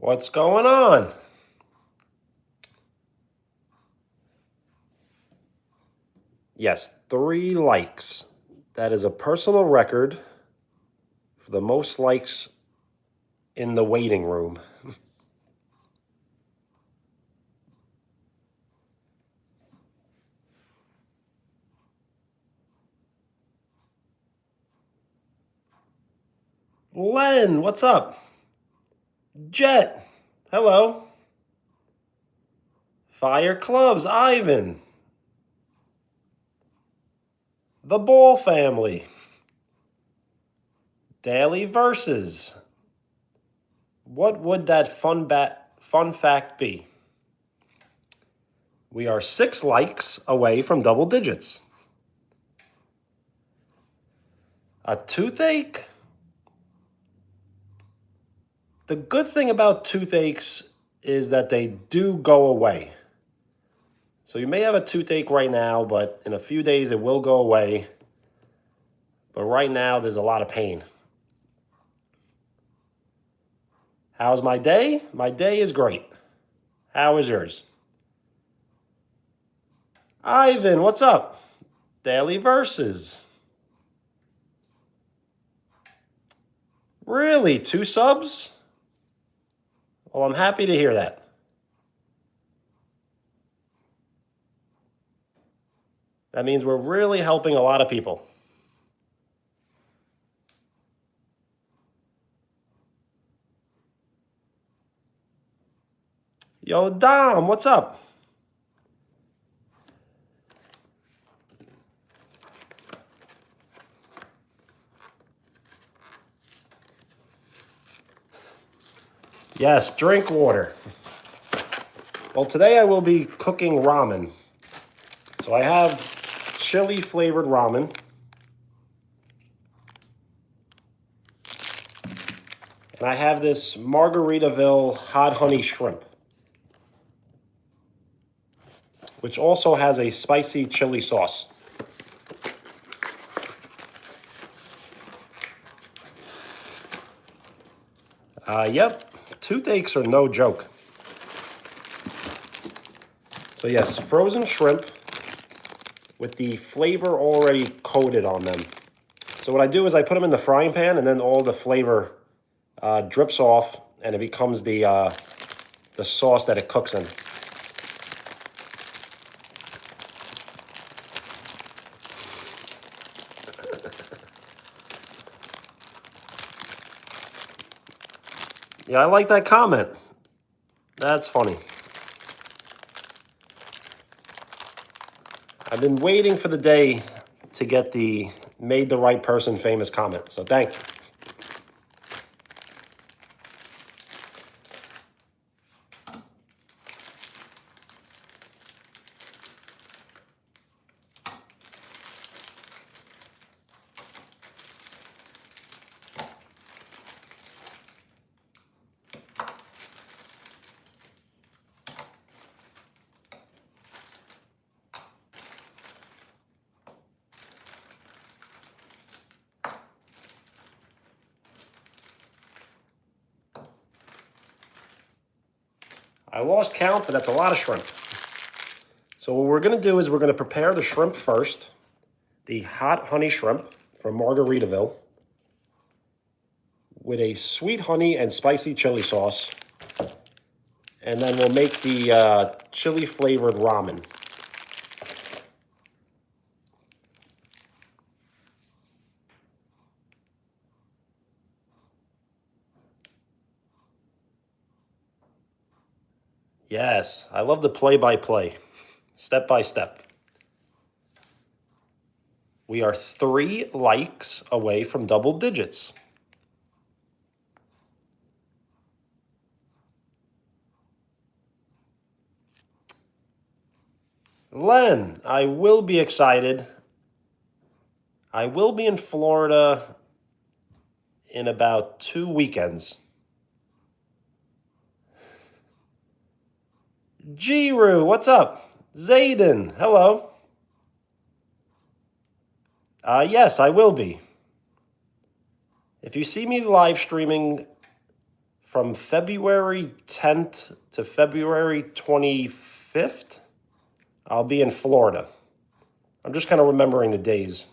What's going on? Yes, 3 likes. That is a personal record for the most likes in the waiting room. Len, what's up? Jet, hello. Fire Clubs, Ivan. The Ball family. Daily Verses. What would that fun fact be? We are 6 likes away from double digits. A toothache? The good thing about toothaches is that they do go away. So you may have a toothache right now, but in a few days it will go away. But right now there's a lot of pain. How's my day? My day is great. How is yours? Ivan, what's up? Daily Verses. Really? 2 subs? Well, I'm happy to hear that. That means we're really helping a lot of people. Yo, Dom, what's up? Yes, drink water. Well, today I will be cooking ramen. So I have chili flavored ramen. And I have this Margaritaville hot honey shrimp, which also has a spicy chili sauce. Yep, toothaches are no joke. So yes, frozen shrimp with the flavor already coated on them. So what I do is I put them in the frying pan, and then all the flavor drips off, and it becomes the sauce that it cooks in. Yeah, I like that comment. That's funny. I've been waiting for the day to get the made the right person famous comment, so thank you. I lost count, but that's a lot of shrimp. So what we're going to do is we're going to prepare the shrimp first, the hot honey shrimp from Margaritaville, with a sweet honey and spicy chili sauce. And then we'll make the chili flavored ramen. Yes, I love the play-by-play, step by step. We are 3 likes away from double digits. Len, I will be excited. I will be in Florida in about 2 weekends. Jiru, what's up? Zayden, hello. Yes, I will be. If you see me live streaming from February 10th to February 25th, I'll be in Florida. I'm just kind of remembering the days.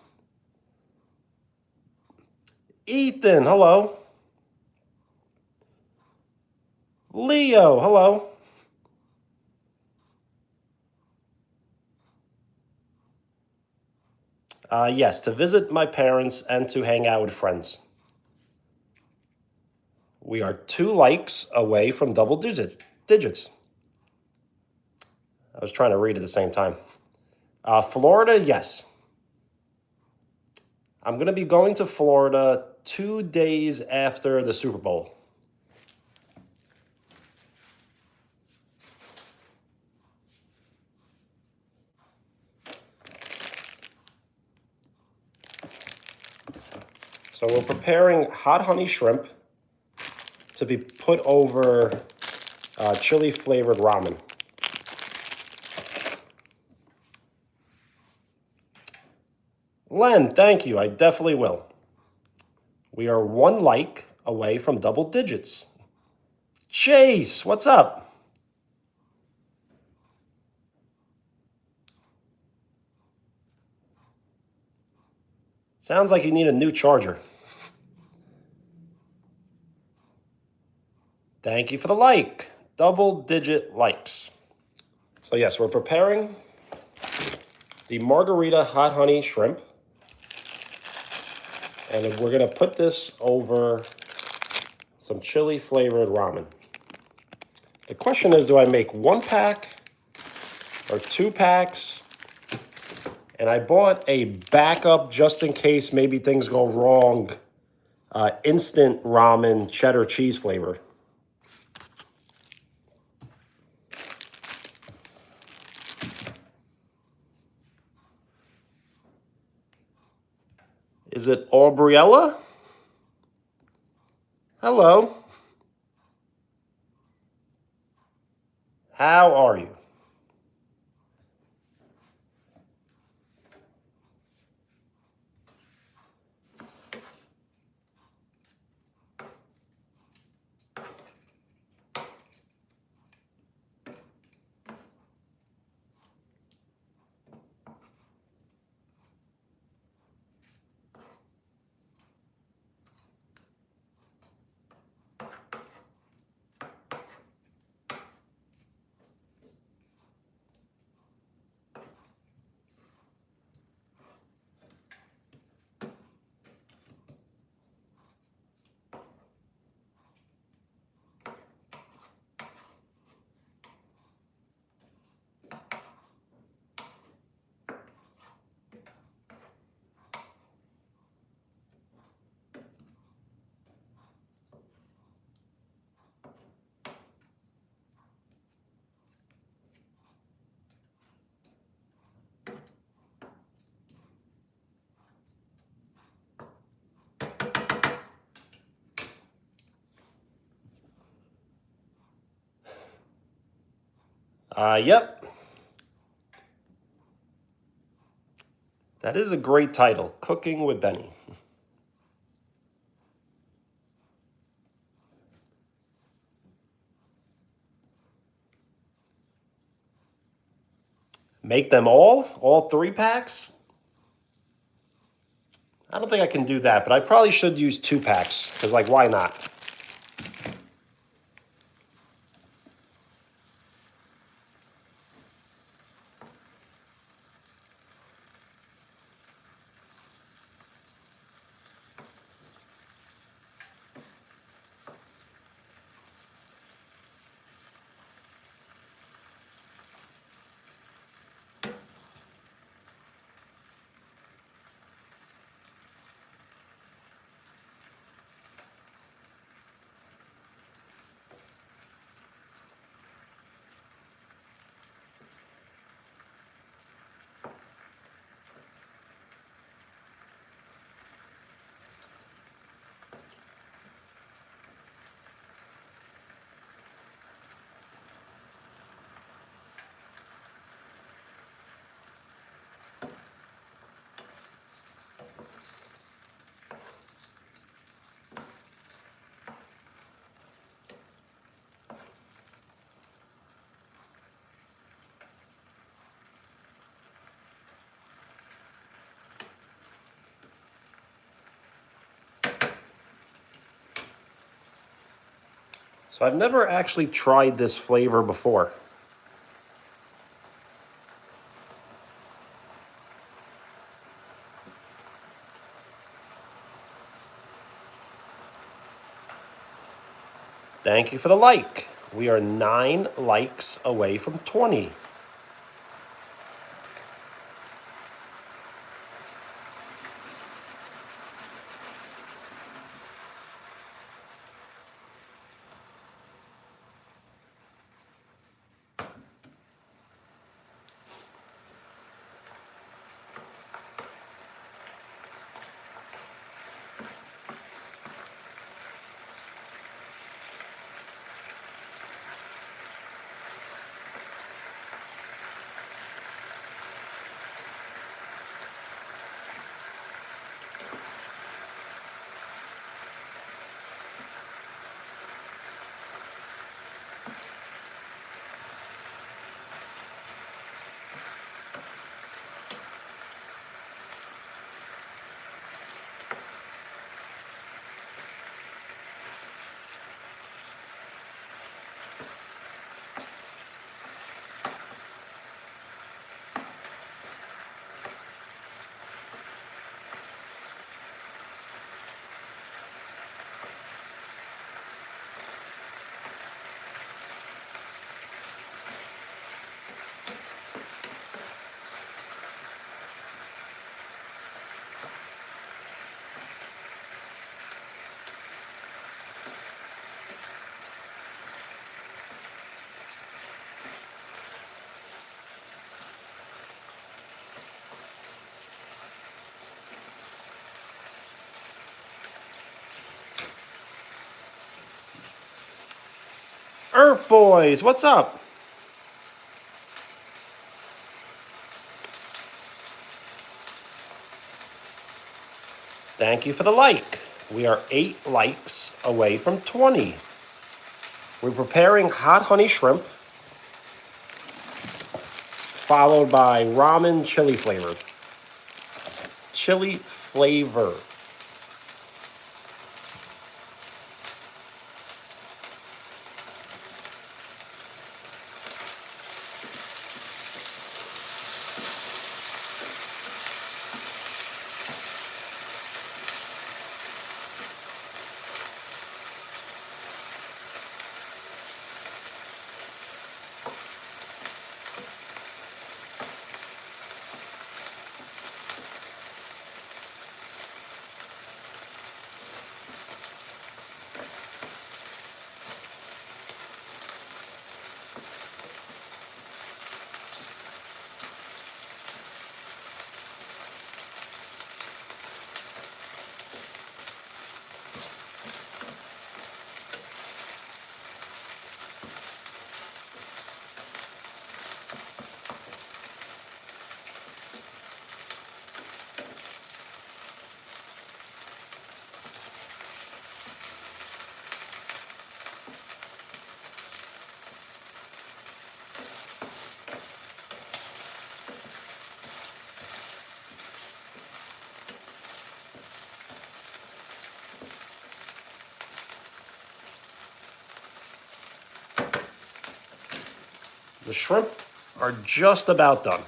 Ethan, hello. Leo, hello. Yes, to visit my parents and to hang out with friends. We are 2 likes away from double digits. I was trying to read at the same time. Florida, yes. I'm going to be going to Florida 2 days after the Super Bowl. So we're preparing hot honey shrimp to be put over chili flavored ramen. Len, thank you. I definitely will. We are 1 like away from double digits. Chase, what's up? Sounds like you need a new charger. Thank you for the like. Double digit likes. So yes, we're preparing the margarita hot honey shrimp. And we're going to put this over some chili flavored ramen. The question is, do I make 1 pack or 2 packs? And I bought a backup just in case maybe things go wrong. Instant ramen cheddar cheese flavor. Is it Aubriella? Hello. How are you? Yep. That is a great title, Cooking with Benny. Make them all 3 packs? I don't think I can do that, but I probably should use 2 packs, because, like, why not? So I've never actually tried this flavor before. Thank you for the like. We are 9 likes away from 20. Boys, what's up? Thank you for the like. We are 8 likes away from 20. We're preparing hot honey shrimp, followed by ramen chili flavor. Chili flavor. The shrimp are just about done.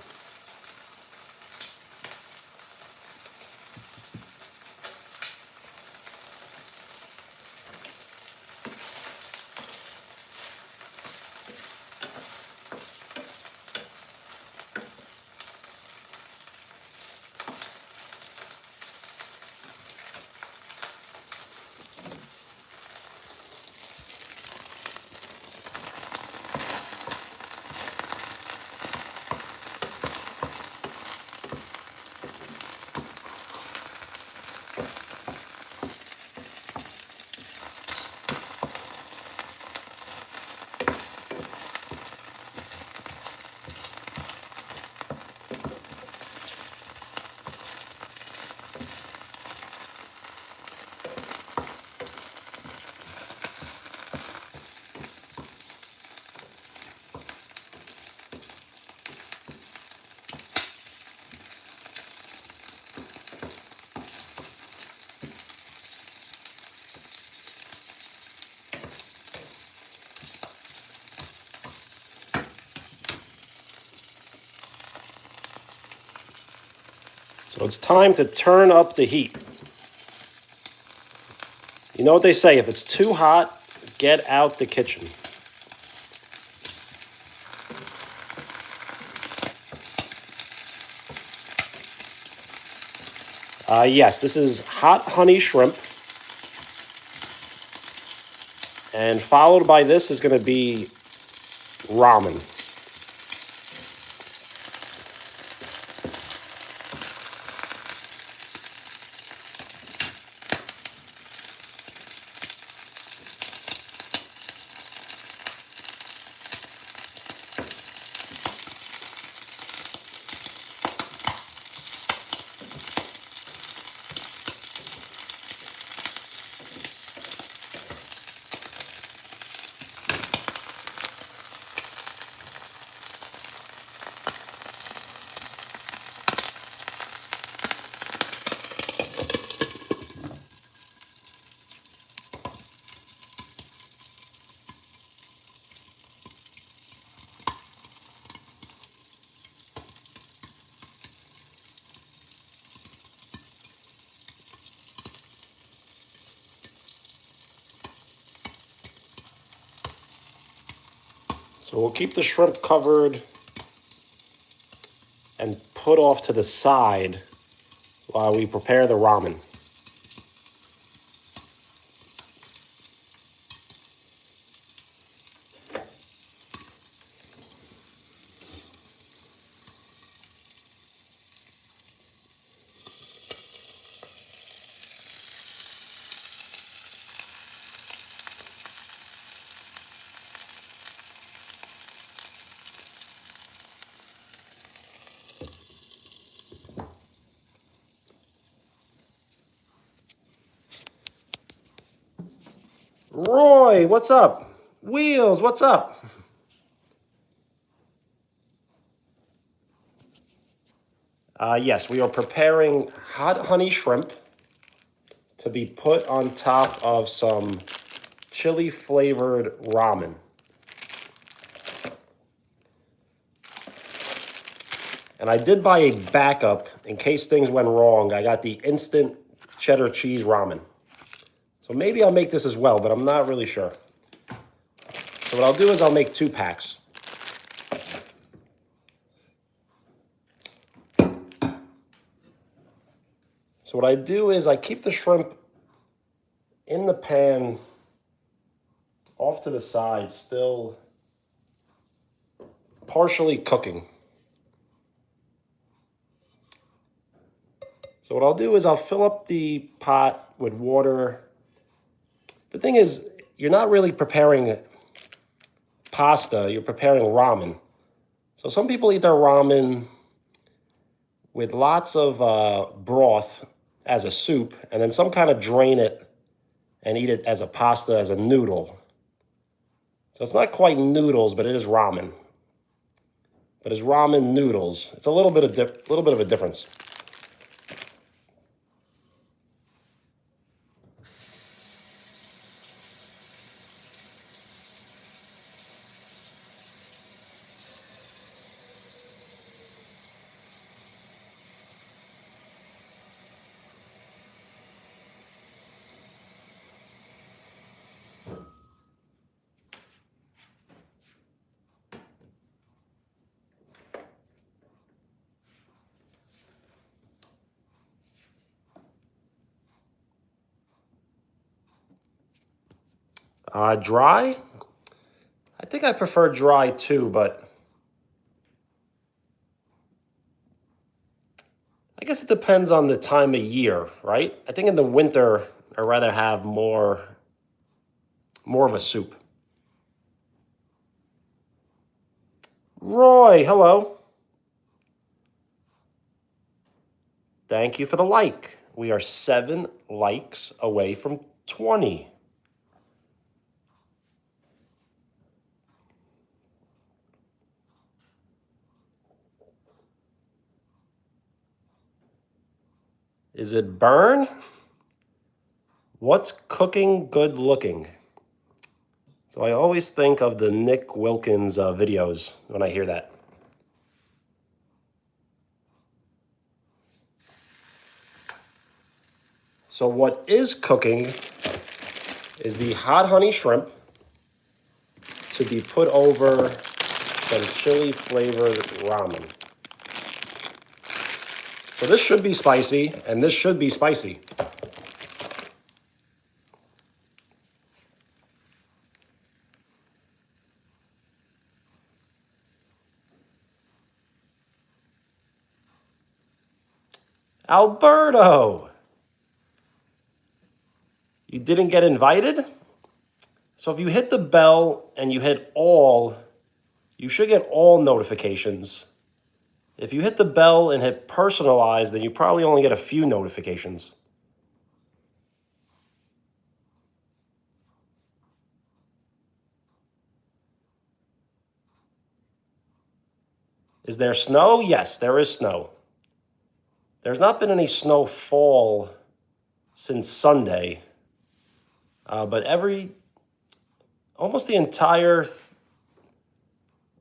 So it's time to turn up the heat. You know what they say, if it's too hot, get out the kitchen. Yes, this is hot honey shrimp. And followed by this is going to be ramen. So we'll keep the shrimp covered and put off to the side while we prepare the ramen. Roy, what's up? Wheels, what's up? Yes, we are preparing hot honey shrimp to be put on top of some chili flavored ramen. And I did buy a backup in case things went wrong. I got the instant cheddar cheese ramen. So maybe I'll make this as well, but I'm not really sure. So what I'll do is I'll make 2 packs. So what I do is I keep the shrimp in the pan off to the side, still partially cooking. So what I'll do is I'll fill up the pot with water. The thing is, you're not really preparing pasta, you're preparing ramen. So some people eat their ramen with lots of broth as a soup, and then some kind of drain it and eat it as a pasta, as a noodle. So it's not quite noodles, but it is ramen. But it's ramen noodles. It's a little bit of a difference. Dry? I think I prefer dry too, but I guess it depends on the time of year, right? I think in the winter, I'd rather have more of a soup. Roy, hello. Thank you for the like. We are 7 likes away from 20. Is it burn? What's cooking good looking? So I always think of the Nick Wilkins videos when I hear that. So what is cooking is the hot honey shrimp to be put over some chili flavored ramen. So this should be spicy, and this should be spicy. Alberto, you didn't get invited? So if you hit the bell and you hit all, you should get all notifications. If you hit the bell and hit personalize, then you probably only get a few notifications. Is there snow? Yes, there is snow. There's not been any snowfall since Sunday, but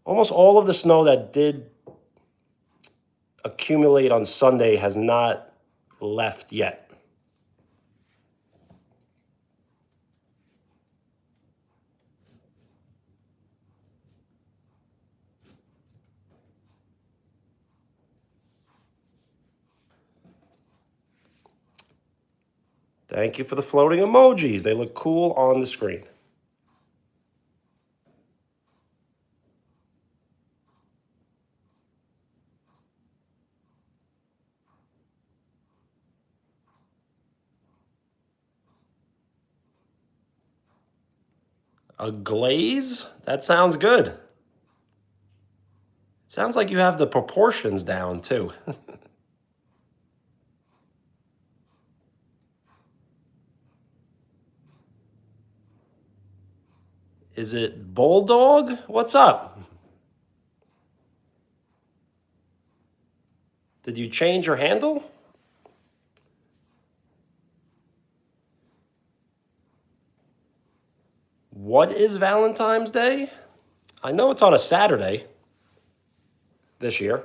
almost all of the snow that did accumulate on Sunday has not left yet. Thank you for the floating emojis. They look cool on the screen. A glaze? That sounds good. It sounds like you have the proportions down too. Is it Bulldog? What's up? Did you change your handle? What is Valentine's Day? I know it's on a Saturday this year.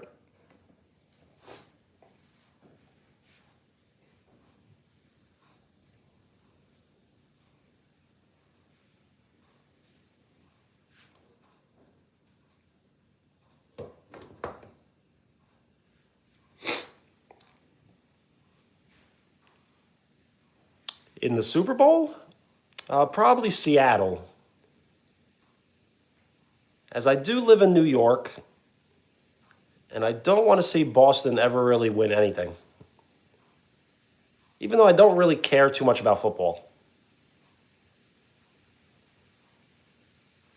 In the Super Bowl? Probably Seattle. As I do live in New York, and I don't want to see Boston ever really win anything. Even though I don't really care too much about football.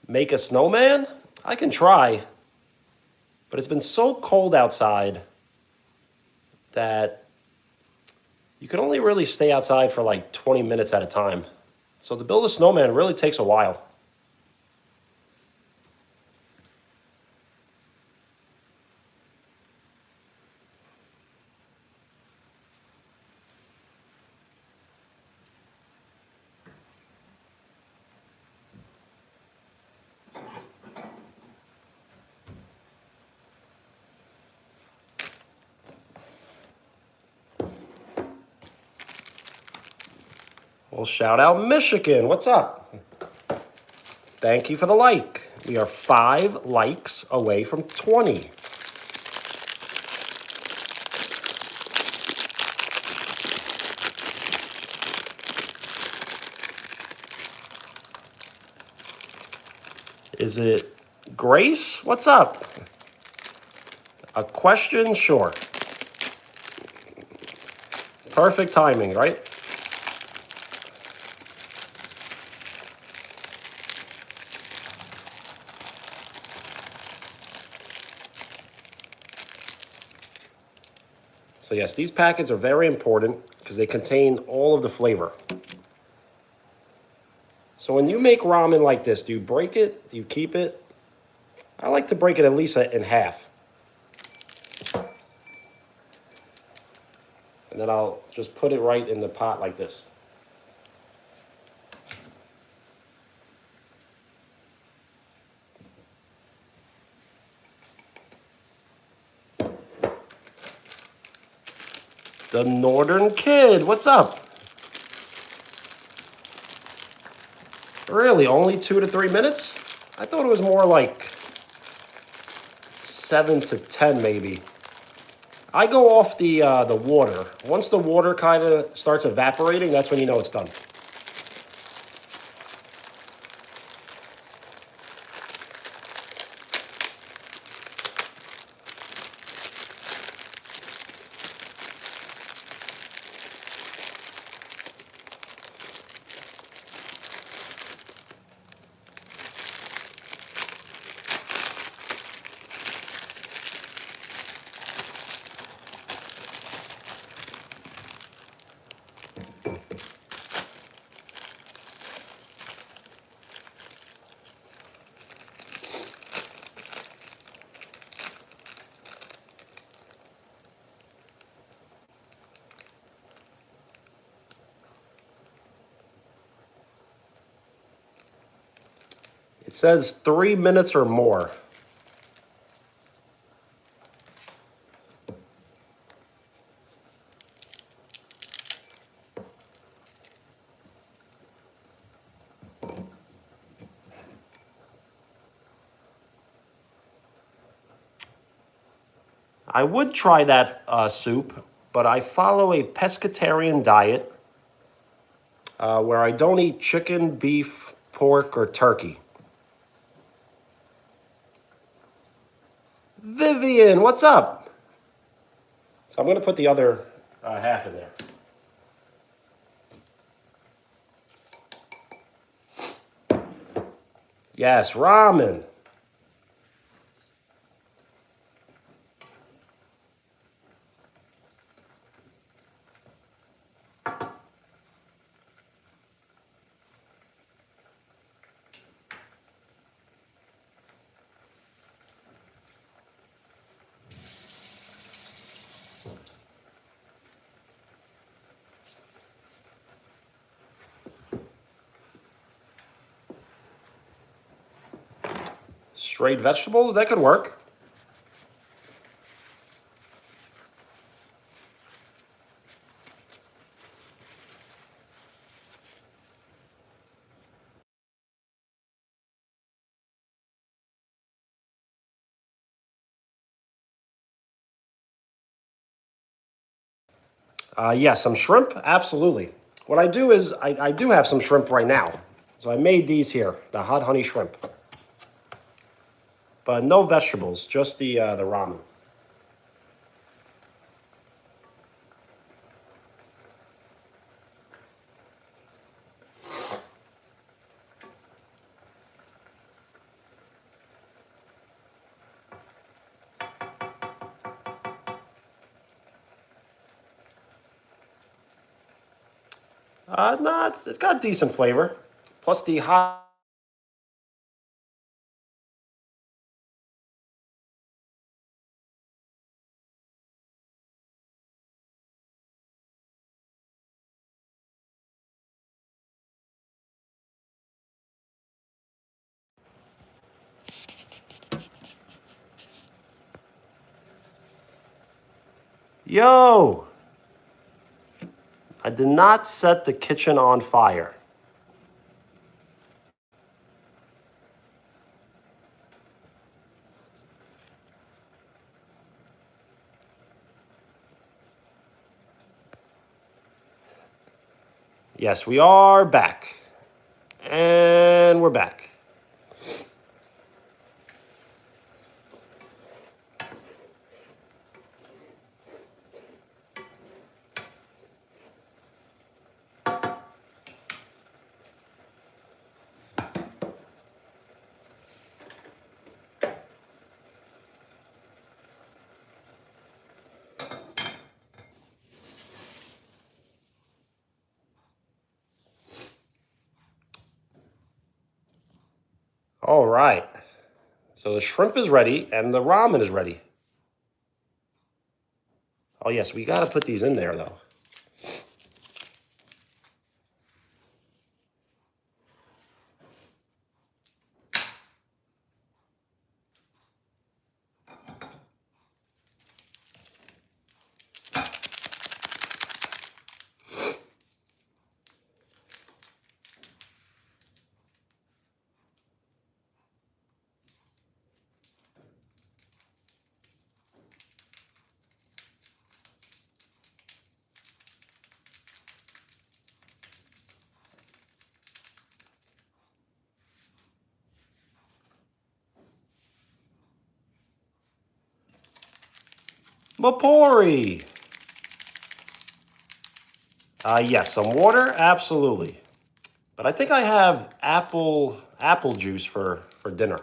Make a snowman? I can try. But it's been so cold outside that you can only really stay outside for like 20 minutes at a time. So to build a snowman really takes a while. Well, shout out Michigan. What's up? Thank you for the like. We are 5 likes away from 20. Is it Grace? What's up? A question? Sure. Perfect timing, right? So yes, these packets are very important because they contain all of the flavor. So when you make ramen like this, do you break it? Do you keep it? I like to break it at least in half. And then I'll just put it right in the pot like this. The Northern Kid, what's up? Really, only 2 to 3 minutes? I thought it was more like 7 to 10 maybe. I go off the water. Once the water kind of starts evaporating, that's when you know it's done. It says 3 minutes or more. I would try that soup, but I follow a pescatarian diet where I don't eat chicken, beef, pork, or turkey. Vivian, what's up? So I'm going to put the other half in there. Yes, ramen. Straight vegetables, that could work. Yes, some shrimp, absolutely. What I do is I do have some shrimp right now. So I made these here, the hot honey shrimp. But no vegetables, just the ramen. No, it's got decent flavor. Plus the hot. Yo! I did not set the kitchen on fire. Yes, we are back. And we're back. All right. So the shrimp is ready and the ramen is ready. Oh, yes, we got to put these in there, though. Mapori. Yes, some water, absolutely. But I think I have apple juice for dinner.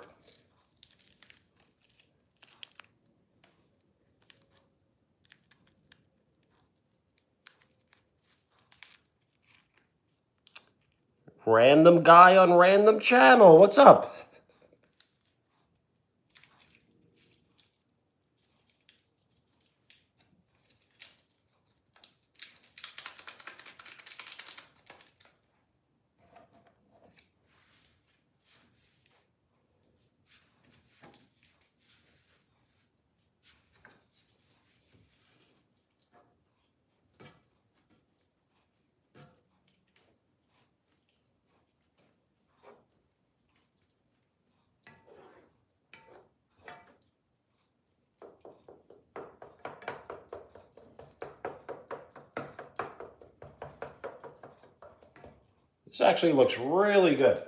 Random guy on random channel. What's up? This actually looks really good.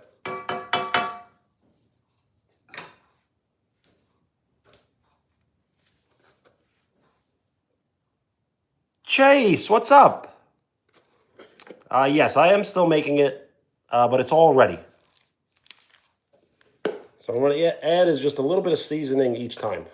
Chase, what's up? Yes, I am still making it, but it's all ready. So I'm going to add is just a little bit of seasoning each time.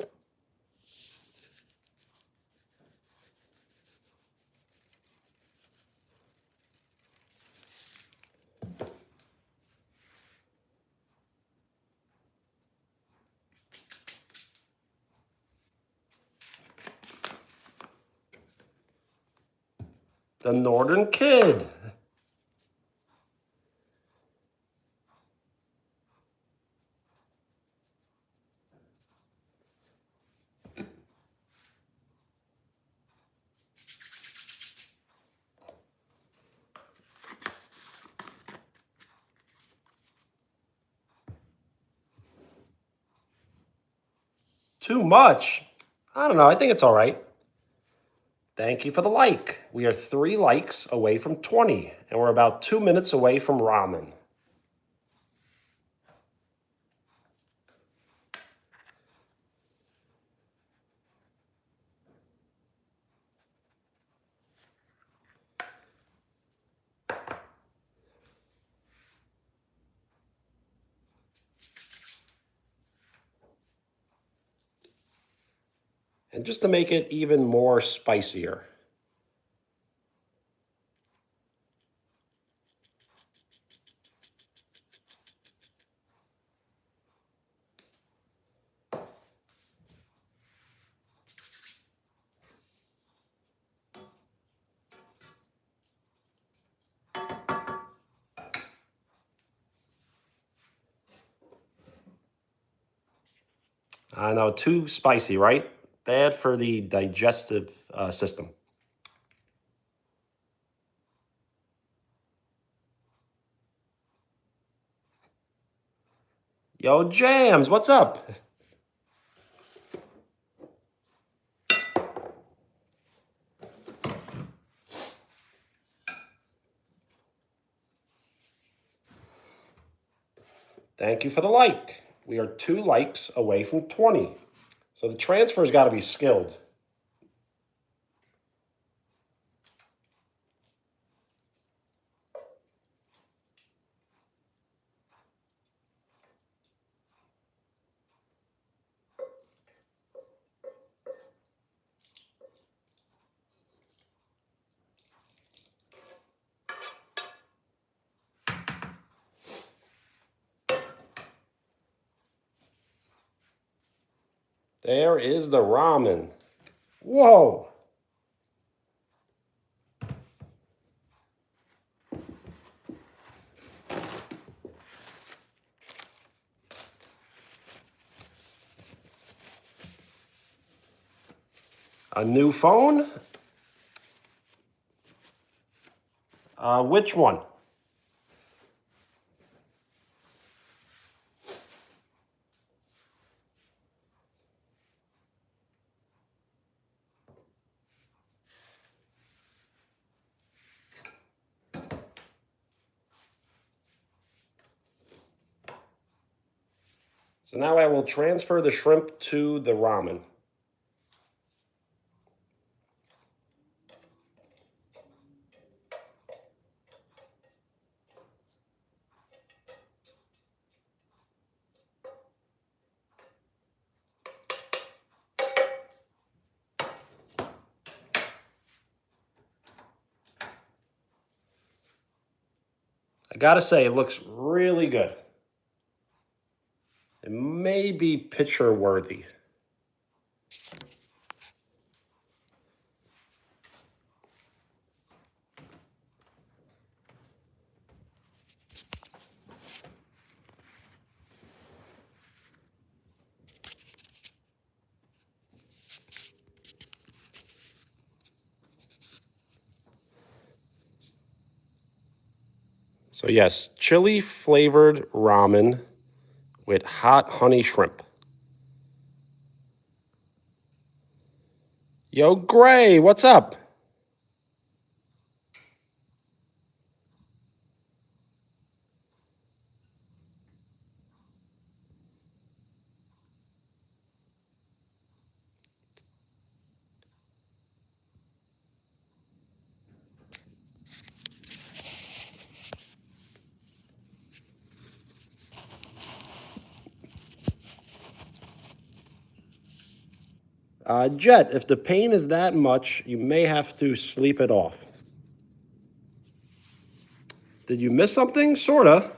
The Northern Kid. Too much? I don't know. I think it's all right. Thank you for the like. We are 3 likes away from 20, and we're about 2 minutes away from ramen. And just to make it even more spicier. I know, too spicy, right? Bad for the digestive system. Yo, Jams, what's up? Thank you for the like. We are 2 likes away from 20. So the transfer's got to be skilled. There is the ramen. Whoa. A new phone? Which one? So now I will transfer the shrimp to the ramen. I gotta say, it looks really good. It may be picture worthy. So yes, chili flavored ramen with hot honey shrimp. Yo, Gray, what's up? Jet, if the pain is that much, you may have to sleep it off. Did you miss something? Sorta.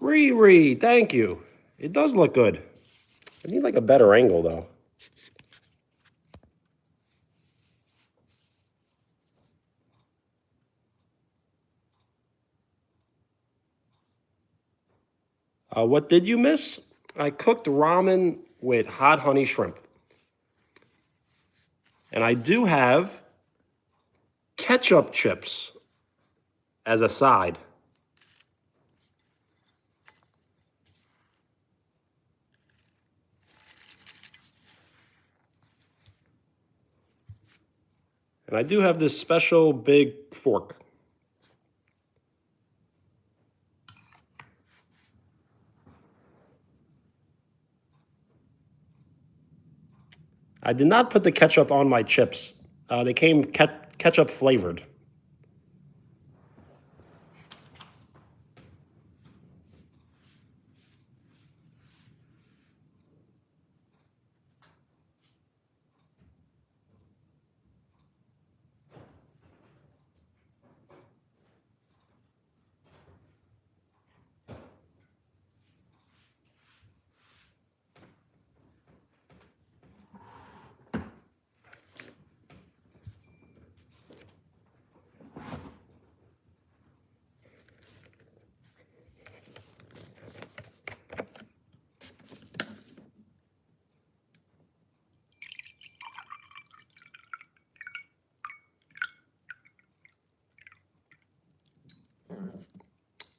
Riri, thank you. It does look good. I need like a better angle though. What did you miss? I cooked ramen with hot honey shrimp. And I do have ketchup chips as a side. And I do have this special big fork. I did not put the ketchup on my chips. They came ketchup flavored.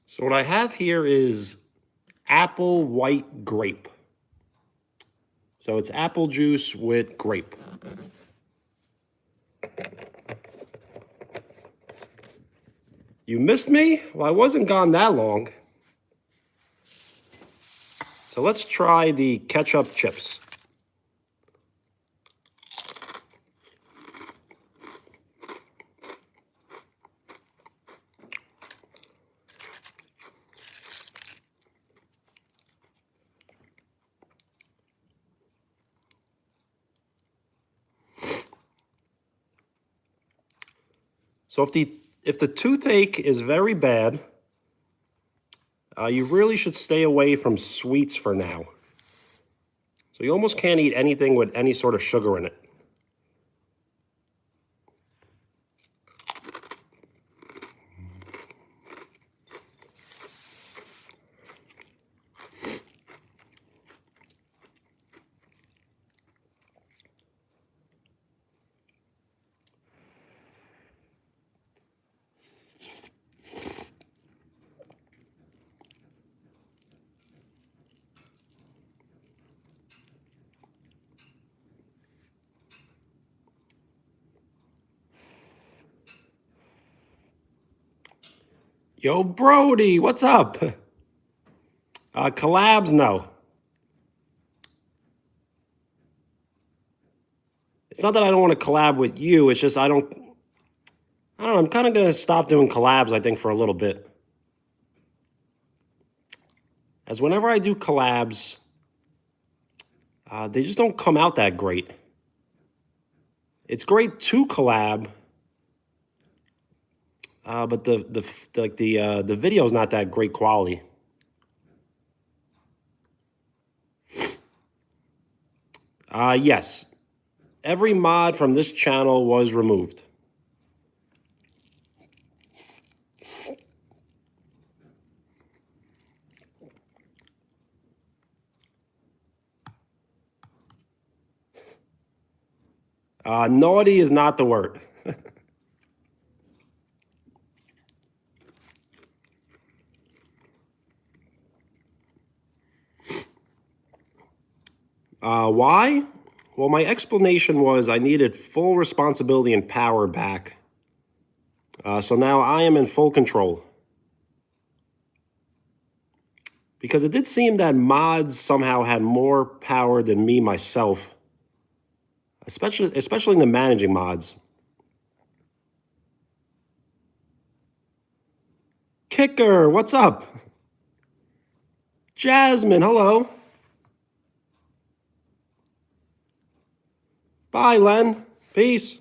So what I have here is apple white grape. So it's apple juice with grape. You missed me? Well, I wasn't gone that long. So let's try the ketchup chips. So if the toothache is very bad, you really should stay away from sweets for now. So you almost can't eat anything with any sort of sugar in it. Yo, Brody, what's up? Collabs, no. It's not that I don't want to collab with you. It's just I don't know. I'm kind of going to stop doing collabs, I think, for a little bit. As whenever I do collabs, they just don't come out that great. It's great to collab, but the video is not that great quality. Yes, every mod from this channel was removed. Naughty is not the word. Why? Well, my explanation was I needed full responsibility and power back. So now I am in full control. Because it did seem that mods somehow had more power than me myself, especially in the managing mods. Kicker, what's up? Jasmine, hello. Bye, Len. Peace.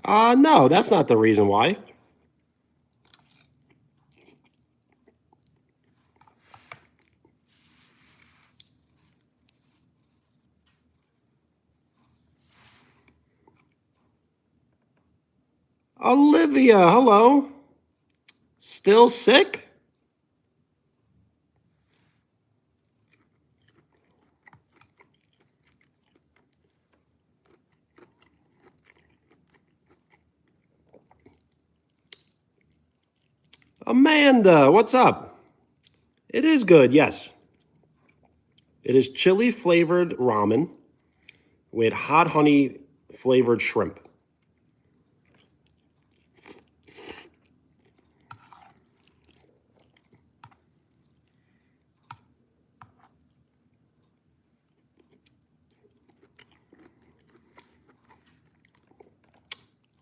No, that's not the reason why. Olivia, hello. Still sick? Amanda, what's up? It is good, yes. It is chili flavored ramen with hot honey flavored shrimp.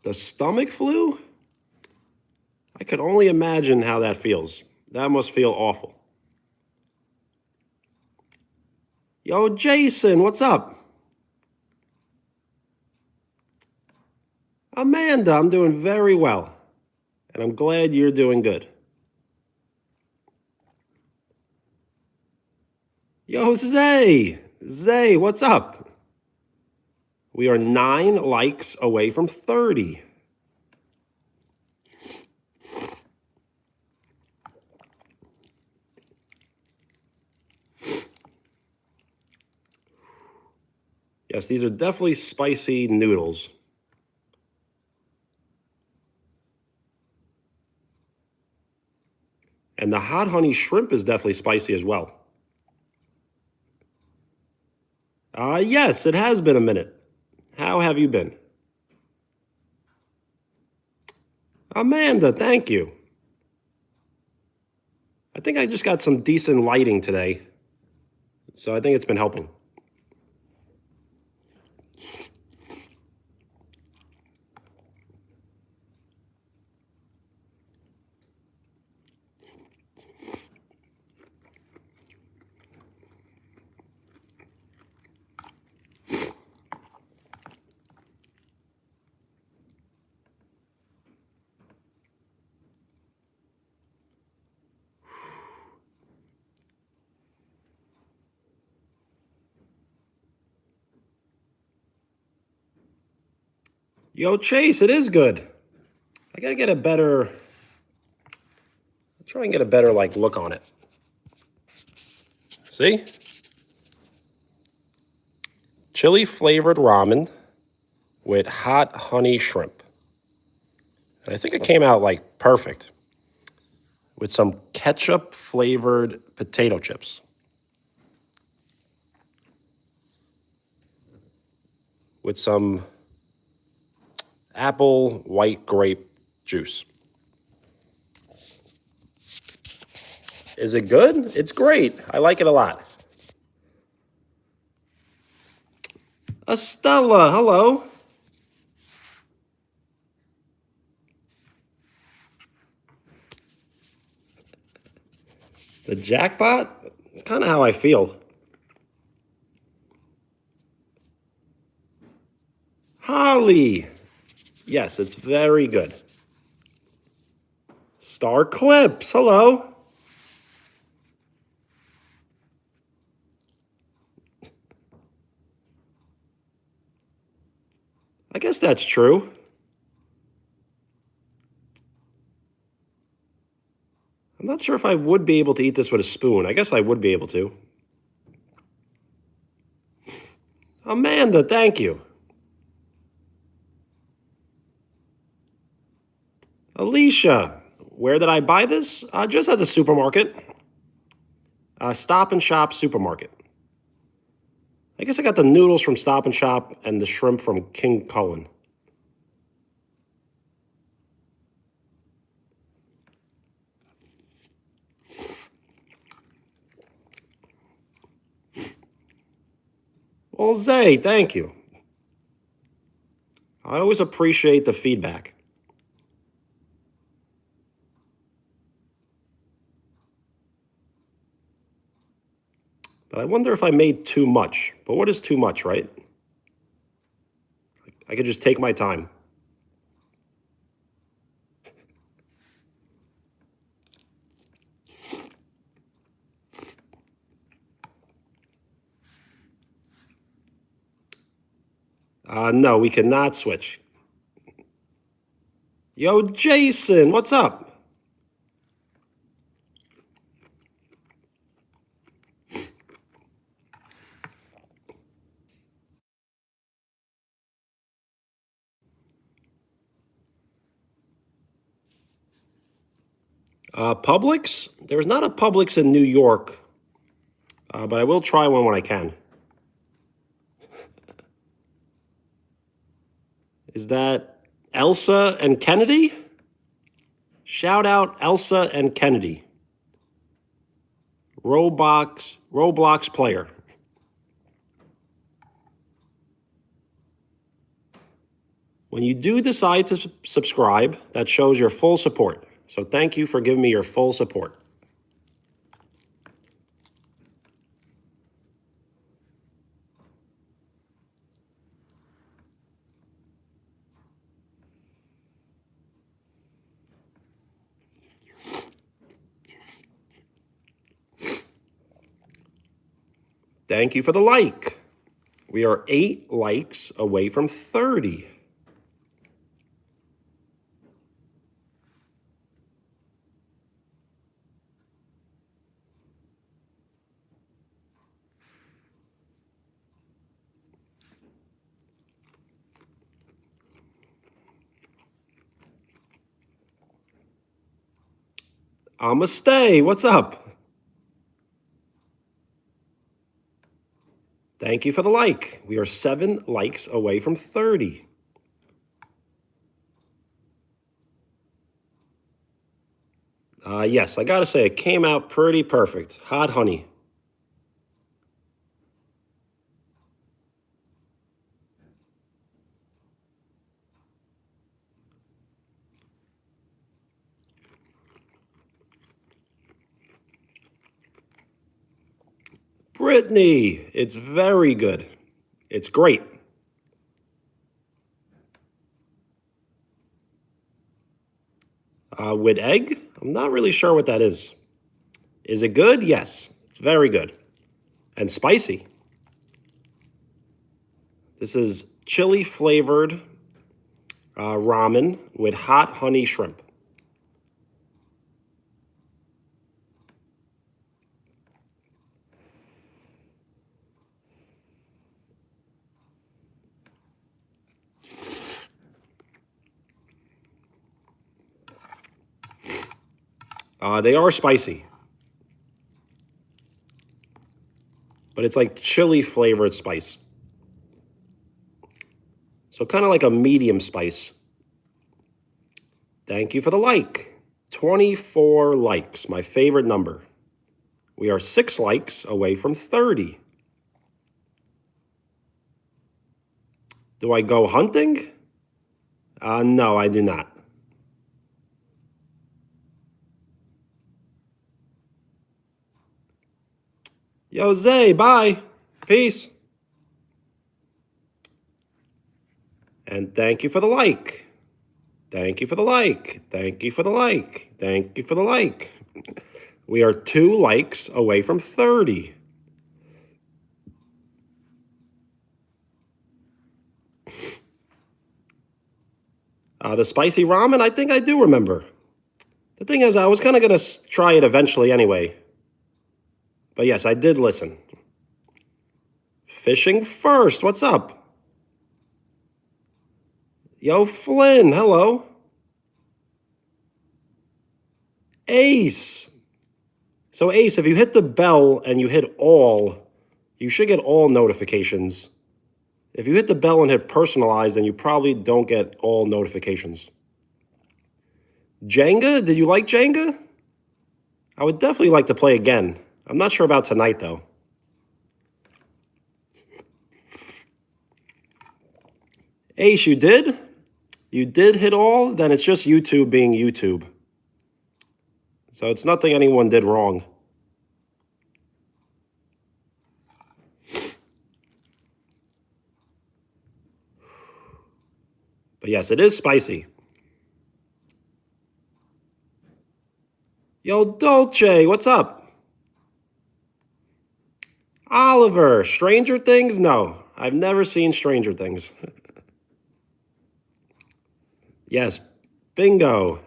The stomach flu? I could only imagine how that feels. That must feel awful. Yo, Jason, what's up? Amanda, I'm doing very well. And I'm glad you're doing good. Yo, Zay! Zay, what's up? We are 9 likes away from 30. Yes, these are definitely spicy noodles. And the hot honey shrimp is definitely spicy as well. Yes, it has been a minute. How have you been? Amanda, thank you. I think I just got some decent lighting today, so I think it's been helping. Yo, Chase, it is good. I gotta get a better, try and get a better look on it. See? Chili flavored ramen with hot honey shrimp. And I think it came out perfect with some ketchup flavored potato chips. with some apple white grape juice. Is it good? It's great. I like it a lot. Estella, hello. The jackpot? It's kind of how I feel. Holly. Yes, it's very good. Star Clips, hello. I guess that's true. I'm not sure if I would be able to eat this with a spoon. I guess I would be able to. Amanda, thank you. Alicia, where did I buy this? Just at the supermarket. Stop and Shop supermarket. I guess I got the noodles from Stop and Shop and the shrimp from King Cullen. Well, Zay, thank you. I always appreciate the feedback. But I wonder if I made too much. But what is too much, right? I could just take my time. No, we cannot switch. Yo, Jason, what's up? Publix? There's not a Publix in New York, but I will try one when I can. Is that Elsa and Kennedy? Shout out Elsa and Kennedy. Roblox player. When you do decide to subscribe, that shows your full support. So thank you for giving me your full support. Thank you for the like. We are 8 likes away from 30. I'ma stay. What's up? Thank you for the like. We are 7 likes away from 30. Yes, I gotta say, it came out pretty perfect. Hot honey. Brittany, it's very good. It's great. With egg? I'm not really sure what that is. Is it good? Yes, it's very good. And spicy. This is chili flavored ramen with hot honey shrimp. They are spicy, but it's like chili flavored spice. So kind of like a medium spice. Thank you for the like. 24 likes, my favorite number. We are 6 likes away from 30. Do I go hunting? No, I do not. Yo, Zay, bye. Peace. And thank you for the like. Thank you for the like. Thank you for the like. Thank you for the like. We are 2 likes away from 30. The spicy ramen, I think I do remember. The thing is, I was kind of going to try it eventually anyway. But yes, I did listen. Fishing first, what's up? Yo, Flynn, hello. Ace. So Ace, if you hit the bell and you hit all, you should get all notifications. If you hit the bell and hit personalize, then you probably don't get all notifications. Jenga, did you like Jenga? I would definitely like to play again. I'm not sure about tonight, though. Ace, you did? You did hit all? Then it's just YouTube being YouTube. So it's nothing anyone did wrong. But yes, it is spicy. Yo, Dolce, what's up? Oliver, Stranger Things? No, I've never seen Stranger Things. Yes, bingo.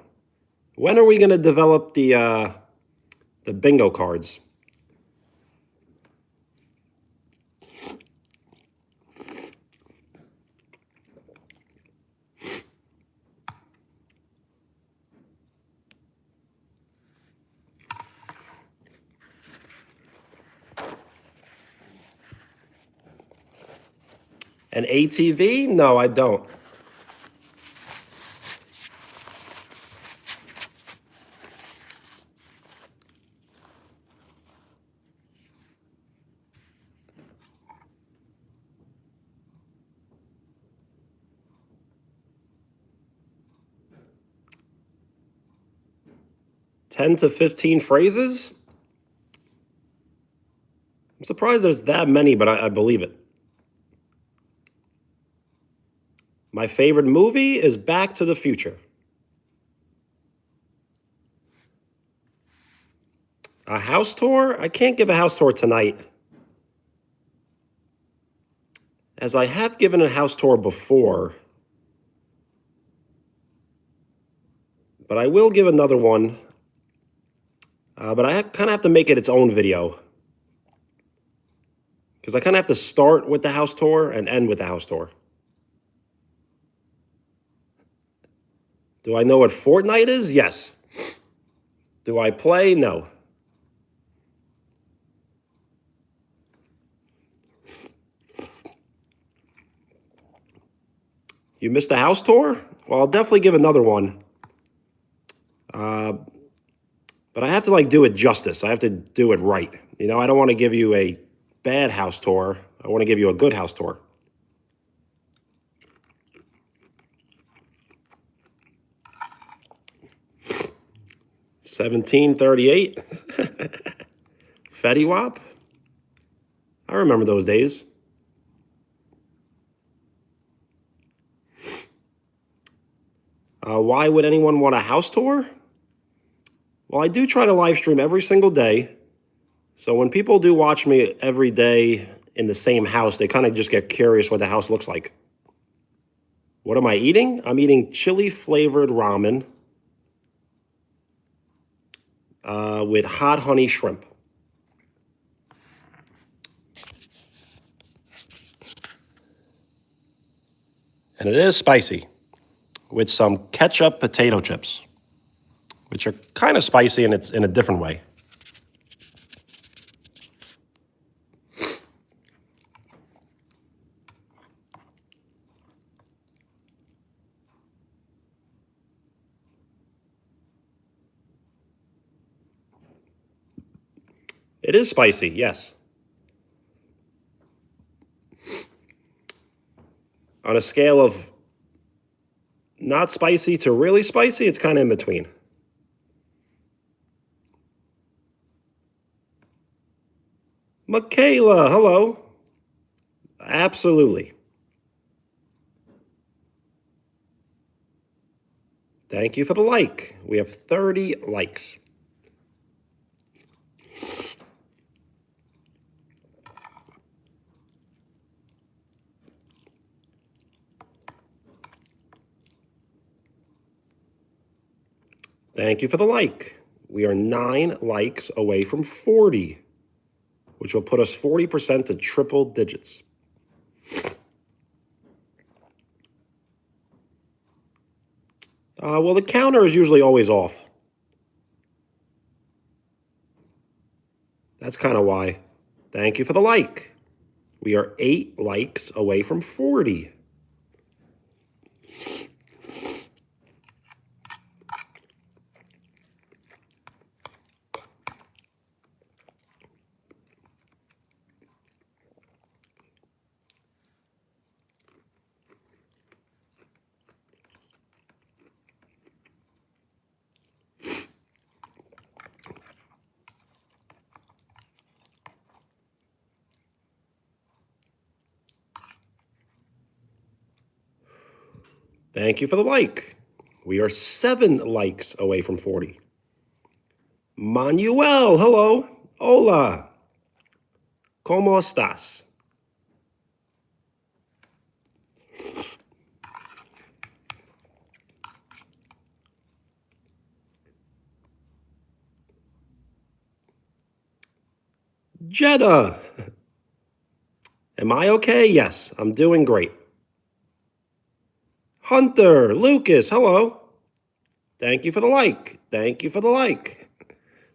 When are we going to develop the bingo cards? An ATV? No, I don't. $10 to 15 phrases? I'm surprised there's that many, but I believe it. My favorite movie is Back to the Future. A house tour? I can't give a house tour tonight, as I have given a house tour before. But I will give another one. But I kind of have to make it its own video, because I kind of have to start with the house tour and end with the house tour. Do I know what Fortnite is? Yes. Do I play? No. You missed the house tour? Well, I'll definitely give another one. But I have to do it justice. I have to do it right. You know, I don't want to give you a bad house tour. I want to give you a good house tour. $17.38. Fetty Wap. I remember those days. Why would anyone want a house tour? Well, I do try to live stream every single day. So when people do watch me every day in the same house, they kind of just get curious what the house looks like. What am I eating? I'm eating chili-flavored ramen with hot honey shrimp. And it is spicy with some ketchup potato chips, which are kind of spicy and it's in a different way. It is spicy, yes. On a scale of not spicy to really spicy, it's kind of in between. Michaela, hello. Absolutely. Thank you for the like. We have 30 likes. Thank you for the like. We are 9 likes away from 40, which will put us 40% to triple digits. Well, the counter is usually always off. That's kind of why. Thank you for the like. We are 8 likes away from 40. Thank you for the like. We are 7 likes away from 40. Manuel, hello. Hola. ¿Cómo estás? Jeddah. Am I okay? Yes, I'm doing great. Hunter, Lucas, hello. Thank you for the like. Thank you for the like.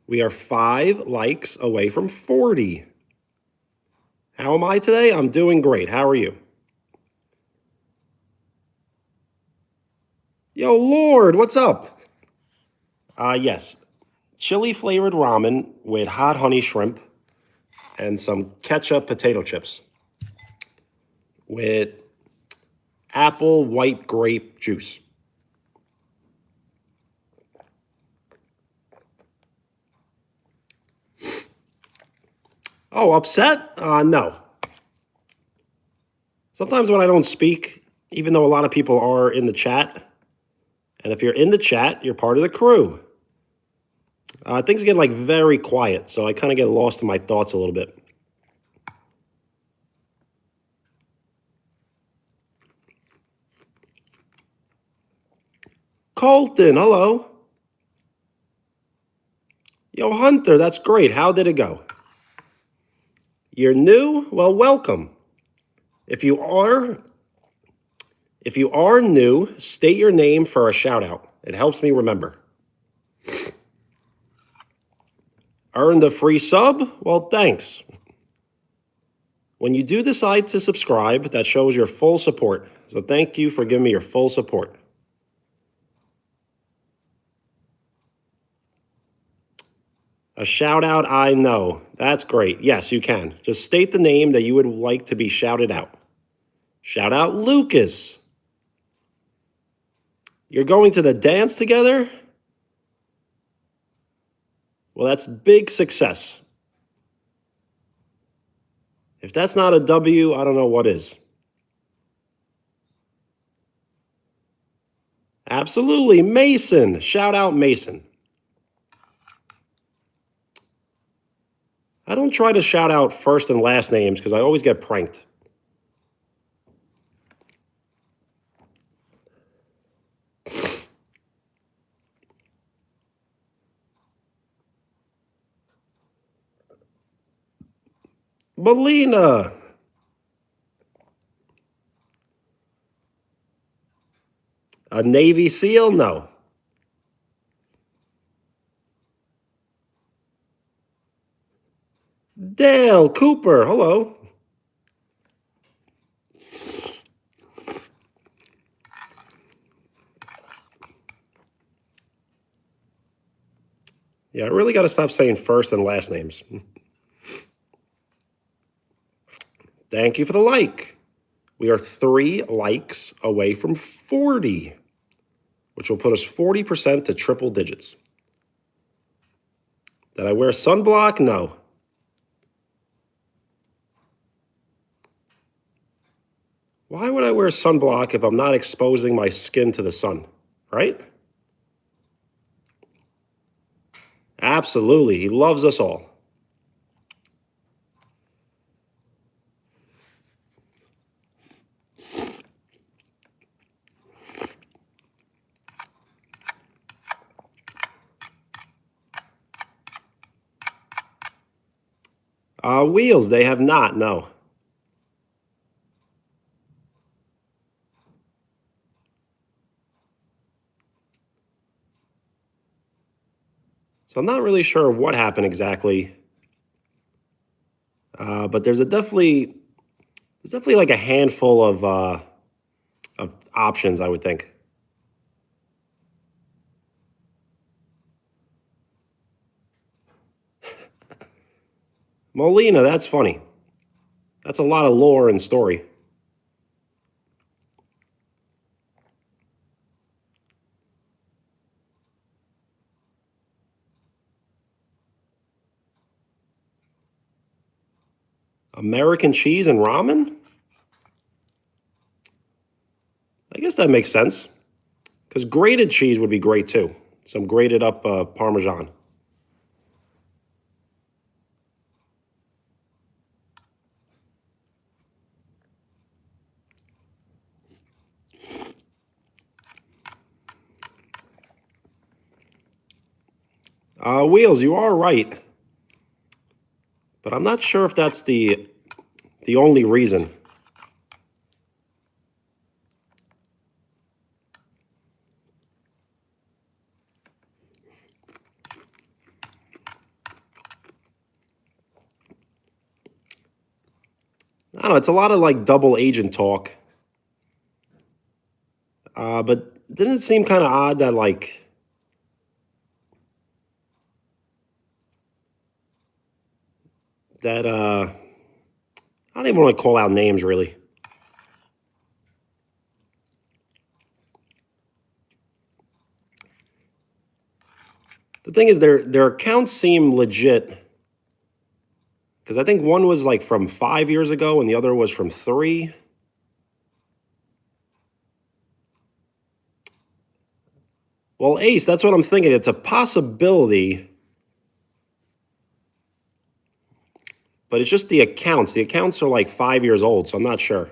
We are 5 likes away from 40. How am I today? I'm doing great. How are you? Yo, Lord, what's up? Yes, chili flavored ramen with hot honey shrimp and some ketchup potato chips with apple white grape juice. Oh, upset? No. Sometimes when I don't speak, even though a lot of people are in the chat, and if you're in the chat, you're part of the crew. Things get like very quiet, so I kind of get lost in my thoughts a little bit. Colton, hello. Yo, Hunter, that's great. How did it go? You're new? Well, welcome. If you are new, state your name for a shout out. It helps me remember. Earned a free sub? Well, thanks. When you do decide to subscribe, that shows your full support. So thank you for giving me your full support. A shout out, I know. That's great. Yes, you can. Just state the name that you would like to be shouted out. Shout out Lucas. You're going to the dance together? Well, that's big success. If that's not a W, I don't know what is. Absolutely. Mason. Shout out Mason. I don't try to shout out first and last names because I always get pranked. Melina. A Navy SEAL? No. Dale Cooper. Hello. Yeah, I really got to stop saying first and last names. Thank you for the like. We are 3 likes away from 40, which will put us 40% to triple digits. Did I wear sunblock? No. Why would I wear sunblock if I'm not exposing my skin to the sun, right? Absolutely. He loves us all. Wheels, they have not, no. So I'm not really sure what happened exactly. But there's definitely like a handful of options, I would think. Molina, that's funny. That's a lot of lore and story. American cheese and ramen? I guess that makes sense. Because grated cheese would be great too. Some grated up Parmesan. Wheels, you are right. But I'm not sure if that's the only reason. I don't know, it's a lot of like double agent talk. But didn't it seem kind of odd that like that I don't even want to call out names really. The thing is their accounts seem legit. Because I think one was like from 5 years ago and the other was from 3. Well, Ace, that's what I'm thinking. It's a possibility. But it's just the accounts. The accounts are like 5 years old, so I'm not sure.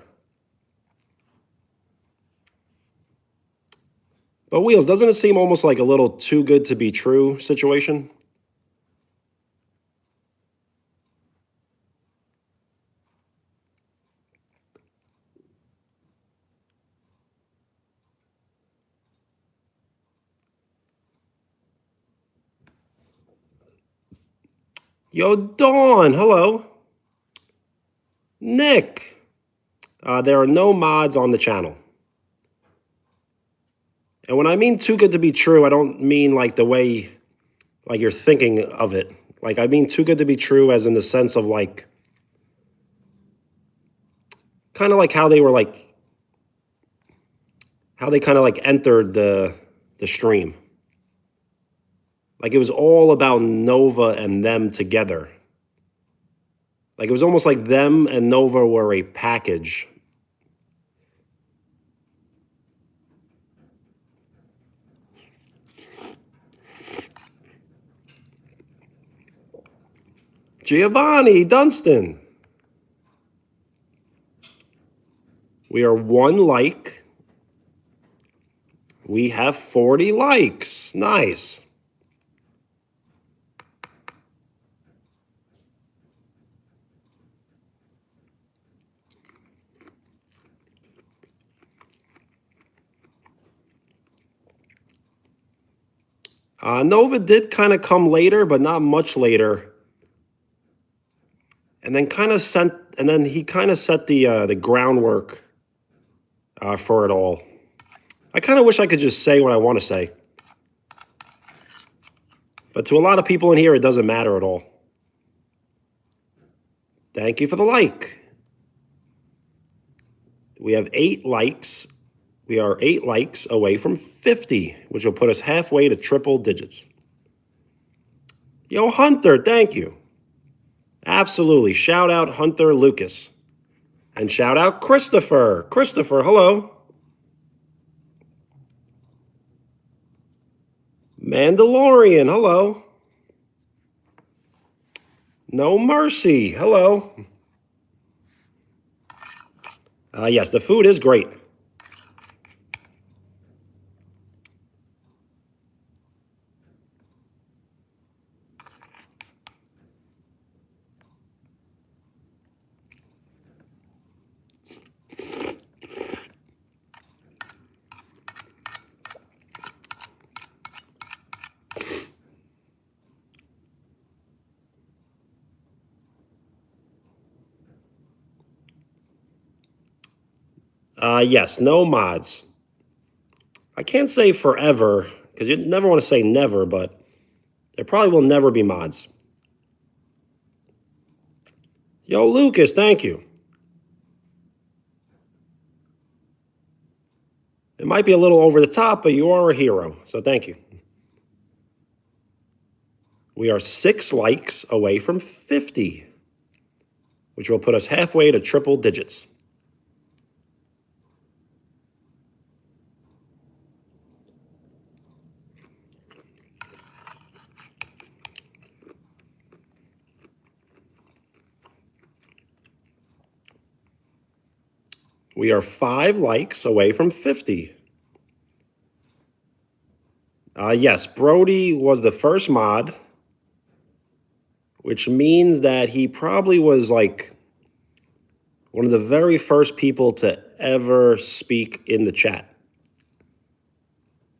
But Wheels, doesn't it seem almost like a little too good to be true situation? Yo, Dawn, hello. Nick, there are no mods on the channel. And when I mean too good to be true, I don't mean like the way like you're thinking of it. Like I mean too good to be true as in the sense of like kind of like how they were like how they kind of like entered the stream. Like it was all about Nova and them together. Like it was almost like them and Nova were a package. Giovanni Dunstan. We are 1 like. We have 40 likes. Nice. Nova did kind of come later, but not much later. And then he kind of set the groundwork for it all. I kind of wish I could just say what I want to say. But to a lot of people in here, it doesn't matter at all. Thank you for the like. We have 8 likes. We are 8 likes away from 50, which will put us halfway to triple digits. Yo, Hunter, thank you. Absolutely. Shout out Hunter Lucas. And shout out Christopher. Christopher, hello. Mandalorian, hello. No Mercy, hello. Yes, the food is great. Yes, no mods. I can't say forever, because you never want to say never, but there probably will never be mods. Yo, Lucas, thank you. It might be a little over the top, but you are a hero, so thank you. We are 6 likes away from 50, which will put us halfway to triple digits. We are 5 likes away from 50. Yes, Brody was the first mod, which means that he probably was like one of the very first people to ever speak in the chat.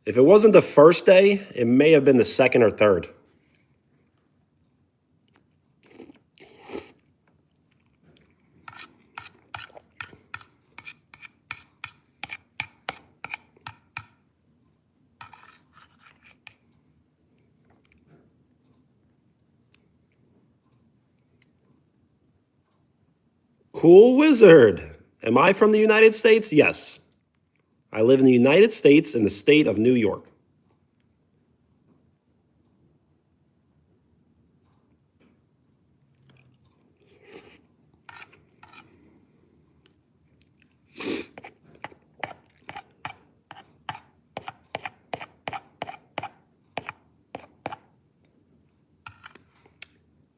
If it wasn't the first day, it may have been the second or third. Cool Wizard. Am I from the United States? Yes. I live in the United States in the state of New York.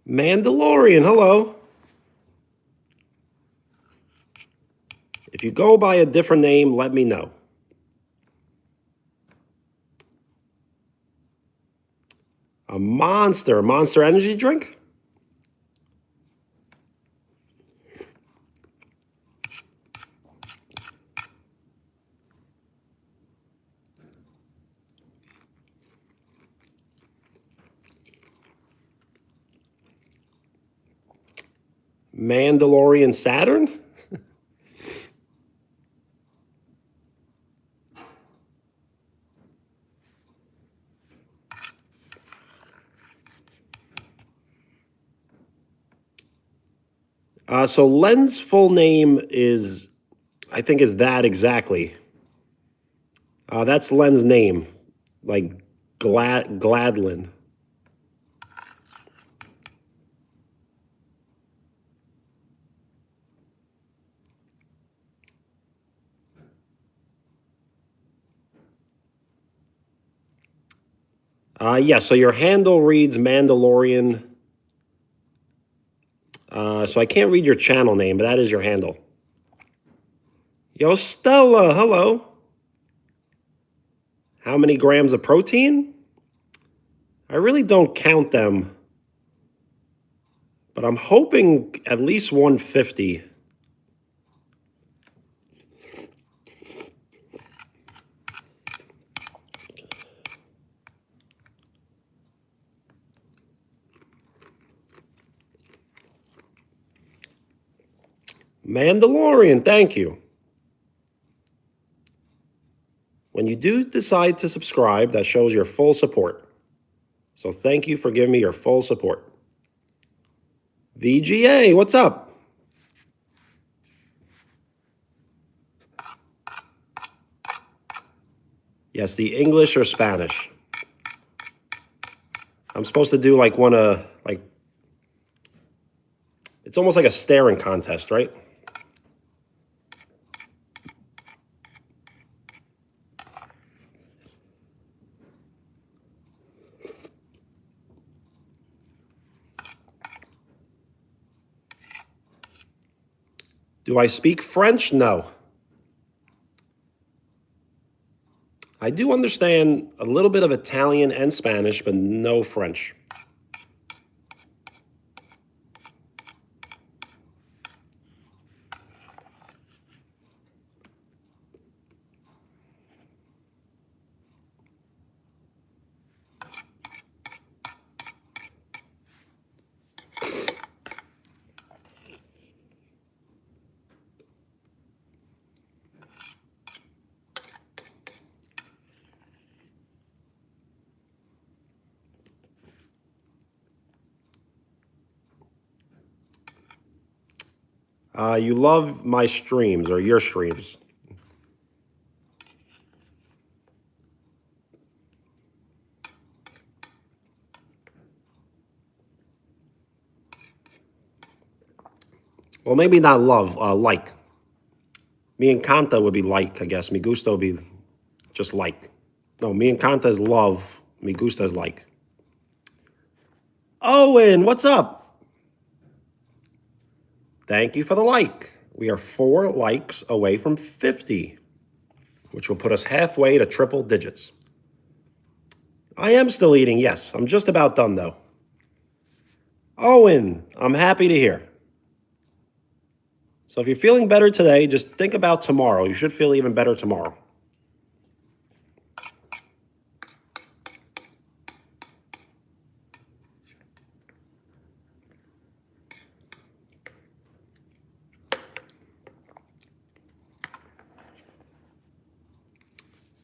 Mandalorian, hello. If you go by a different name, let me know. A Monster Energy drink? Mandalorian Saturn? So Len's full name is, I think, is that exactly. That's Len's name, like Gladlin. Yeah, so your handle reads Mandalorian. So I can't read your channel name, but that is your handle. Yo, Stella, hello. How many grams of protein? I really don't count them, but I'm hoping at least 150. Mandalorian, thank you. When you do decide to subscribe, that shows your full support. So thank you for giving me your full support. VGA, what's up? Yes, the English or Spanish. I'm supposed to do like it's almost like a staring contest, right? Do I speak French? No. I do understand a little bit of Italian and Spanish, but no French. You love my streams or your streams. Well, maybe not love, like. Me encanta would be like, I guess. Me gusta would be just like. No, me encanta is love. Me gusta is like. Owen, what's up? Thank you for the like. We are 4 likes away from 50, which will put us halfway to triple digits. I am still eating, yes. I'm just about done, though. Owen, I'm happy to hear. So if you're feeling better today, just think about tomorrow. You should feel even better tomorrow.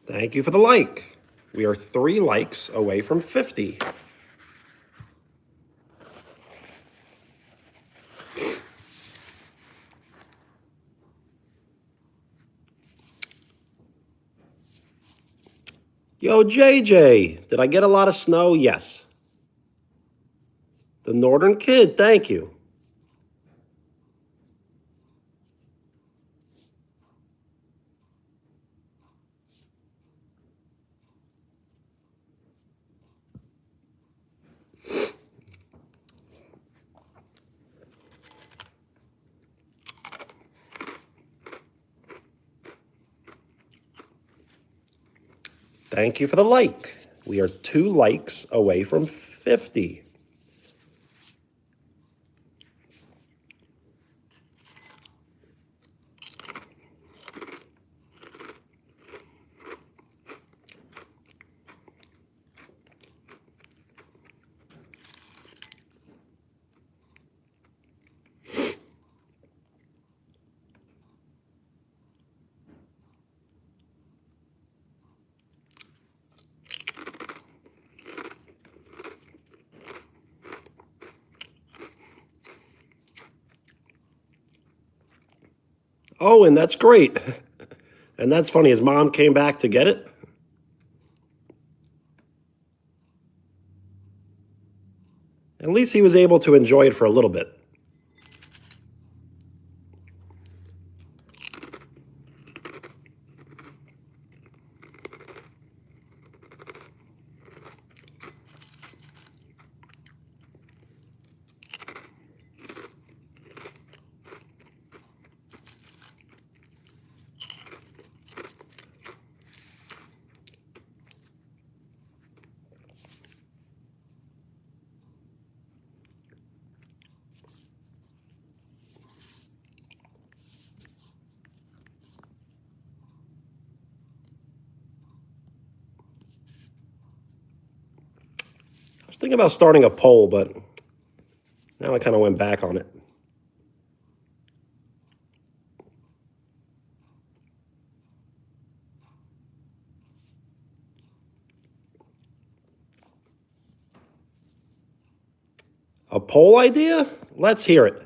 Thank you for the like. We are 3 likes away from 50. Yo, JJ, did I get a lot of snow? Yes. The Northern Kid, thank you. Thank you for the like. We are 2 likes away from 50. Oh, and that's great. And that's funny. His mom came back to get it. At least he was able to enjoy it for a little bit. I was thinking about starting a poll, but now I kind of went back on it. A poll idea? Let's hear it.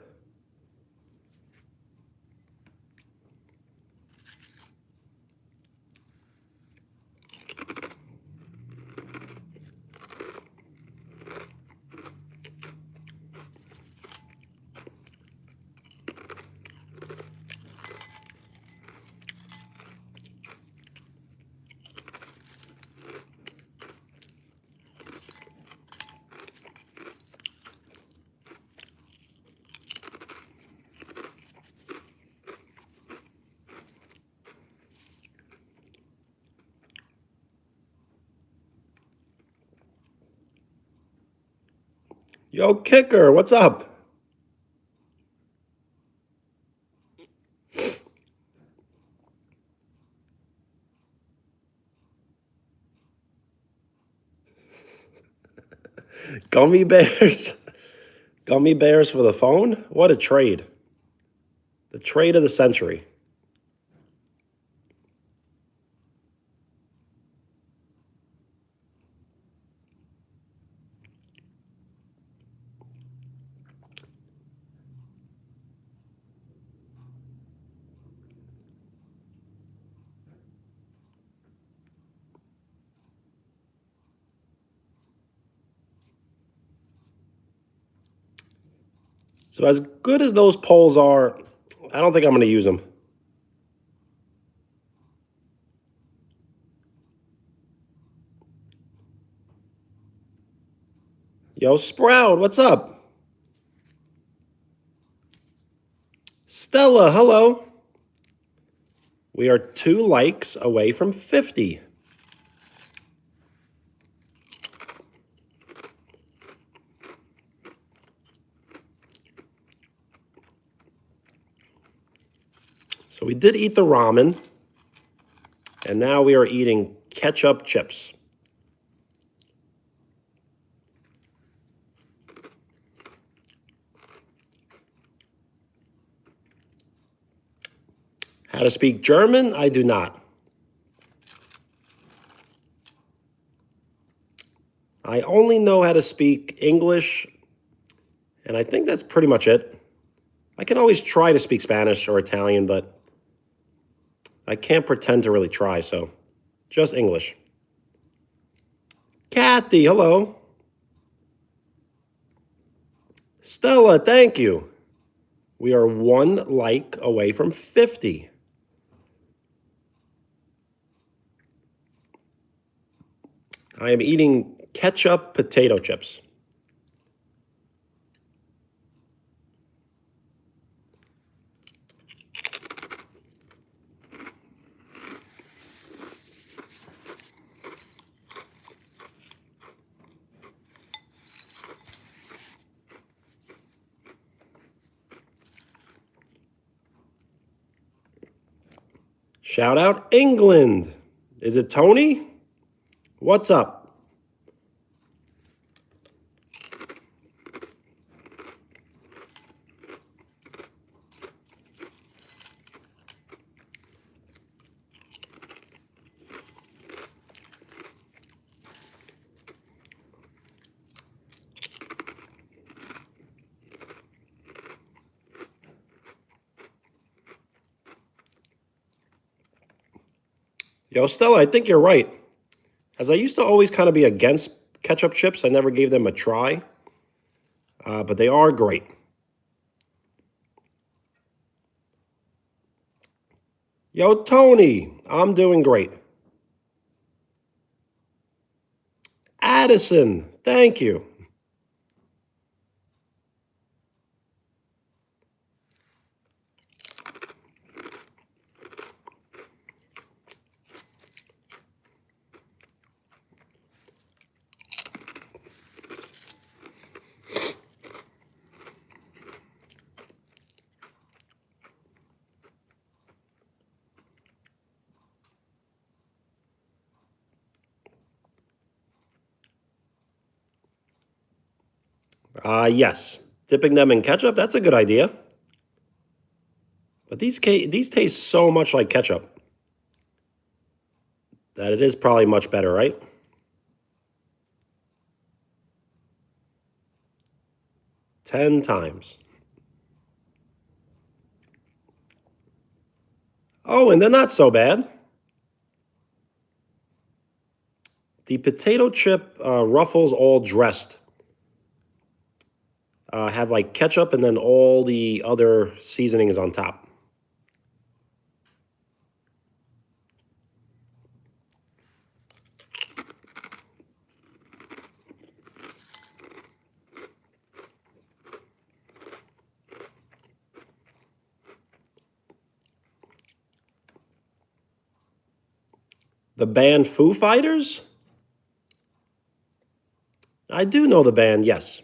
Yo, Kicker, what's up? Gummy bears? Gummy bears for the phone? What a trade. The trade of the century. So as good as those polls are, I don't think I'm going to use them. Yo, Sprout, what's up? Stella, hello. We are 2 likes away from 50. So we did eat the ramen, and now we are eating ketchup chips. How to speak German? I do not. I only know how to speak English, and I think that's pretty much it. I can always try to speak Spanish or Italian, but I can't pretend to really try, so just English. Kathy, hello. Stella, thank you. We are 1 like away from 50. I am eating ketchup potato chips. Shout out England. Is it Tony? What's up? Yo, Stella, I think you're right. As I used to always kind of be against ketchup chips, I never gave them a try, but they are great. Yo, Tony, I'm doing great. Addison, thank you. Yes, dipping them in ketchup, that's a good idea. But these taste so much like ketchup that it is probably much better, right? Ten times. Oh, and they're not so bad. The potato chip Ruffles all dressed have like ketchup and then all the other seasonings on top. The band Foo Fighters? I do know the band, yes.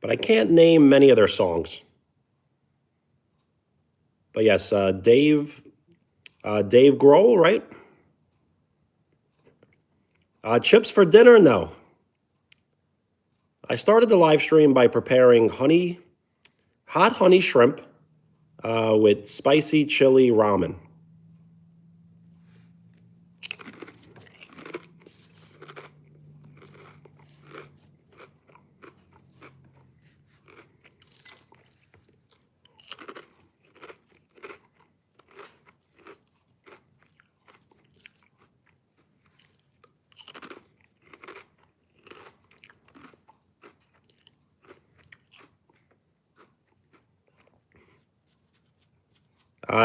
but I can't name many of their songs. But yes, Dave Grohl, right? Chips for dinner? No. I started the live stream by preparing hot honey shrimp with spicy chili ramen.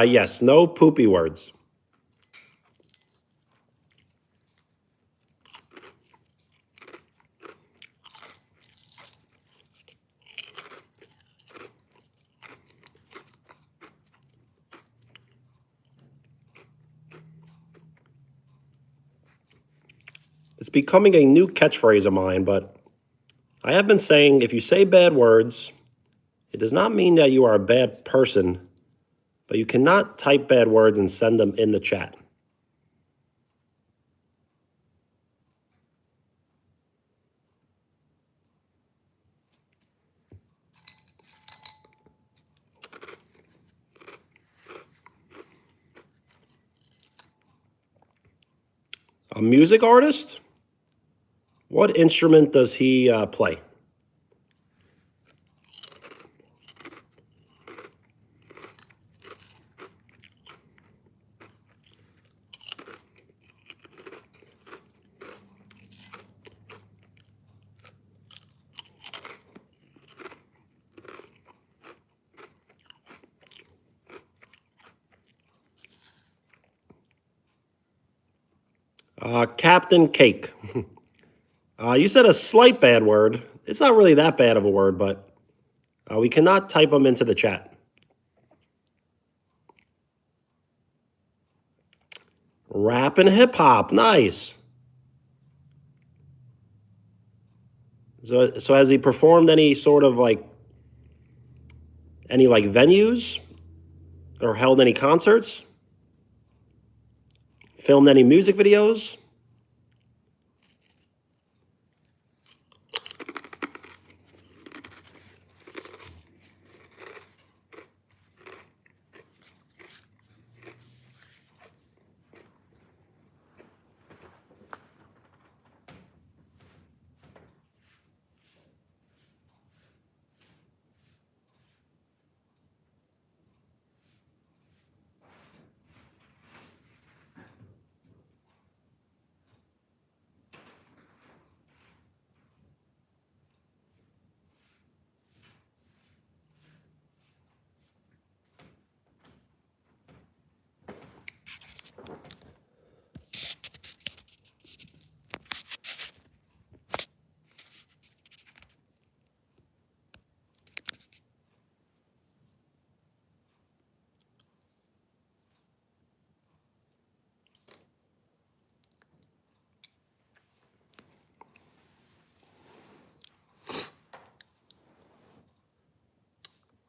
Yes, no poopy words. It's becoming a new catchphrase of mine, but I have been saying if you say bad words, it does not mean that you are a bad person, but you cannot type bad words and send them in the chat. A music artist? What instrument does he play? Captain Cake. You said a slight bad word. It's not really that bad of a word, but we cannot type them into the chat. Rap and hip hop. Nice. So has he performed any sort of any venues or held any concerts? Filmed any music videos?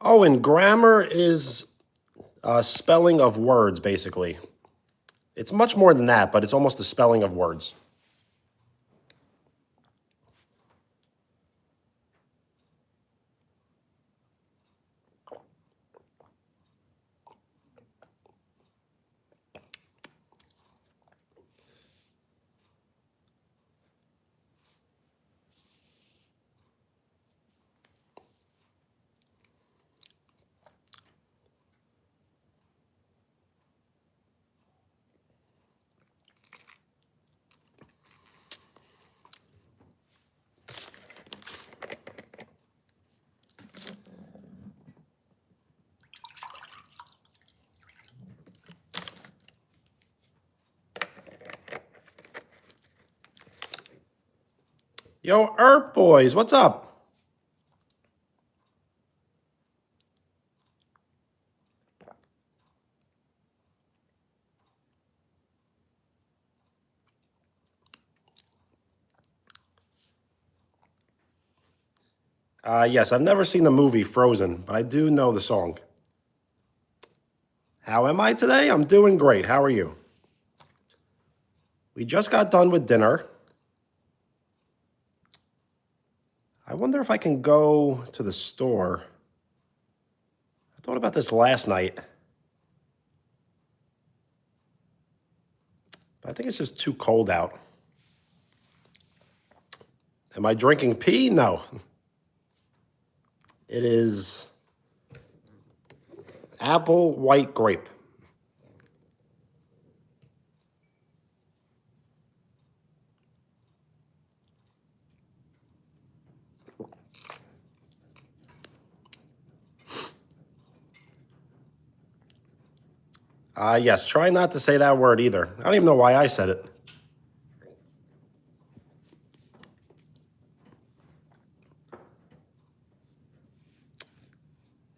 Oh, and grammar is spelling of words, basically. It's much more than that, but it's almost the spelling of words. Yo, Earp Boys, what's up? Yes, I've never seen the movie Frozen, but I do know the song. How am I today? I'm doing great. How are you? We just got done with dinner. I wonder if I can go to the store. I thought about this last night, but I think it's just too cold out. Am I drinking pee? No. It is apple white grape. Yes, try not to say that word either. I don't even know why I said it.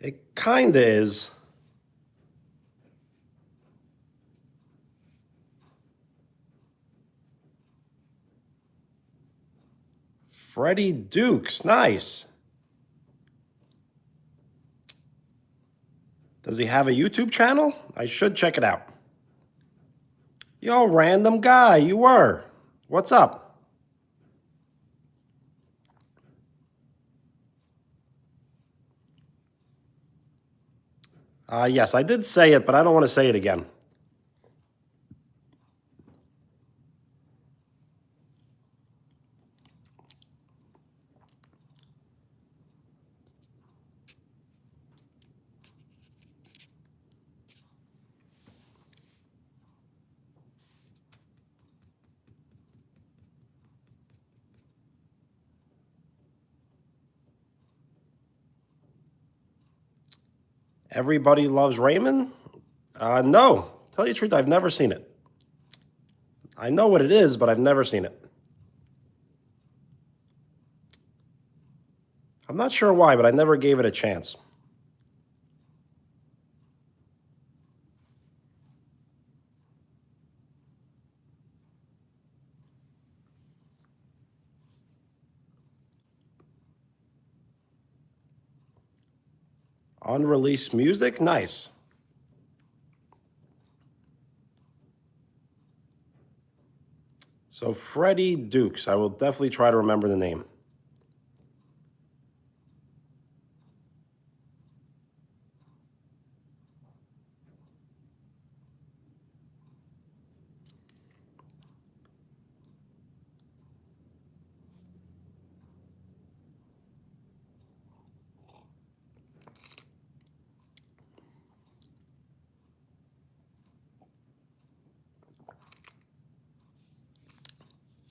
It kinda is. Freddie Dukes, nice. Does he have a YouTube channel? I should check it out. Yo, random guy, you were. What's up? Yes, I did say it, but I don't want to say it again. Everybody loves ramen? No. Tell you the truth, I've never seen it. I know what it is, but I've never seen it. I'm not sure why, but I never gave it a chance. Unreleased music? Nice. So, Freddie Dukes. I will definitely try to remember the name.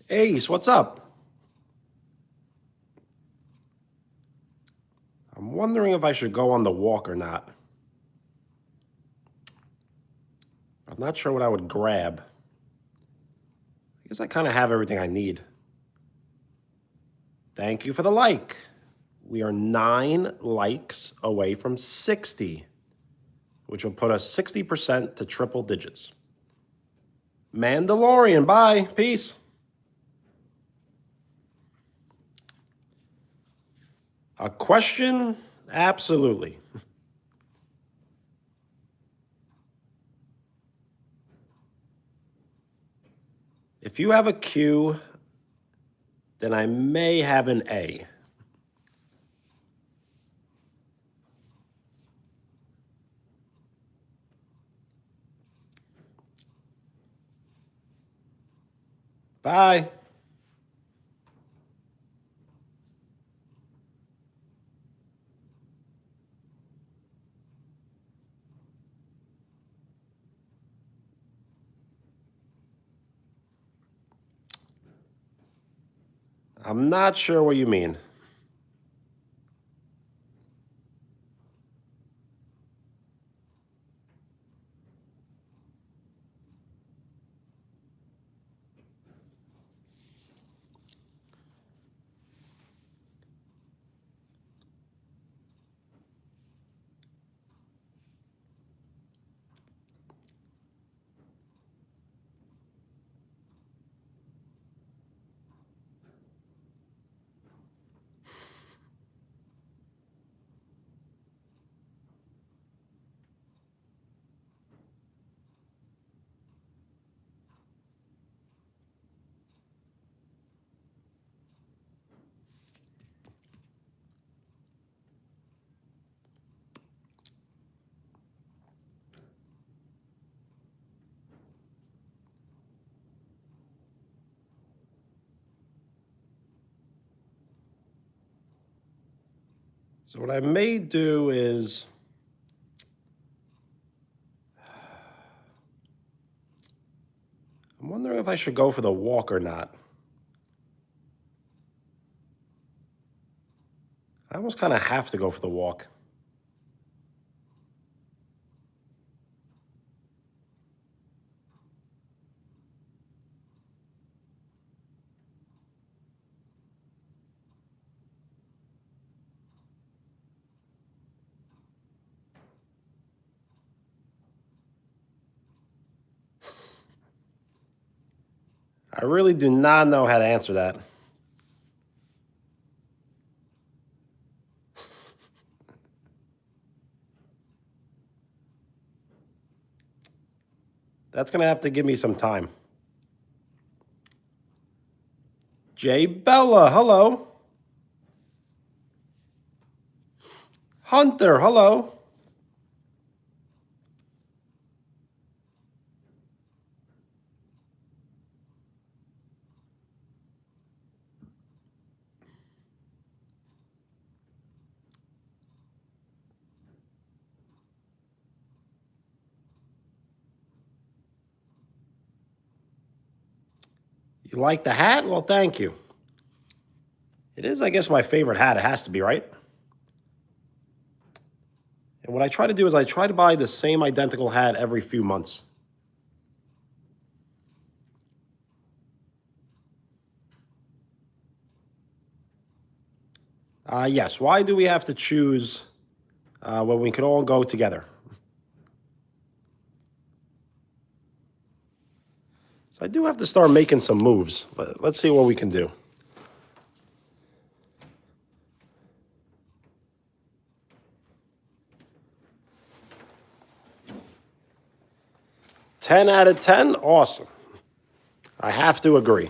Ace, what's up? I'm wondering if I should go on the walk or not. I'm not sure what I would grab. I guess I kind of have everything I need. Thank you for the like. We are 9 likes away from 60, which will put us 60% to triple digits. Mandalorian, bye. Peace. A question? Absolutely. If you have a Q, then I may have an A. Bye. I'm not sure what you mean. So what I may do is, I'm wondering if I should go for the walk or not. I almost kind of have to go for the walk. I really do not know how to answer that. That's going to have to give me some time. Jay Bella, hello. Hunter, hello. You like the hat? Well, thank you. It is, I guess, my favorite hat. It has to be, right? And what I try to do is I try to buy the same identical hat every few months. Yes, why do we have to choose when we can all go together? So I do have to start making some moves, but let's see what we can do. Ten out of 10, awesome. I have to agree.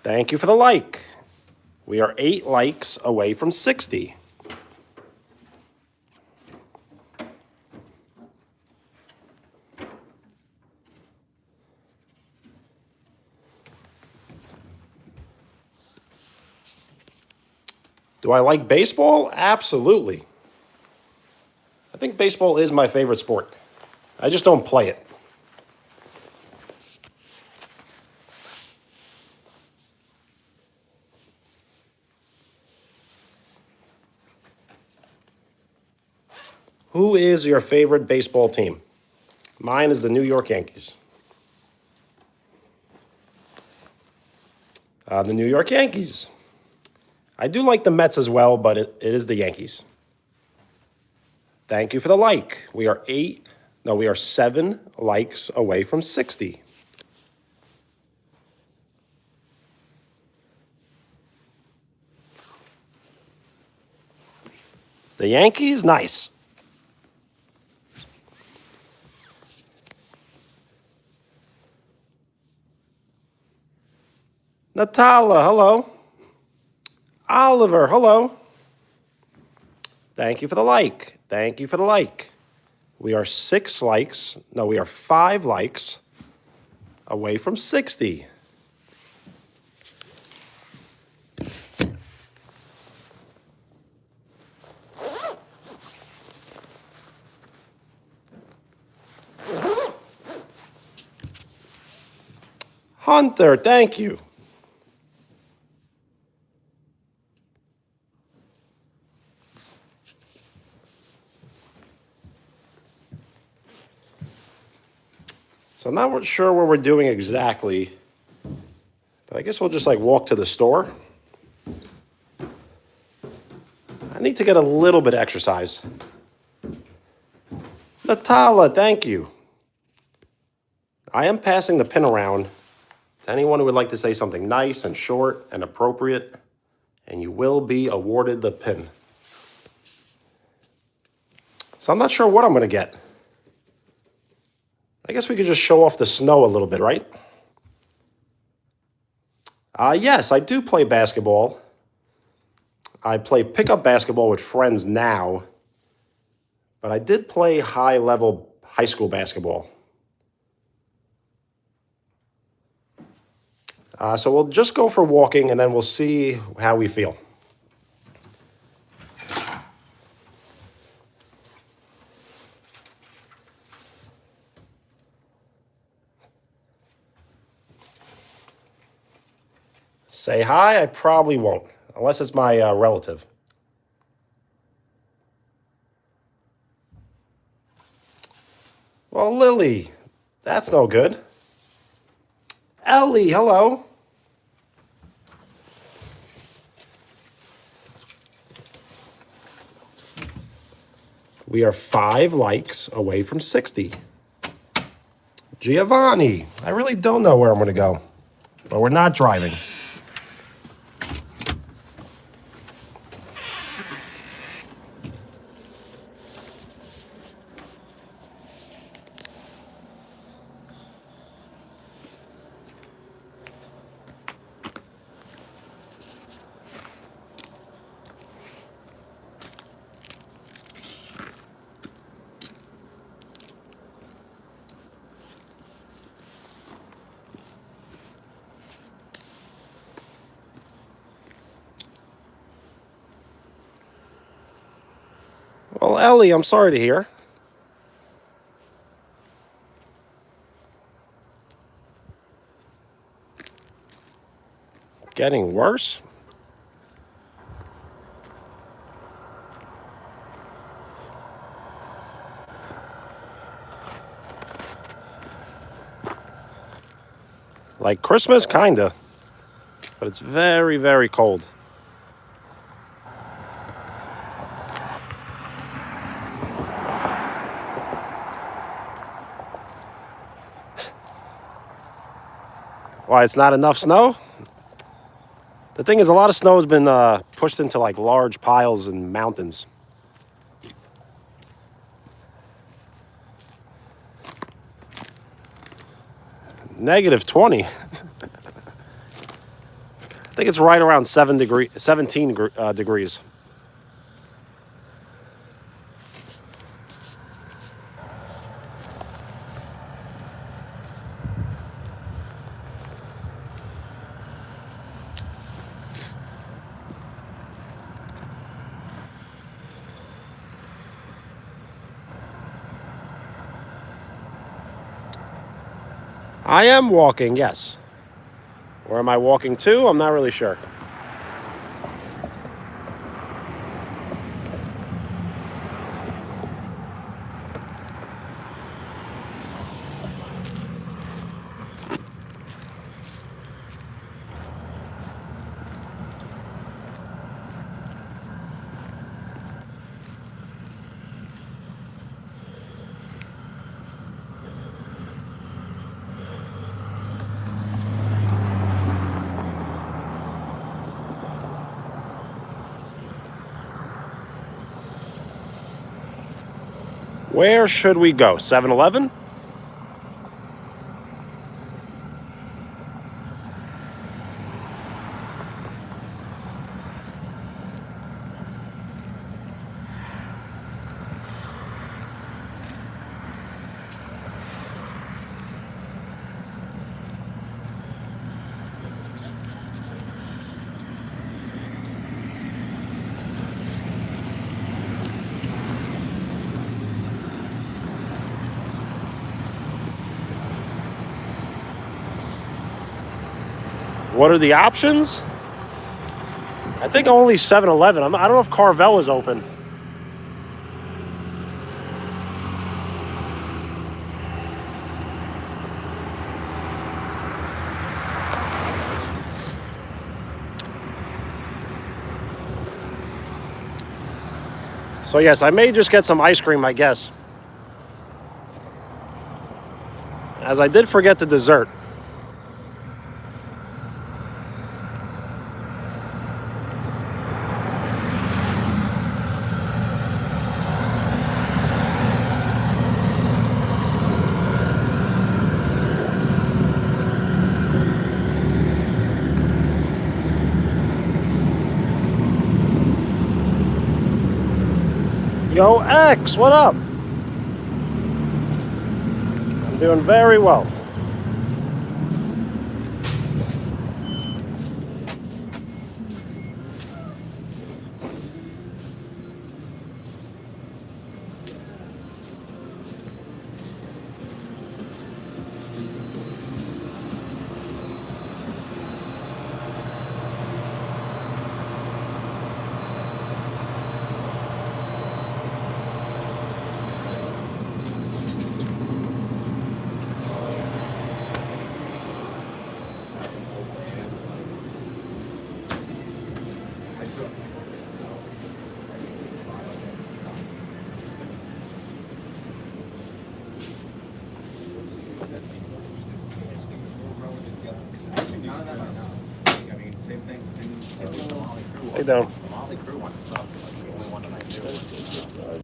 Thank you for the like. We are 8 likes away from 60. Do I like baseball? Absolutely. I think baseball is my favorite sport. I just don't play it. Who is your favorite baseball team? Mine is the New York Yankees. The New York Yankees. I do like the Mets as well, but it is the Yankees. Thank you for the like. We are 7 likes away from 60. The Yankees, nice. Natala, hello. Oliver, hello. Thank you for the like. Thank you for the like. We are 5 likes away from 60. Hunter, thank you. So I'm not sure what we're doing exactly, but I guess we'll just like walk to the store. I need to get a little bit of exercise. Natala, thank you. I am passing the pin around to anyone who would like to say something nice and short and appropriate, and you will be awarded the pin. So I'm not sure what I'm going to get. I guess we could just show off the snow a little bit, right? Yes, I do play basketball. I play pickup basketball with friends now, but I did play high-level high school basketball. So we'll just go for walking, and then we'll see how we feel. Say hi, I probably won't, unless it's my relative. Well, Lily, that's no good. Ellie, hello. We are 5 likes away from 60. Giovanni, I really don't know where I'm going to go, but we're not driving. Well, Ellie, I'm sorry to hear. Getting worse? Like Christmas, kinda. But it's very, very cold. Why, it's not enough snow? The thing is, a lot of snow has been pushed into like large piles and mountains. -20. I think it's right around 17 degrees. I am walking, yes. Where am I walking to? I'm not really sure. Where should we go? 7-Eleven? What are the options? I think only 7-Eleven. I don't know if Carvel is open. So yes, I may just get some ice cream, I guess. As I did forget the dessert. Yo, X, what up? I'm doing very well. of them I know. Like, I mean, same thing. And same thing with the Molly Crew one. Hey, down. The Molly Crew one is up. Like the only one that I do.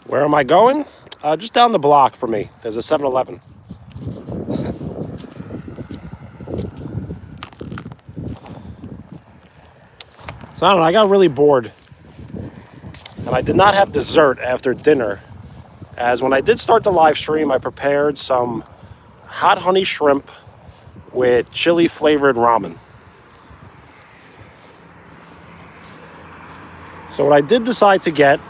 Where am I going? Just down the block for me. There's a 7-Eleven. So I don't know, I got really bored. And I did not have dessert after dinner. As when I did start the live stream, I prepared some hot honey shrimp with chili flavored ramen. So what I did decide to get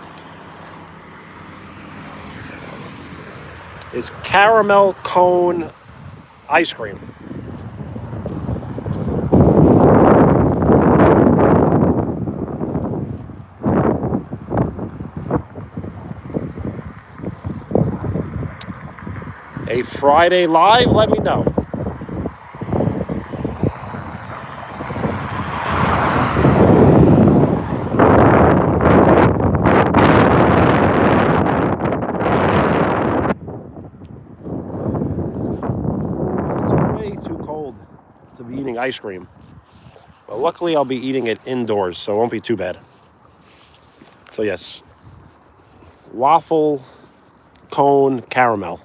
is caramel cone ice cream. A Friday live, let me know. It's way too cold to be eating ice cream. But luckily I'll be eating it indoors, so it won't be too bad. So yes, waffle cone caramel.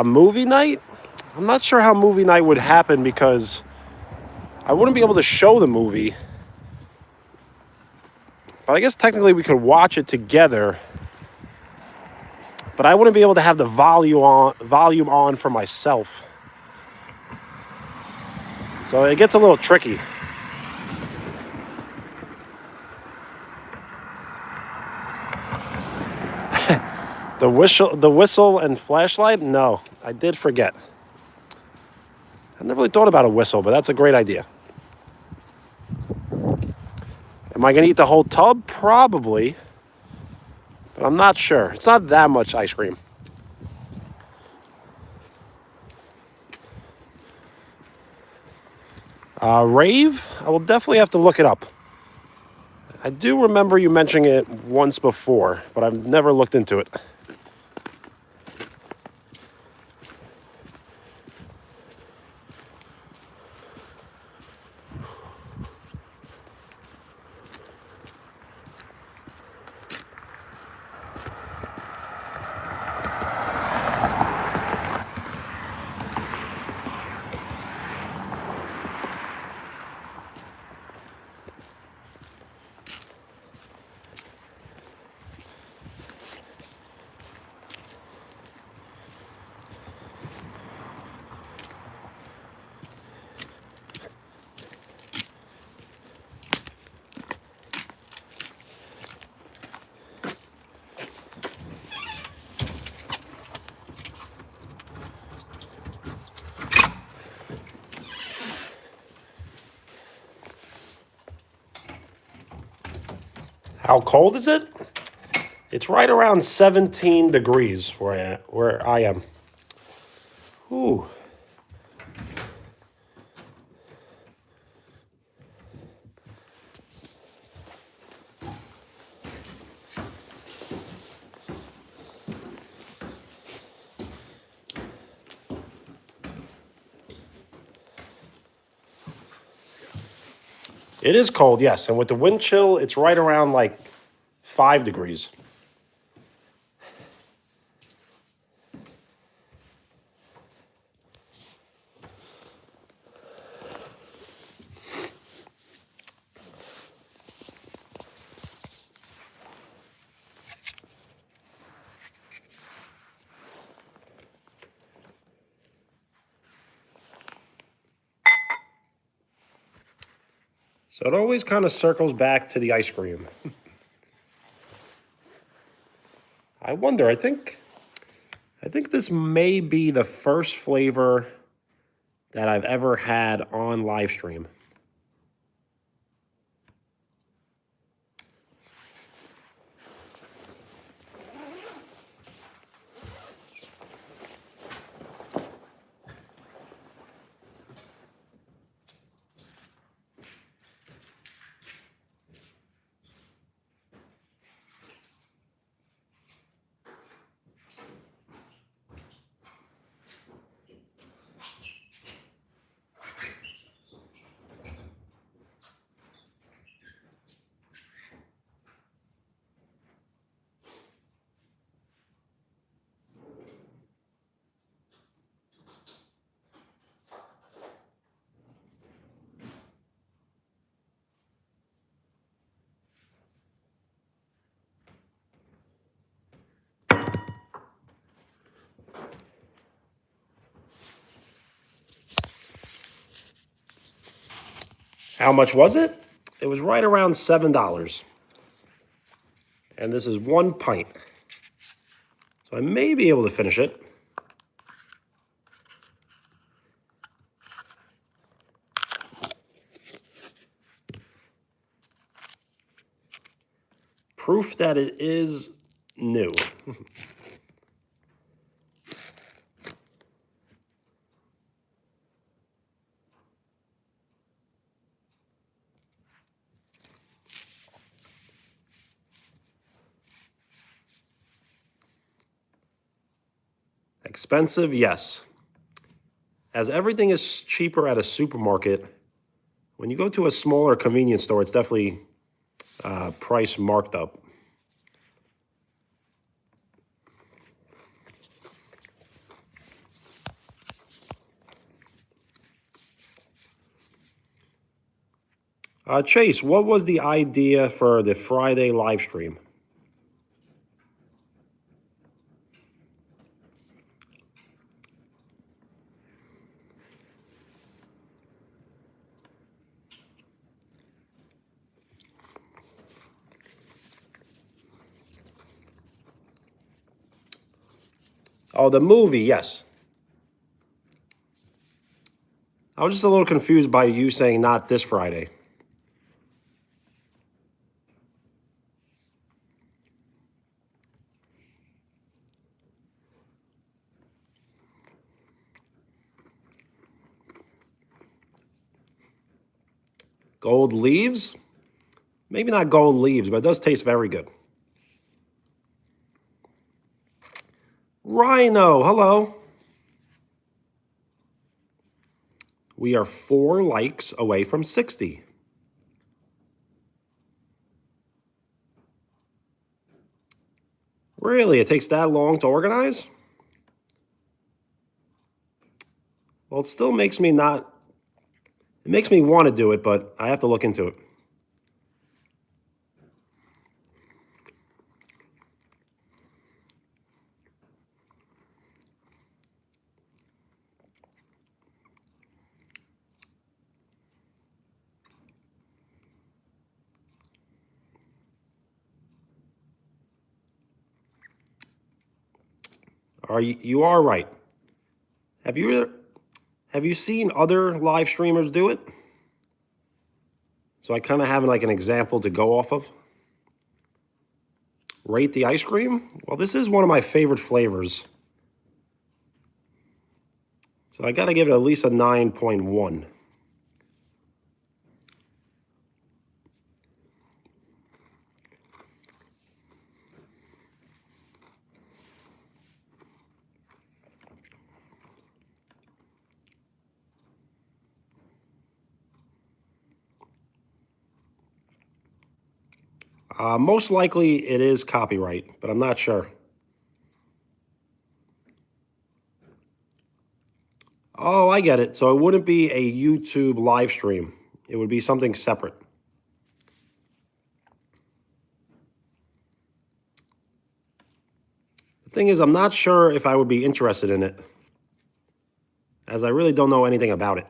Movie night? I'm not sure how movie night would happen because I wouldn't be able to show the movie. But I guess technically we could watch it together. But I wouldn't be able to have the volume on for myself. So it gets a little tricky. The whistle and flashlight? No, I did forget. I never really thought about a whistle, but that's a great idea. Am I gonna eat the whole tub? Probably. But I'm not sure. It's not that much ice cream. Rave? I will definitely have to look it up. I do remember you mentioning it once before, but I've never looked into it. How cold is it? It's right around 17 degrees where I am. Ooh. It is cold, yes. And with the wind chill, it's right around like 5 degrees. So it always kind of circles back to the ice cream. I wonder, I think this may be the first flavor that I've ever had on live stream. How much was it? It was right around $7. And this is 1 pint. So I may be able to finish it. Proof that it is new. Expensive, yes. As everything is cheaper at a supermarket, when you go to a smaller convenience store, it's definitely price marked up. Chase, what was the idea for the Friday live stream? Oh, the movie, yes. I was just a little confused by you saying not this Friday. Gold leaves? Maybe not gold leaves, but it does taste very good. Rhino, hello. We are 4 likes away from 60. Really? It takes that long to organize? Well, it still makes me not... It makes me want to do it, but I have to look into it. You are right. Have you seen other live streamers do it? So I kind of have like an example to go off of. Rate the ice cream? Well, this is one of my favorite flavors. So I got to give it at least a 9.1. Most likely it is copyright, but I'm not sure. Oh, I get it. So it wouldn't be a YouTube live stream. It would be something separate. The thing is, I'm not sure if I would be interested in it, as I really don't know anything about it.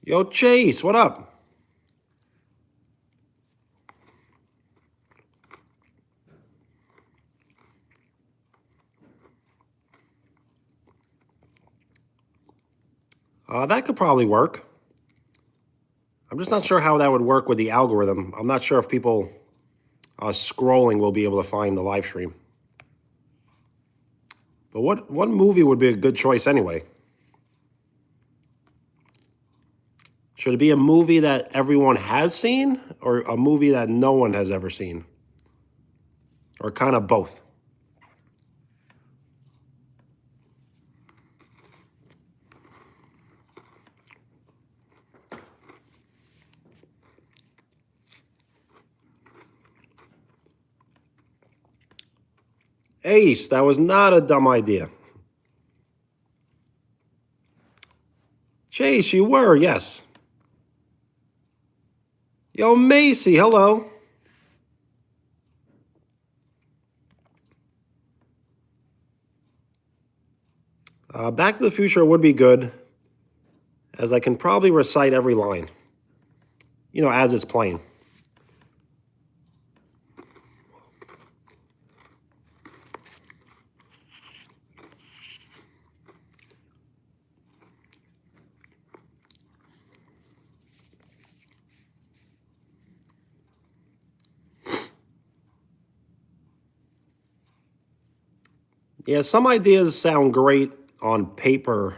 Yo, Chase, what up? That could probably work. I'm just not sure how that would work with the algorithm. I'm not sure if people scrolling will be able to find the live stream. But what movie would be a good choice anyway? Should it be a movie that everyone has seen or a movie that no one has ever seen? Or kind of both? Ace, that was not a dumb idea. Chase, you were, yes. Yo, Macy, hello. Back to the Future would be good, as I can probably recite every line, as it's playing. Yeah, some ideas sound great on paper,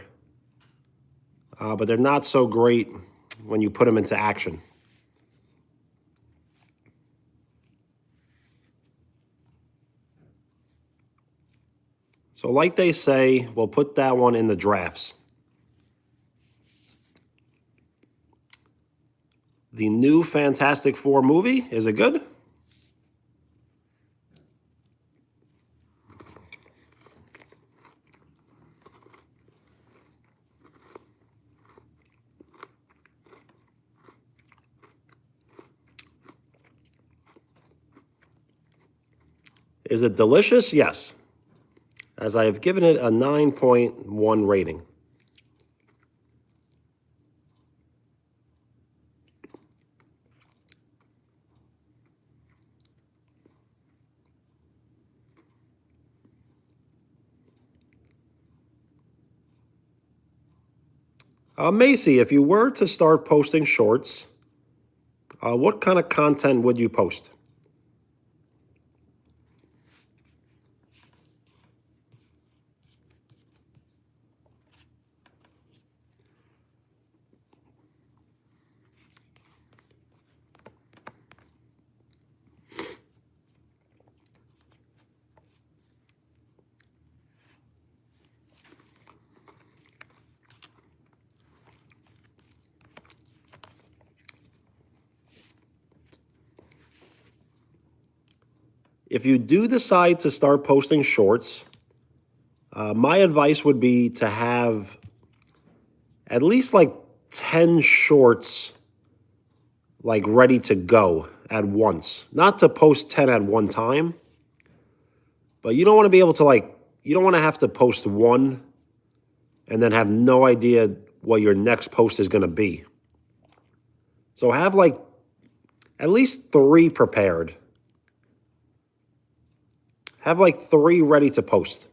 but they're not so great when you put them into action. So like they say, we'll put that one in the drafts. The new Fantastic Four movie, is it good? Is it delicious? Yes, as I have given it a 9.1 rating. Macy, if you were to start posting shorts, what kind of content would you post? If you do decide to start posting shorts, my advice would be to have at least like 10 shorts like ready to go at once. Not to post 10 at one time, but you don't want to be able to you don't want to have to post one and then have no idea what your next post is going to be. So have like at least 3 prepared. Have like 3 ready to post.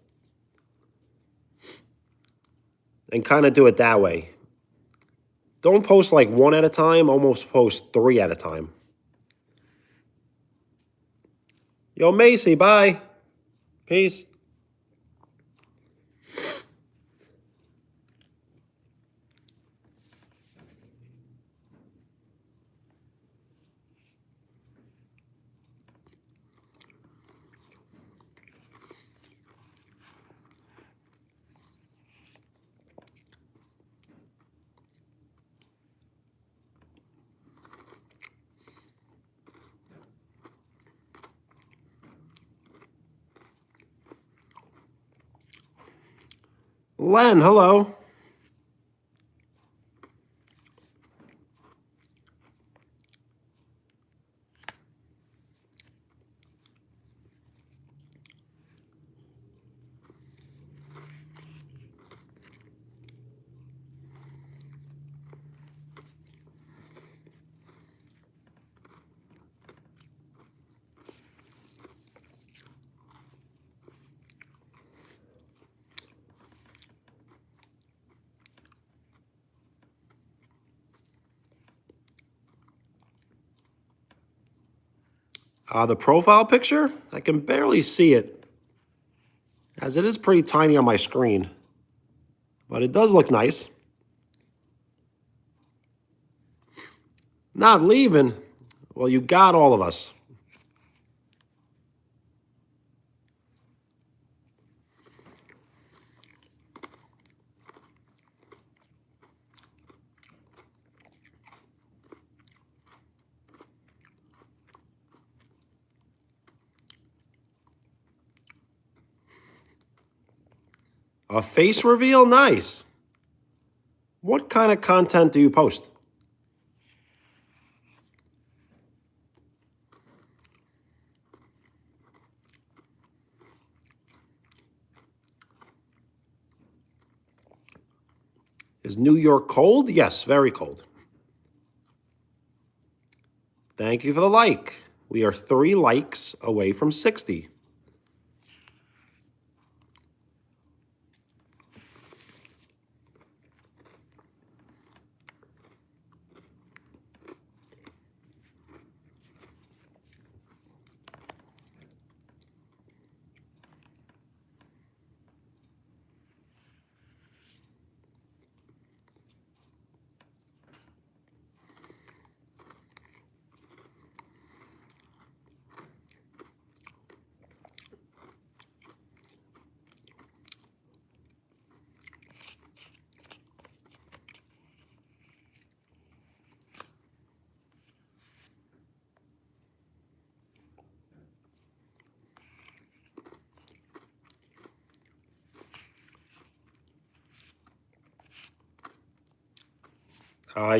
And kind of do it that way. Don't post like 1 at a time, almost post 3 at a time. Yo, Macy, bye. Peace. Len, hello. The profile picture, I can barely see it, as it is pretty tiny on my screen. But it does look nice. Not leaving? Well, you got all of us. A face reveal? Nice. What kind of content do you post? Is New York cold? Yes, very cold. Thank you for the like. We are 3 likes away from 60.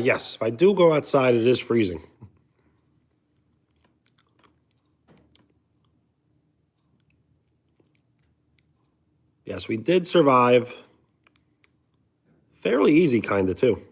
Yes, if I do go outside, it is freezing. Yes, we did survive. Fairly easy, kind of, too.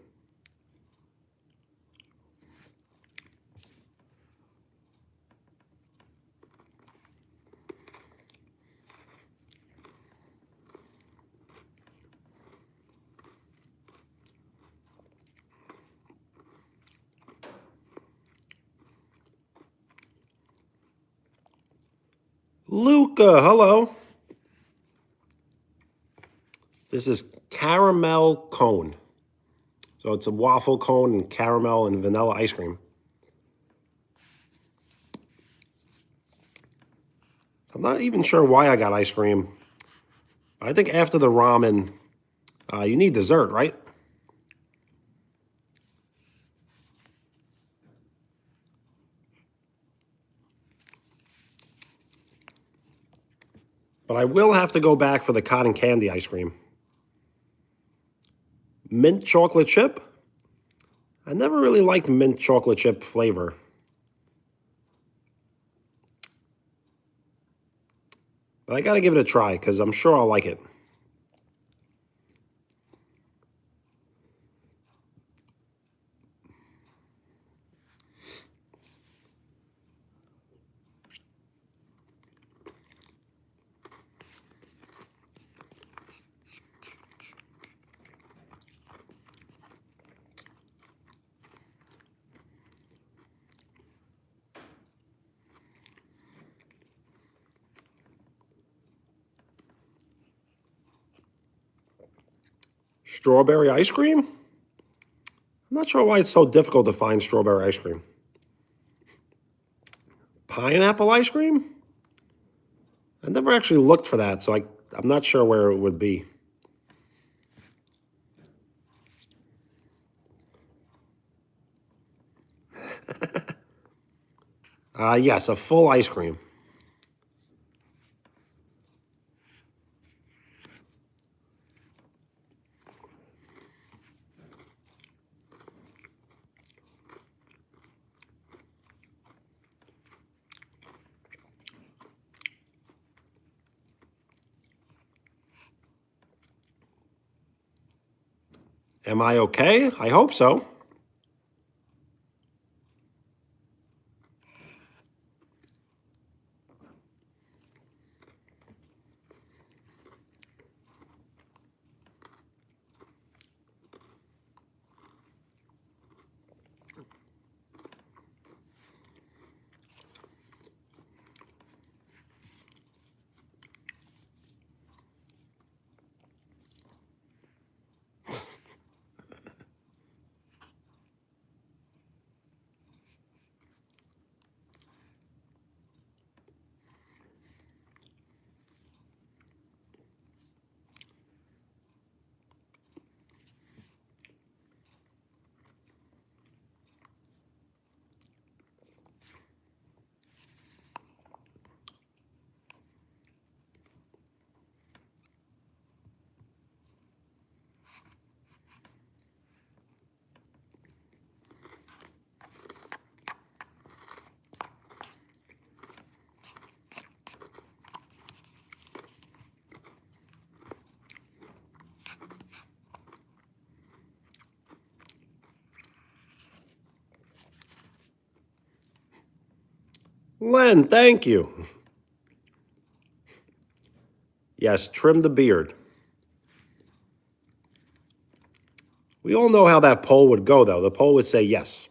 Luca, hello. This is caramel cone. So it's a waffle cone and caramel and vanilla ice cream. I'm not even sure why I got ice cream. But I think after the ramen, you need dessert, right? But I will have to go back for the cotton candy ice cream. Mint chocolate chip? I never really liked mint chocolate chip flavor. But I gotta give it a try, because I'm sure I'll like it. Strawberry ice cream? I'm not sure why it's so difficult to find strawberry ice cream. Pineapple ice cream? I never actually looked for that, so I'm not sure where it would be. Yes, a full ice cream. Am I okay? I hope so. Len, thank you. Yes, trim the beard. We all know how that poll would go, though. The poll would say yes.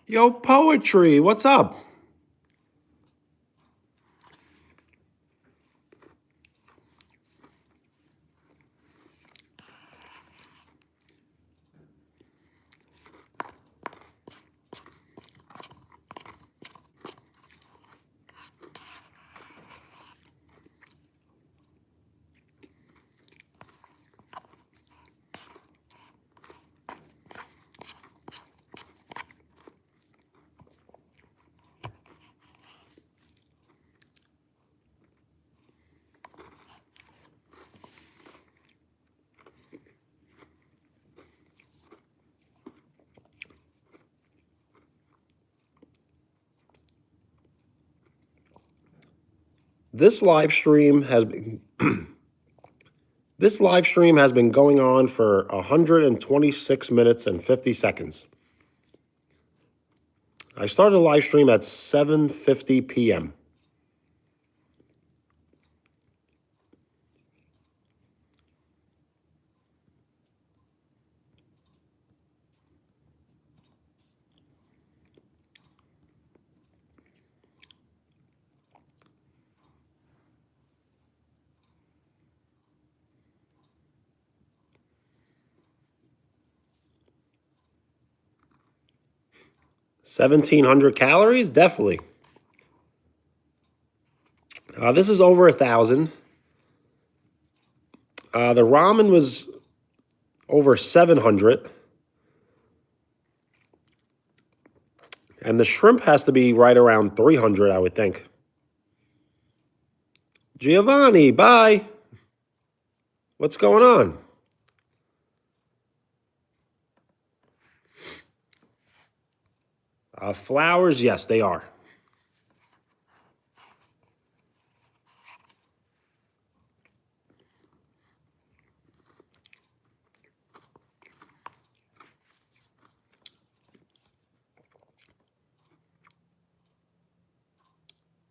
Yo, Poetry, what's up? This live stream has been this live stream has been going on for 126 minutes and 50 seconds. I started the live stream at 7:50 p.m. $1,700 calories, definitely. This is over 1,000. The ramen was over 700. And the shrimp has to be right around 300, I would think. Giovanni, bye. What's going on? Flowers, yes, they are.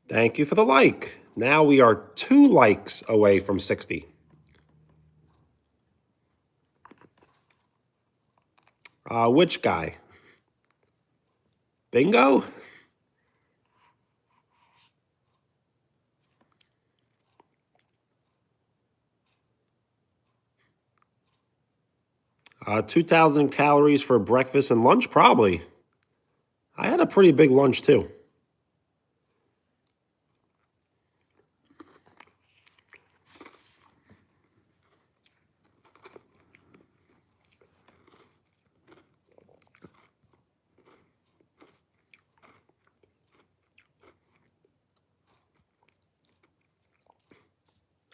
Thank you for the like. Now we are 2 likes away from 60. Which guy? Bingo? Uh, 2,000 calories for breakfast and lunch? Probably. I had a pretty big lunch too.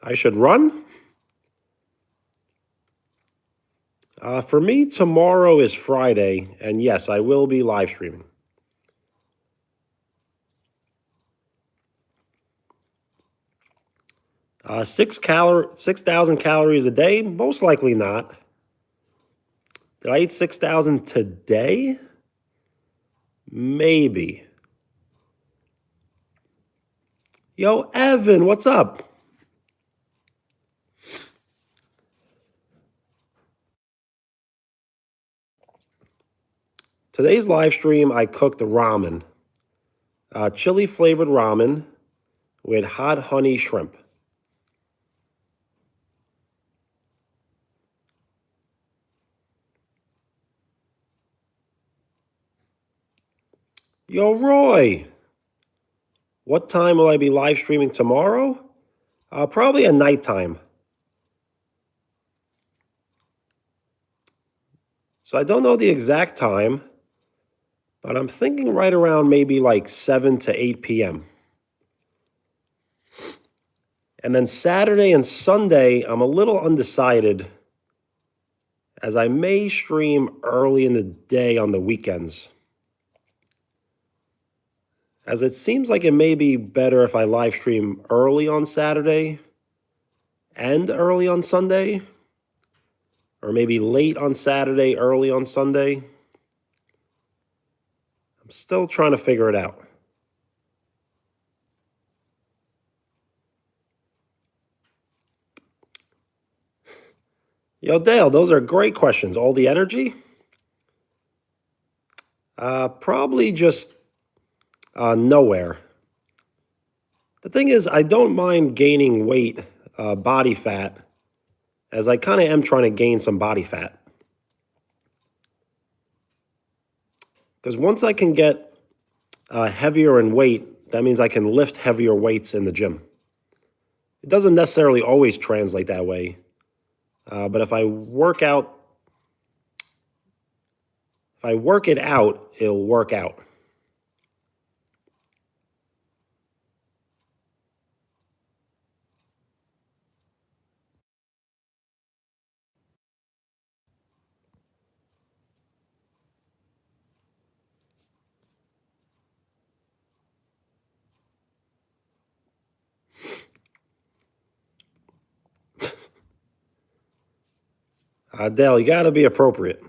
I should run? For me, tomorrow is Friday, and yes, I will be live streaming. 6,000 calories a day? Most likely not. Did I eat 6,000 today? Maybe. Yo, Evan, what's up? Today's live stream, I cooked ramen. Chili flavored ramen with hot honey shrimp. Yo, Roy, what time will I be live streaming tomorrow? Probably at nighttime. So I don't know the exact time, but I'm thinking right around maybe like 7 to 8 p.m. And then Saturday and Sunday, I'm a little undecided as I may stream early in the day on the weekends. As it seems like it may be better if I live stream early on Saturday and early on Sunday, or maybe late on Saturday, early on Sunday. I'm still trying to figure it out. Yo, Dale, those are great questions. All the energy? Probably just nowhere. The thing is, I don't mind gaining weight, body fat, as I kind of am trying to gain some body fat. Because once I can get heavier in weight, that means I can lift heavier weights in the gym. It doesn't necessarily always translate that way, but if I work it out, it'll work out. Dale, you got to be appropriate.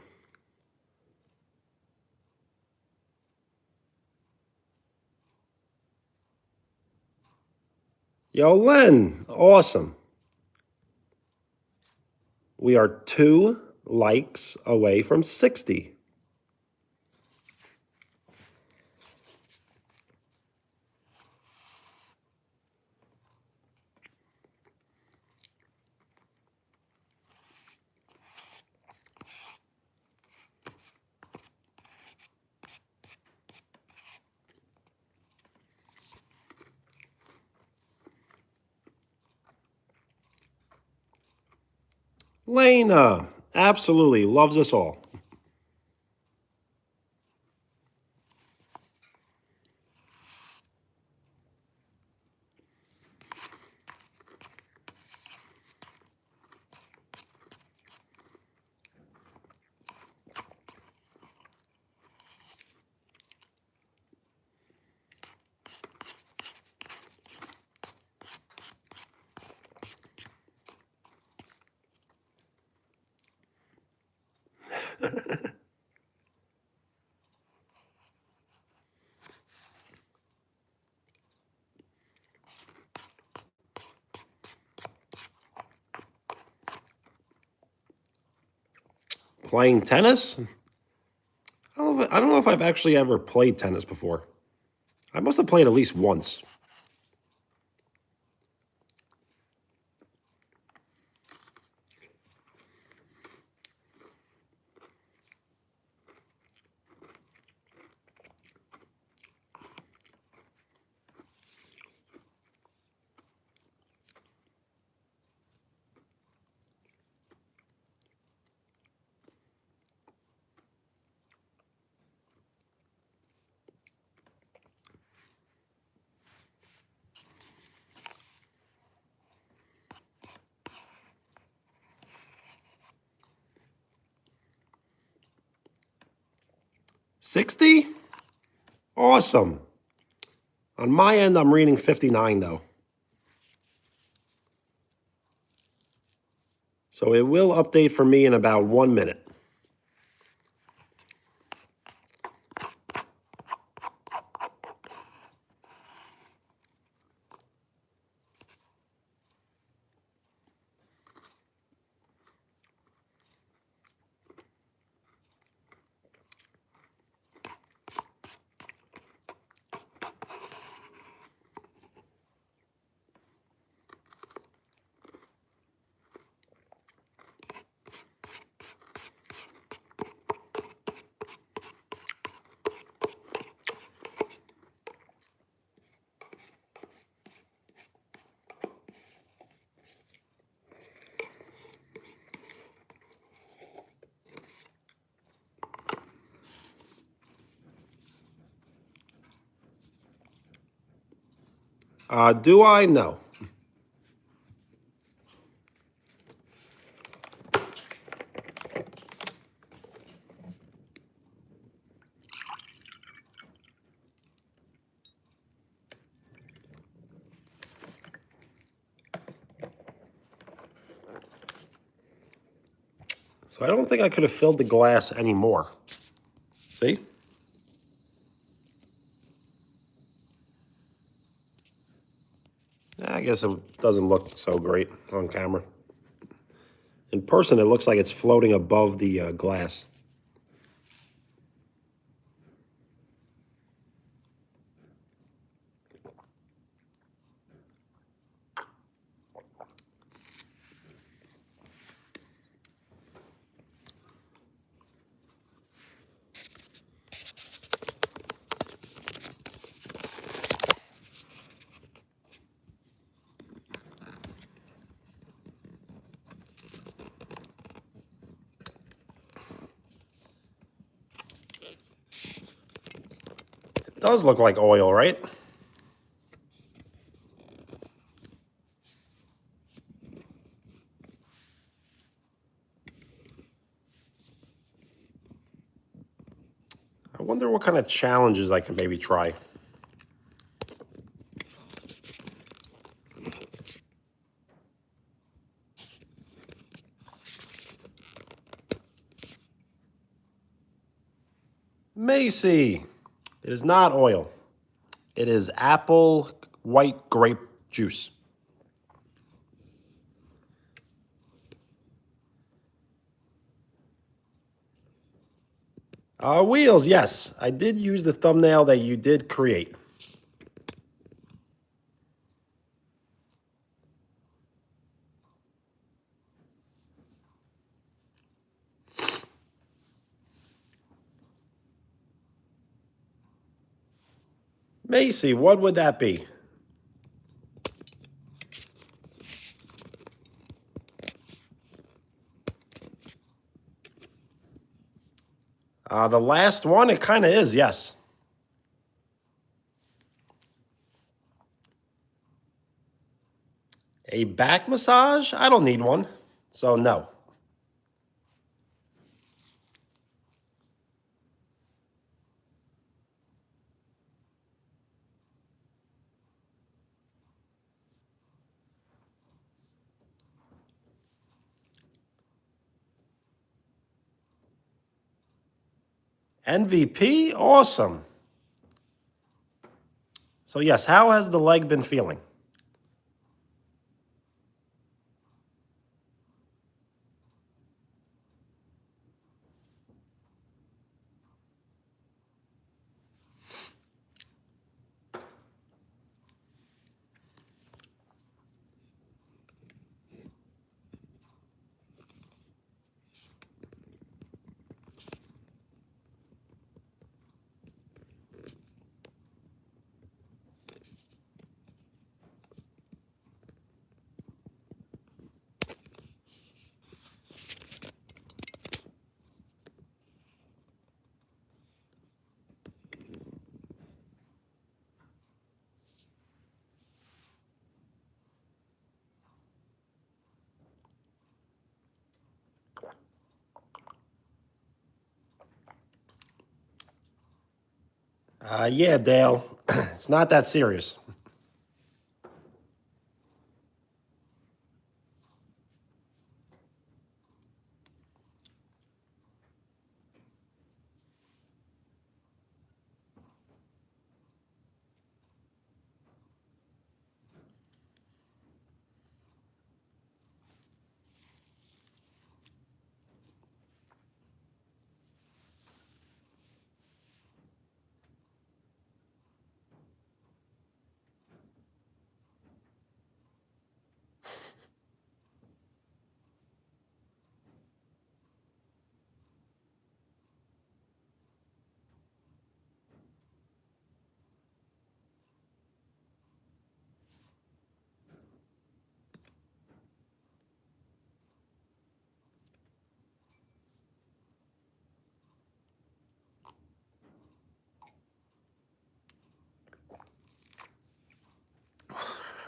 Yo, Len, awesome. We are 2 likes away from 60. Lena absolutely loves us all. Playing tennis? I don't know if I've actually ever played tennis before. I must have played at least once. $60? Awesome. On my end, I'm reading 59 though. So it will update for me in about 1 minute. Do I? No. So I don't think I could have filled the glass anymore. See? I guess it doesn't look so great on camera. In person, it looks like it's floating above the glass. It does look like oil, right? I wonder what kind of challenges I can maybe try. Macy. It is not oil. It is apple white grape juice. Wheels, yes. I did use the thumbnail that you did create. Macy, what would that be? The last one, it kind of is, yes. A back massage? I don't need one, so no. MVP? Awesome. So yes, how has the leg been feeling? Yeah, Dale. It's not that serious.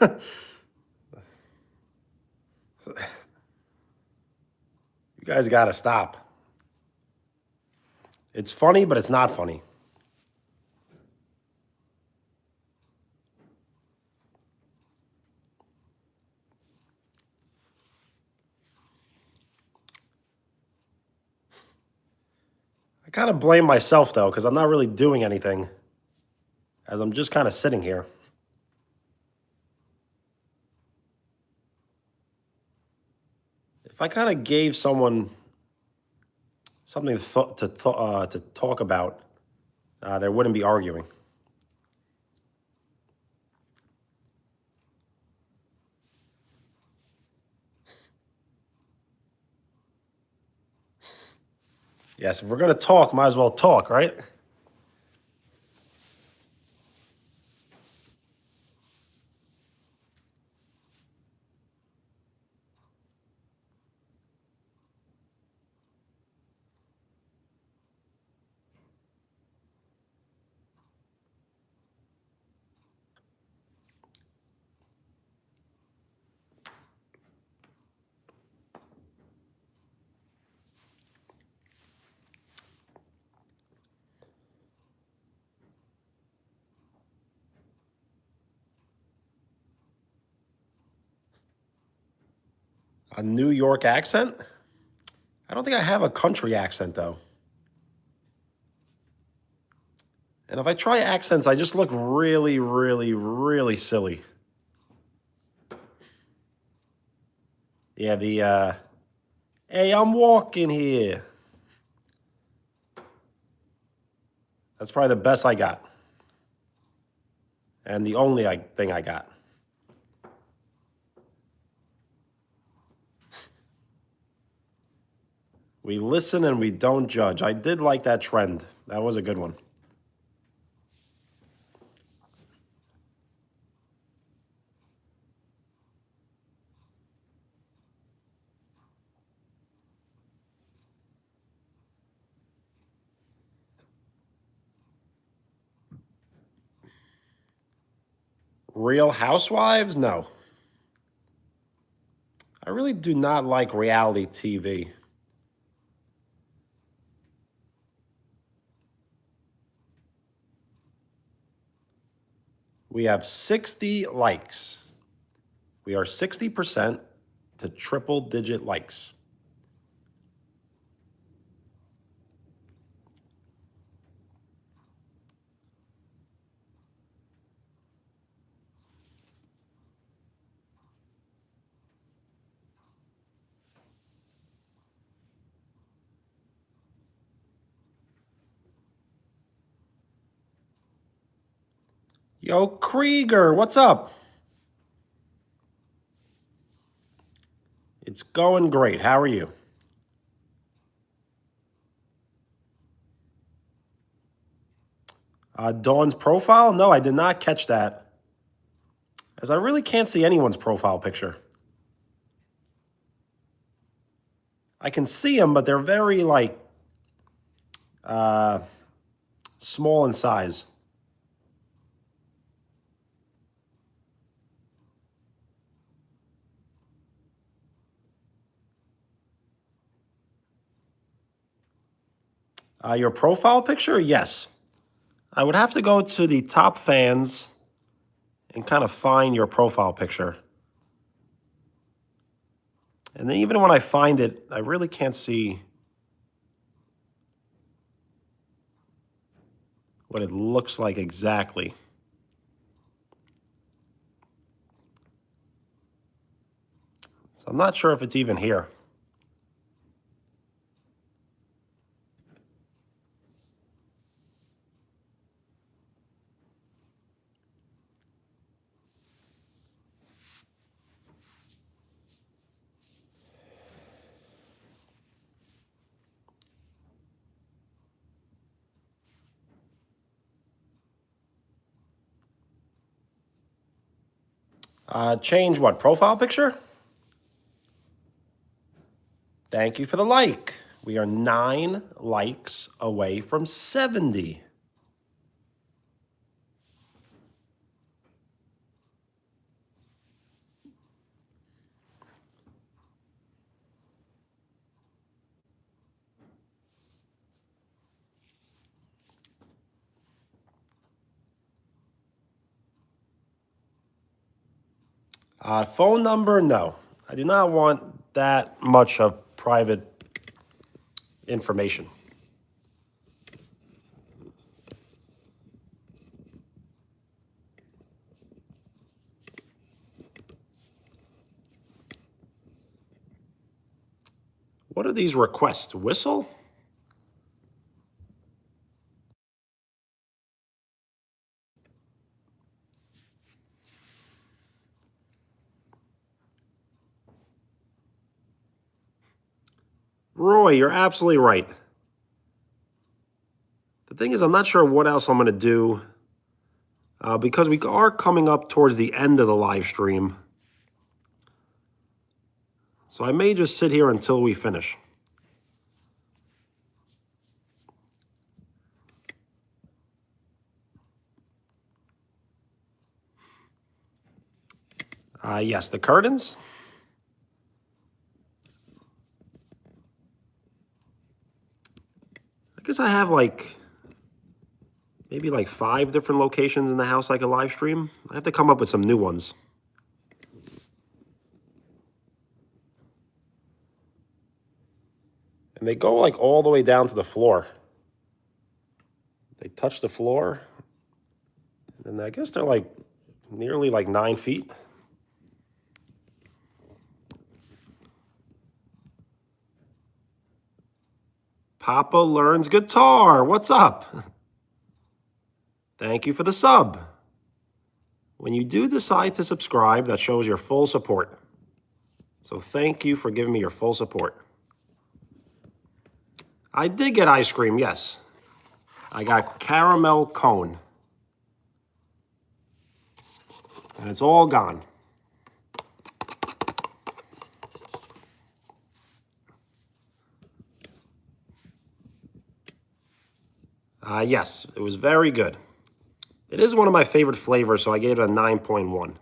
You guys got to stop. It's funny, but it's not funny. I kind of blame myself, though, because I'm not really doing anything, as I'm just kind of sitting here. If I kind of gave someone something to talk about, there wouldn't be arguing. Yes, if we're going to talk, might as well talk, right? A New York accent? I don't think I have a country accent, though. And if I try accents, I just look really, really, really silly. Yeah, hey, I'm walking here. That's probably the best I got. And the only thing I got. We listen and we don't judge. I did like that trend. That was a good one. Real Housewives? No. I really do not like reality TV. We have 60 likes. We are 60% to triple digit likes. Yo, Krieger, what's up? It's going great. How are you? Dawn's profile? No, I did not catch that. As I really can't see anyone's profile picture. I can see them, but they're very, like, small in size. Your profile picture? Yes. I would have to go to the top fans and kind of find your profile picture. And then even when I find it, I really can't see what it looks like exactly. So I'm not sure if it's even here. Change what? Profile picture? Thank you for the like. We are 9 likes away from 70. Phone number, no. I do not want that much of private information. What are these requests? Whistle? Roy, you're absolutely right. The thing is, I'm not sure what else I'm going to do because we are coming up towards the end of the live stream. So I may just sit here until we finish. Yes, the curtains. I guess I have maybe 5 different locations in the house I could live stream. I have to come up with some new ones. And they go all the way down to the floor. They touch the floor. And I guess they're nearly 9 feet. Papa learns guitar. What's up? Thank you for the sub. When you do decide to subscribe, that shows your full support. So thank you for giving me your full support. I did get ice cream, yes. I got caramel cone. And it's all gone. Yes, it was very good. It is one of my favorite flavors, so I gave it a 9.1.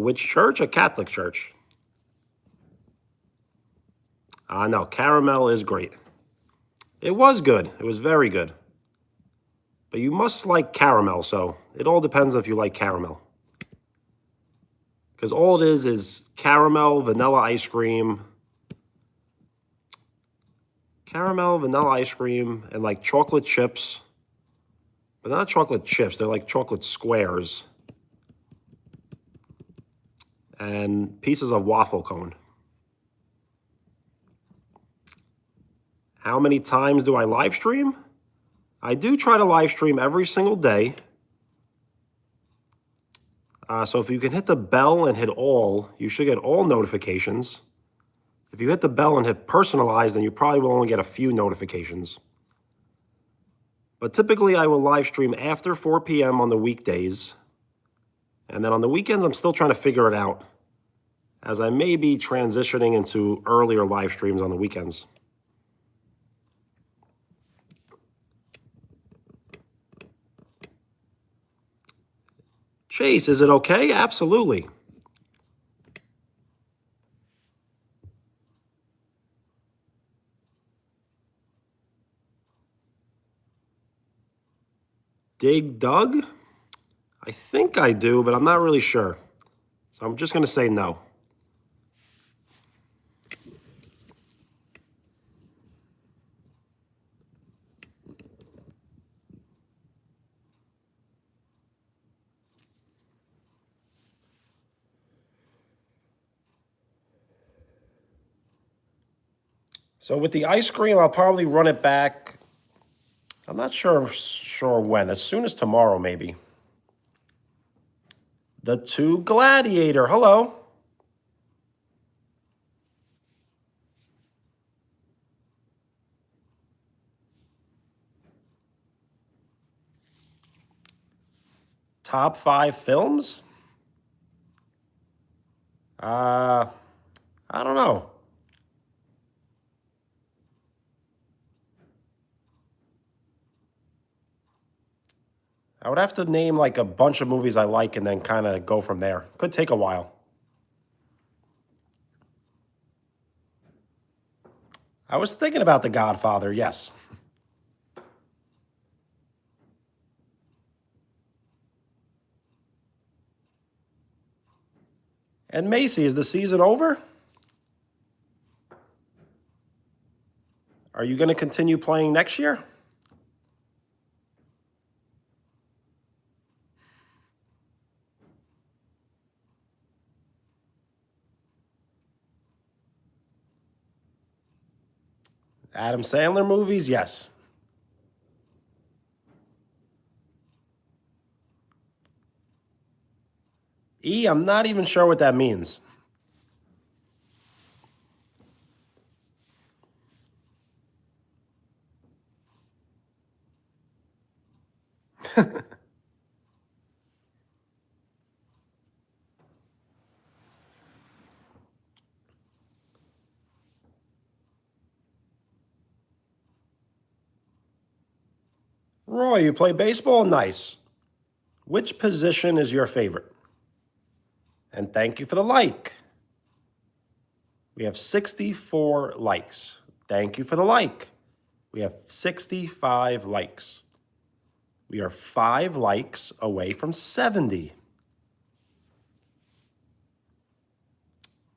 Which church? A Catholic church. No, caramel is great. It was good. It was very good. But you must like caramel, so it all depends if you like caramel. Because all it is caramel, vanilla ice cream, and chocolate chips. But not chocolate chips, they're like chocolate squares. And pieces of waffle cone. How many times do I live stream? I do try to live stream every single day. So if you can hit the bell and hit all, you should get all notifications. If you hit the bell and hit personalize, then you probably will only get a few notifications. But typically I will live stream after 4 p.m. on the weekdays. And then on the weekends, I'm still trying to figure it out, as I may be transitioning into earlier live streams on the weekends. Chase, is it okay? Absolutely. Dig Doug? I think I do, but I'm not really sure. So I'm just going to say no. So with the ice cream, I'll probably run it back. I'm not sure when. As soon as tomorrow, maybe. The 2 Gladiator. Hello. Top 5 films? I don't know. I would have to name a bunch of movies I like and then kind of go from there. Could take a while. I was thinking about The Godfather, yes. And Macy, is the season over? Are you going to continue playing next year? Adam Sandler movies? Yes. E, I'm not even sure what that means. Roy, you play baseball? Nice. Which position is your favorite? And thank you for the like. We have 64 likes. Thank you for the like. We have 65 likes. We are 5 likes away from 70.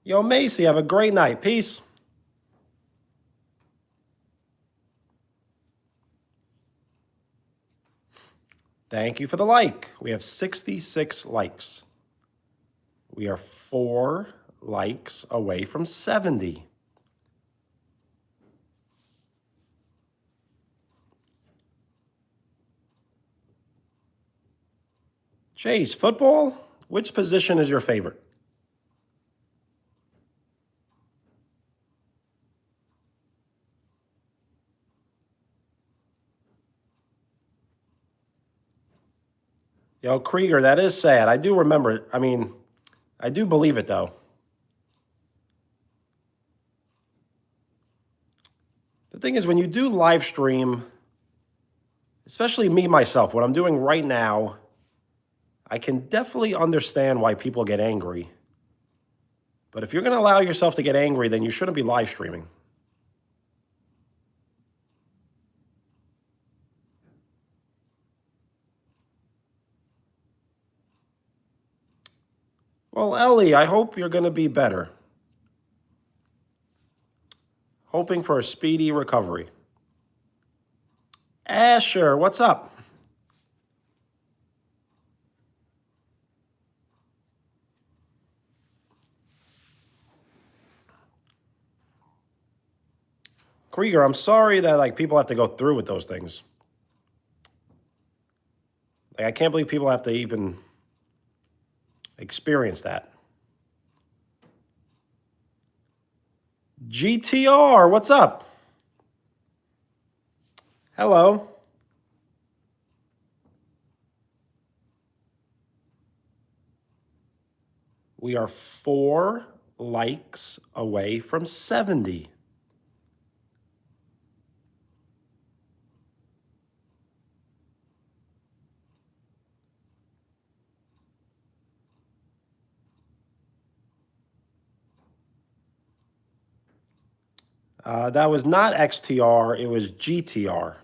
Yo, Macy, have a great night. Peace. Thank you for the like. We have 66 likes. We are 4 likes away from 70. Chase, football? Which position is your favorite? Yo, Krieger, that is sad. I do remember it. I mean, I do believe it, though. The thing is, when you do live stream, especially me, myself, what I'm doing right now, I can definitely understand why people get angry. But if you're going to allow yourself to get angry, then you shouldn't be live streaming. Well, Ellie, I hope you're going to be better. Hoping for a speedy recovery. Asher, what's up? Krieger, I'm sorry that people have to go through with those things. I can't believe people have to even experience that. GTR, what's up? Hello. We are 4 likes away from 70. That was not XTR, it was GTR.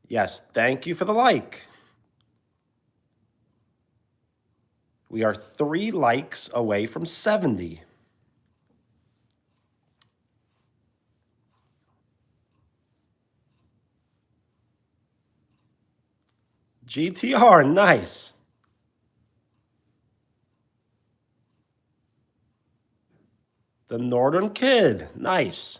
Yes, thank you for the like. We are 3 likes away from 70. GTR, nice. The Northern Kid, nice.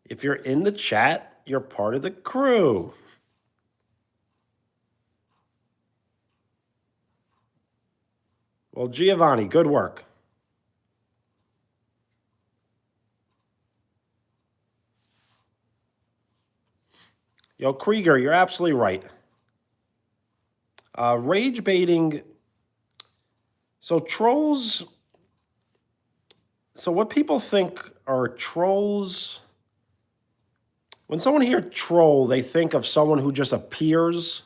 If you're in the chat, you're part of the crew. Well, Giovanni, good work. Yo, Krieger, you're absolutely right. Rage baiting. So trolls. So what people think are trolls. When someone hears troll, they think of someone who just appears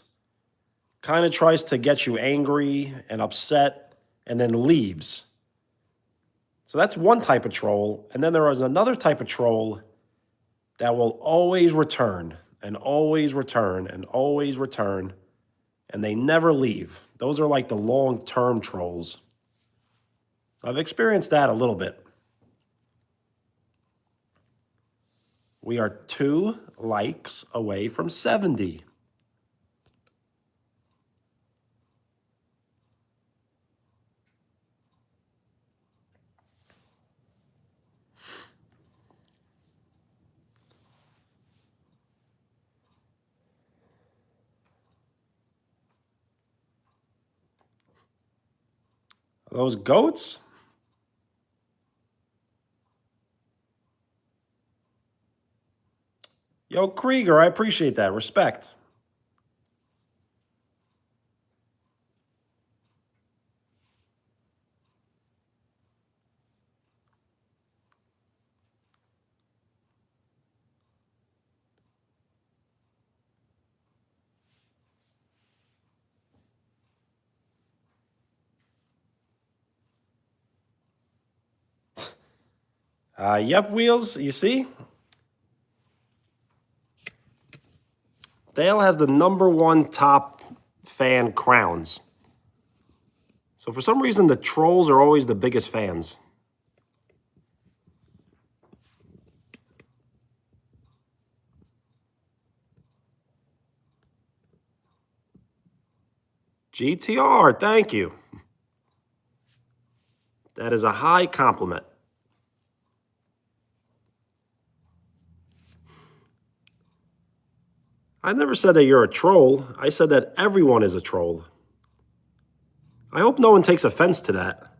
kind of tries to get you angry and upset and then leaves. So that's one type of troll. And then there is another type of troll that will always return and always return and always return, and they never leave. Those are like the long-term trolls. I've experienced that a little bit. We are 2 likes away from 70. Those goats? Yo, Krieger, I appreciate that. Respect. Yep, Wheels, you see? Dale has the #1 top fan crowns. So for some reason, the trolls are always the biggest fans. GTR, thank you. That is a high compliment. I never said that you're a troll. I said that everyone is a troll. I hope no one takes offense to that.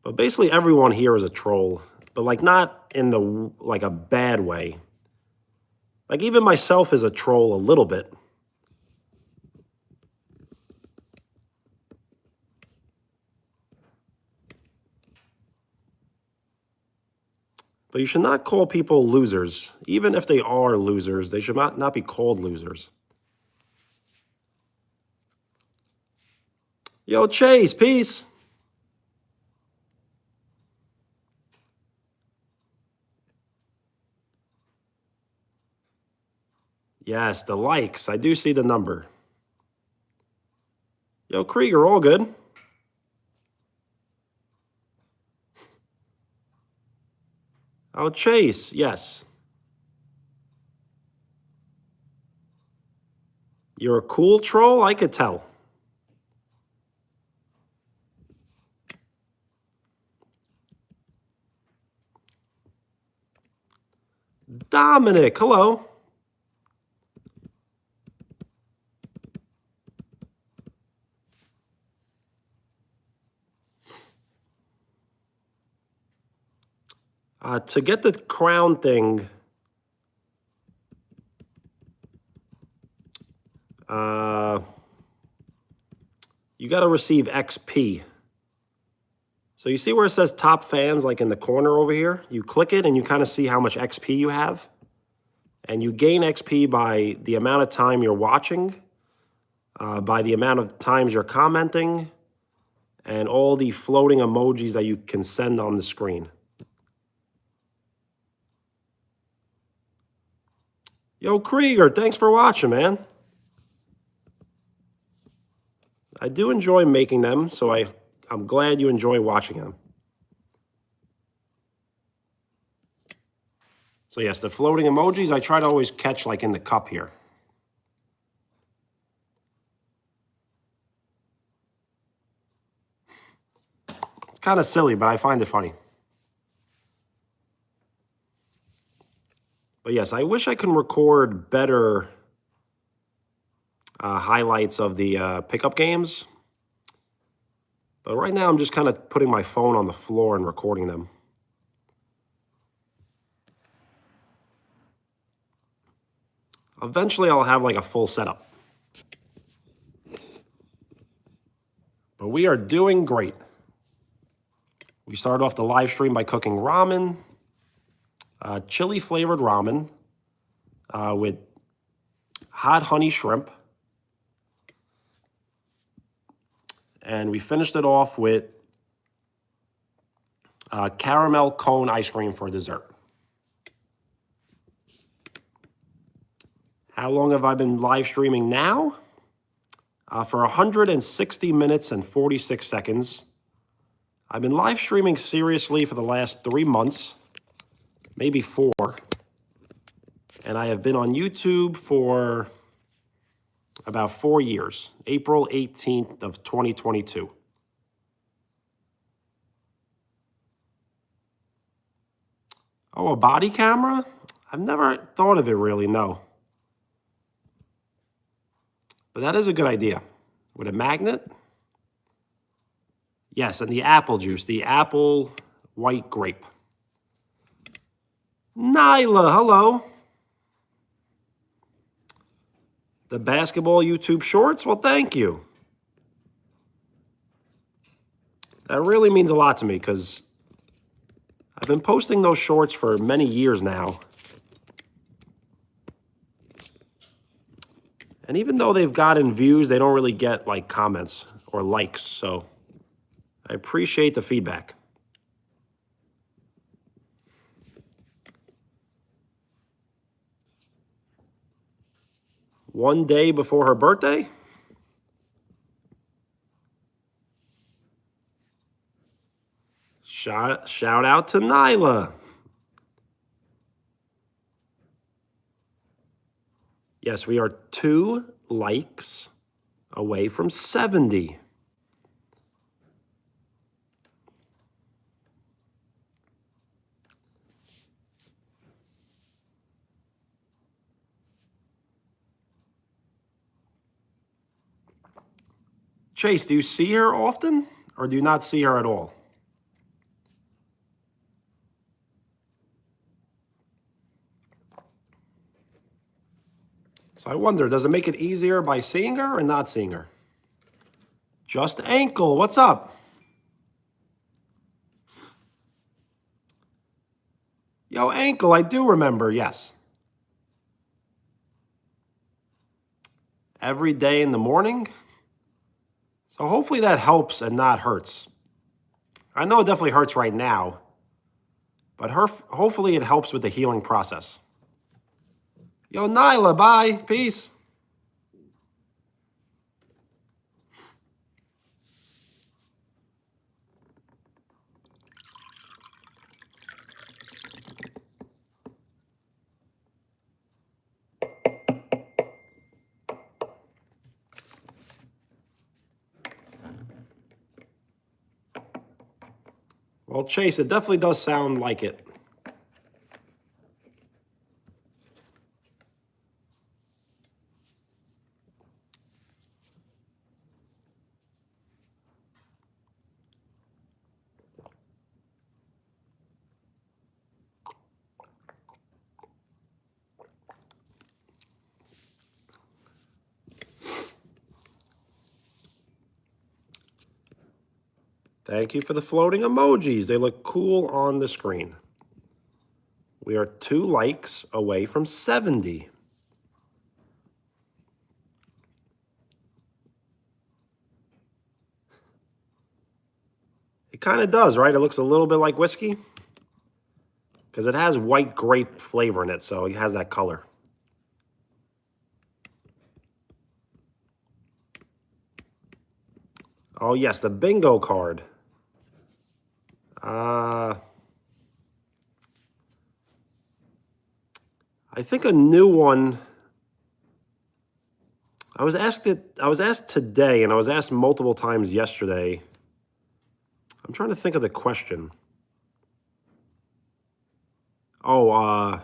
But basically everyone here is a troll, but like not in the like a bad way. Like even myself is a troll a little bit. But you should not call people losers. Even if they are losers, they should not be called losers. Yo, Chase, peace. Yes, the likes. I do see the number. Yo, Krieger, all good. Oh, Chase, yes. You're a cool troll? I could tell. Dominic, hello. To get the crown thing, you got to receive XP. So you see where it says top fans, like in the corner over here? You click it and you kind of see how much XP you have. And you gain XP by the amount of time you're watching, by the amount of times you're commenting, and all the floating emojis that you can send on the screen. Yo, Krieger, thanks for watching, man. I do enjoy making them, so I'm glad you enjoy watching them. So yes, the floating emojis, I try to always catch like in the cup here. It's kind of silly, but I find it funny. But yes, I wish I could record better highlights of the pickup games. But right now I'm just kind of putting my phone on the floor and recording them. Eventually I'll have like a full setup. But we are doing great. We started off the live stream by cooking ramen, chili flavored ramen with hot honey shrimp. And we finished it off with caramel cone ice cream for dessert. How long have I been live streaming now? For 160 minutes and 46 seconds. I've been live streaming seriously for the last 3 months, maybe 4. And I have been on YouTube for about 4 years, April 18th of 2022. Oh, a body camera? I've never thought of it really, no. But that is a good idea. With a magnet? Yes, and the apple juice, the apple white grape. Nyla, hello. The basketball YouTube shorts? Well, thank you. That really means a lot to me because I've been posting those shorts for many years now. And even though they've gotten views, they don't really get like comments or likes. So I appreciate the feedback. One day before her birthday? Shout out to Nyla. Yes, we are 2 likes away from 70. Chase, do you see her often or do you not see her at all? So I wonder, does it make it easier by seeing her or not seeing her? Just Ankle, what's up? Yo, Ankle, I do remember, yes. Every day in the morning. So hopefully that helps and not hurts. I know it definitely hurts right now, but hopefully it helps with the healing process. Yo, Nyla, bye, peace. Well, Chase, it definitely does sound like it. Thank you for the floating emojis. They look cool on the screen. We are 2 likes away from 70. It kind of does, right? It looks a little bit like whiskey because it has white grape flavor in it, so it has that color. Oh, yes, the bingo card. I think a new one. I was asked today, and I was asked multiple times yesterday. I'm trying to think of the question. Oh,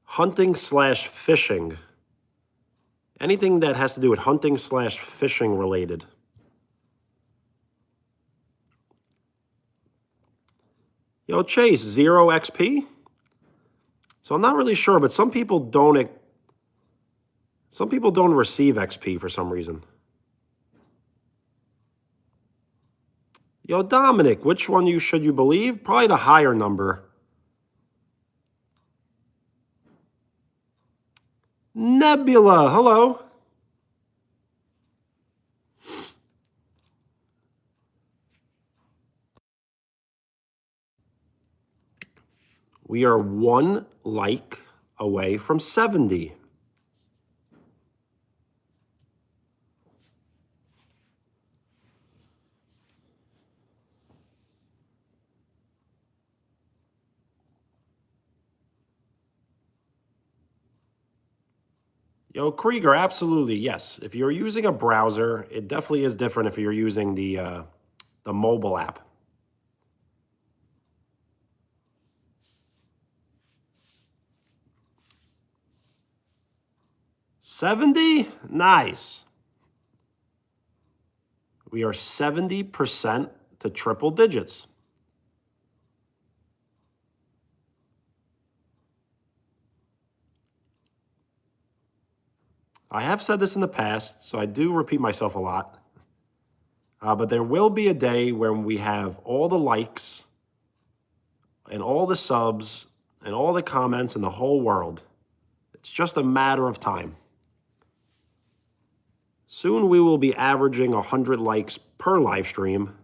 hunting/fishing. Anything that has to do with hunting/fishing related. Yo, Chase, 0 XP? So I'm not really sure, but some people don't receive XP for some reason. Yo, Dominic, which one should you believe? Probably the higher number. Nebula, hello. We are 1 like away from 70. Yo, Krieger, absolutely, yes. If you're using a browser, it definitely is different if you're using the mobile app. $70? Nice. We are 70% to triple digits. I have said this in the past, so I do repeat myself a lot. But there will be a day when we have all the likes and all the subs and all the comments in the whole world. It's just a matter of time. Soon we will be averaging 100 likes per live stream,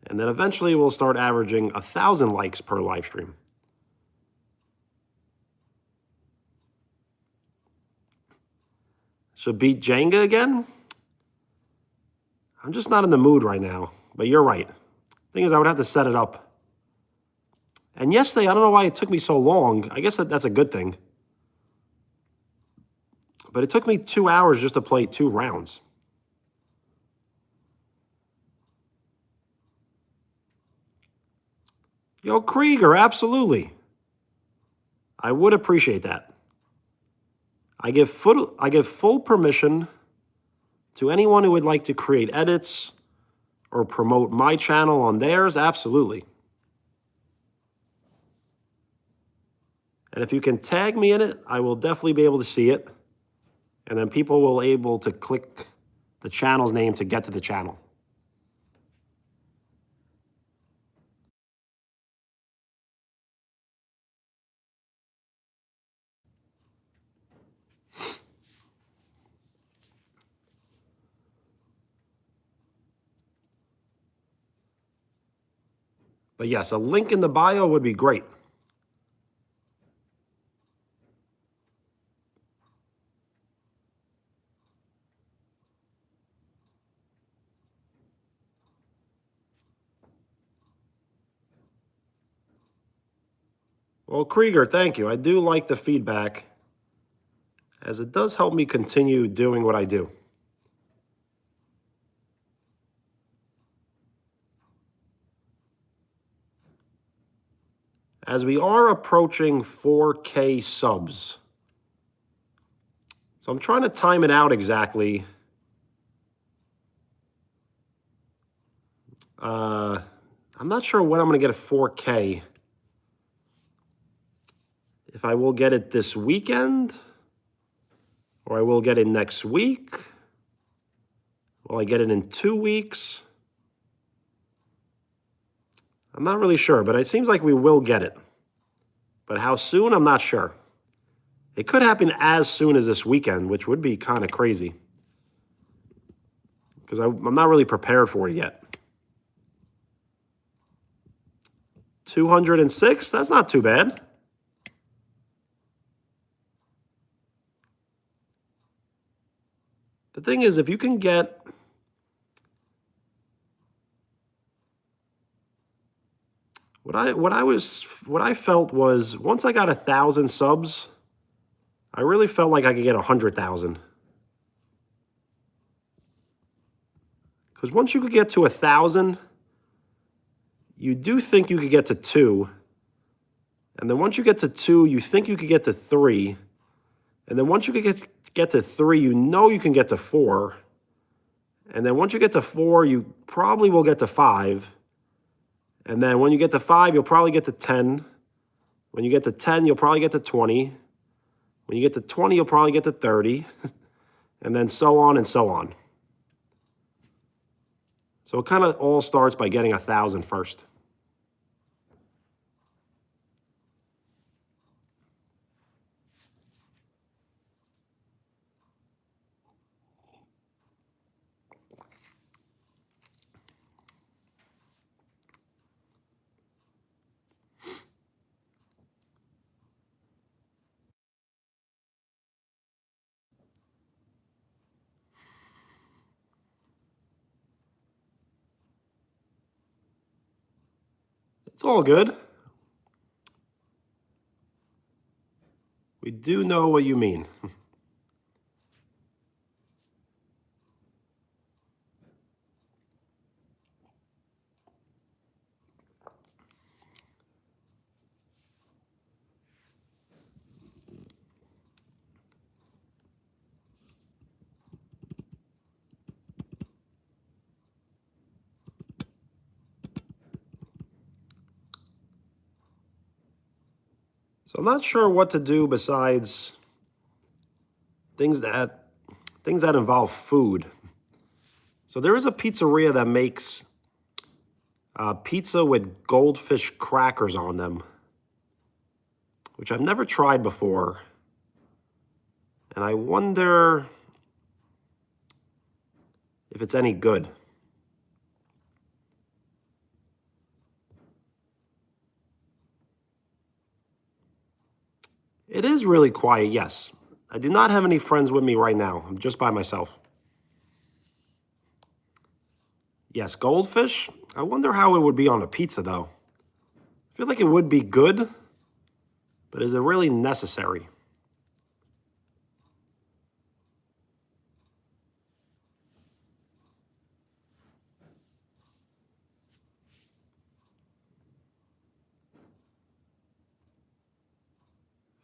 and then eventually we'll start averaging 1,000 likes per live stream. Should beat Jenga again? I'm just not in the mood right now, but you're right. Thing is, I would have to set it up. And yesterday, I don't know why it took me so long. I guess that's a good thing. But it took me 2 hours just to play 2 rounds. Yo, Krieger, absolutely. I would appreciate that. I give full permission to anyone who would like to create edits or promote my channel on theirs, absolutely. And if you can tag me in it, I will definitely be able to see it. And then people will be able to click the channel's name to get to the channel. But yes, a link in the bio would be great. Well, Krieger, thank you. I do like the feedback, as it does help me continue doing what I do. As we are approaching 4K subs. So I'm trying to time it out exactly. I'm not sure when I'm going to get a 4K. If I will get it this weekend, or I will get it next week. Will I get it in 2 weeks? I'm not really sure, but it seems like we will get it. But how soon, I'm not sure. It could happen as soon as this weekend, which would be kind of crazy. Because I'm not really prepared for it yet. 206? That's not too bad. The thing is, if you can get... What I felt was, once I got 1,000 subs, I really felt like I could get 100,000. Because once you could get to 1,000, you do think you could get to 2. And then once you get to 2, you think you could get to 3. And then once you could get to 3, you know you can get to 4. And then once you get to 4, you probably will get to 5. And then when you get to 5, you'll probably get to 10. When you get to 10, you'll probably get to 20. When you get to 20, you'll probably get to 30. And then so on and so on. So it kind of all starts by getting 1,000 first. It's all good. We do know what you mean. So I'm not sure what to do besides things that involve food. So there is a pizzeria that makes pizza with goldfish crackers on them, which I've never tried before. And I wonder if it's any good. It is really quiet, yes. I do not have any friends with me right now. I'm just by myself. Yes, goldfish. I wonder how it would be on a pizza, though. I feel like it would be good, but is it really necessary?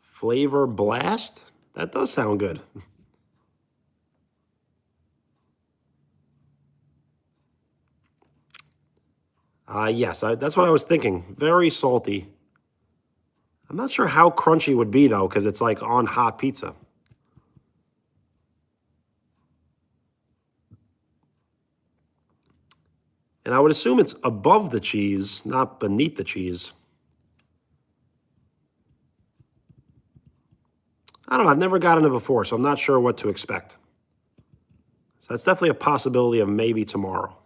Flavor blast? That does sound good. Yes, that's what I was thinking. Very salty. I'm not sure how crunchy it would be, though, because it's like on hot pizza. And I would assume it's above the cheese, not beneath the cheese. I don't know. I've never gotten it before, so I'm not sure what to expect. So that's definitely a possibility of maybe tomorrow.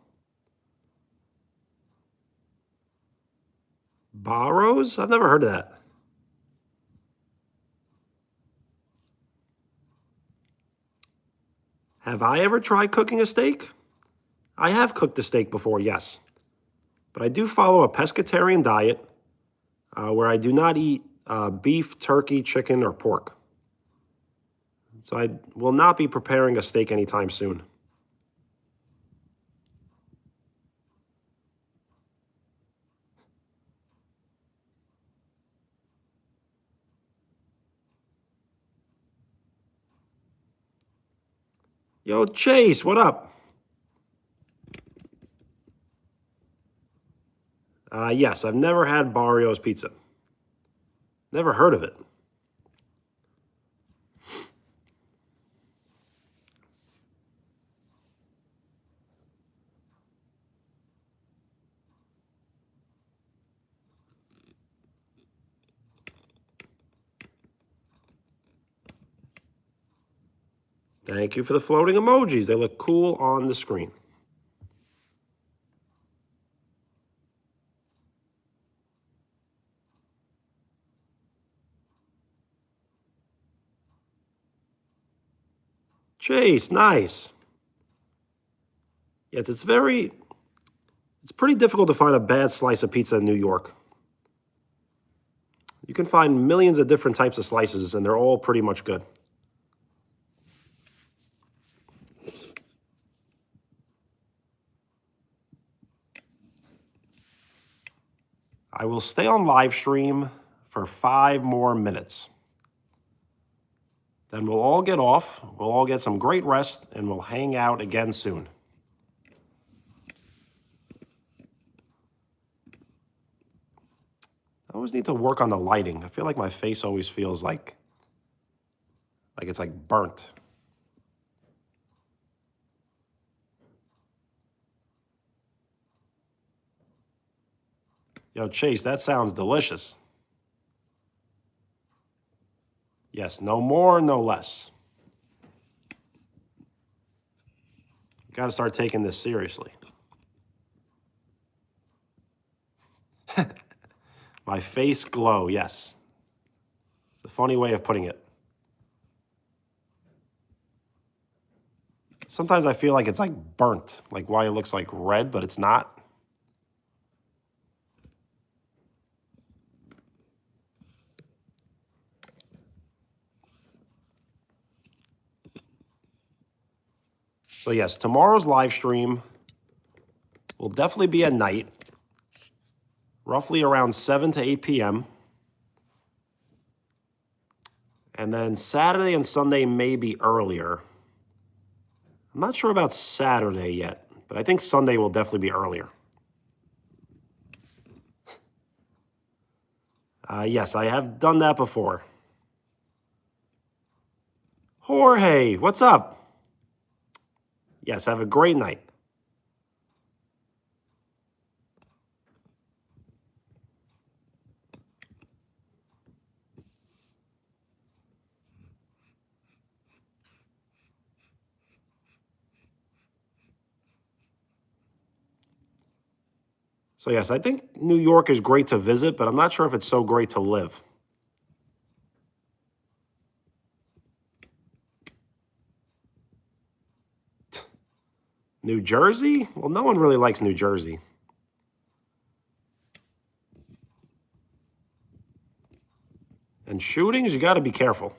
Barrows? I've never heard of that. Have I ever tried cooking a steak? I have cooked a steak before, yes. But I do follow a pescatarian diet where I do not eat beef, turkey, chicken, or pork. So I will not be preparing a steak anytime soon. Yo, Chase, what up? Yes, I've never had Barrio's pizza. Never heard of it. Thank you for the floating emojis. They look cool on the screen. Chase, nice. Yes, it's pretty difficult to find a bad slice of pizza in New York. You can find millions of different types of slices, and they're all pretty much good. I will stay on live stream for 5 more minutes. Then we'll all get off, we'll all get some great rest, and we'll hang out again soon. I always need to work on the lighting. I feel like my face always feels like it's like burnt. Yo, Chase, that sounds delicious. Yes, no more, no less. Got to start taking this seriously. My face glow, yes. It's a funny way of putting it. Sometimes I feel like it's like burnt, like why it looks like red, but it's not. So yes, tomorrow's live stream will definitely be at night, roughly around 7 to 8 p.m. And then Saturday and Sunday may be earlier. I'm not sure about Saturday yet, but I think Sunday will definitely be earlier. Yes, I have done that before. Jorge, what's up? Yes, have a great night. So yes, I think New York is great to visit, but I'm not sure if it's so great to live. New Jersey? Well, no one really likes New Jersey. And shootings, you got to be careful.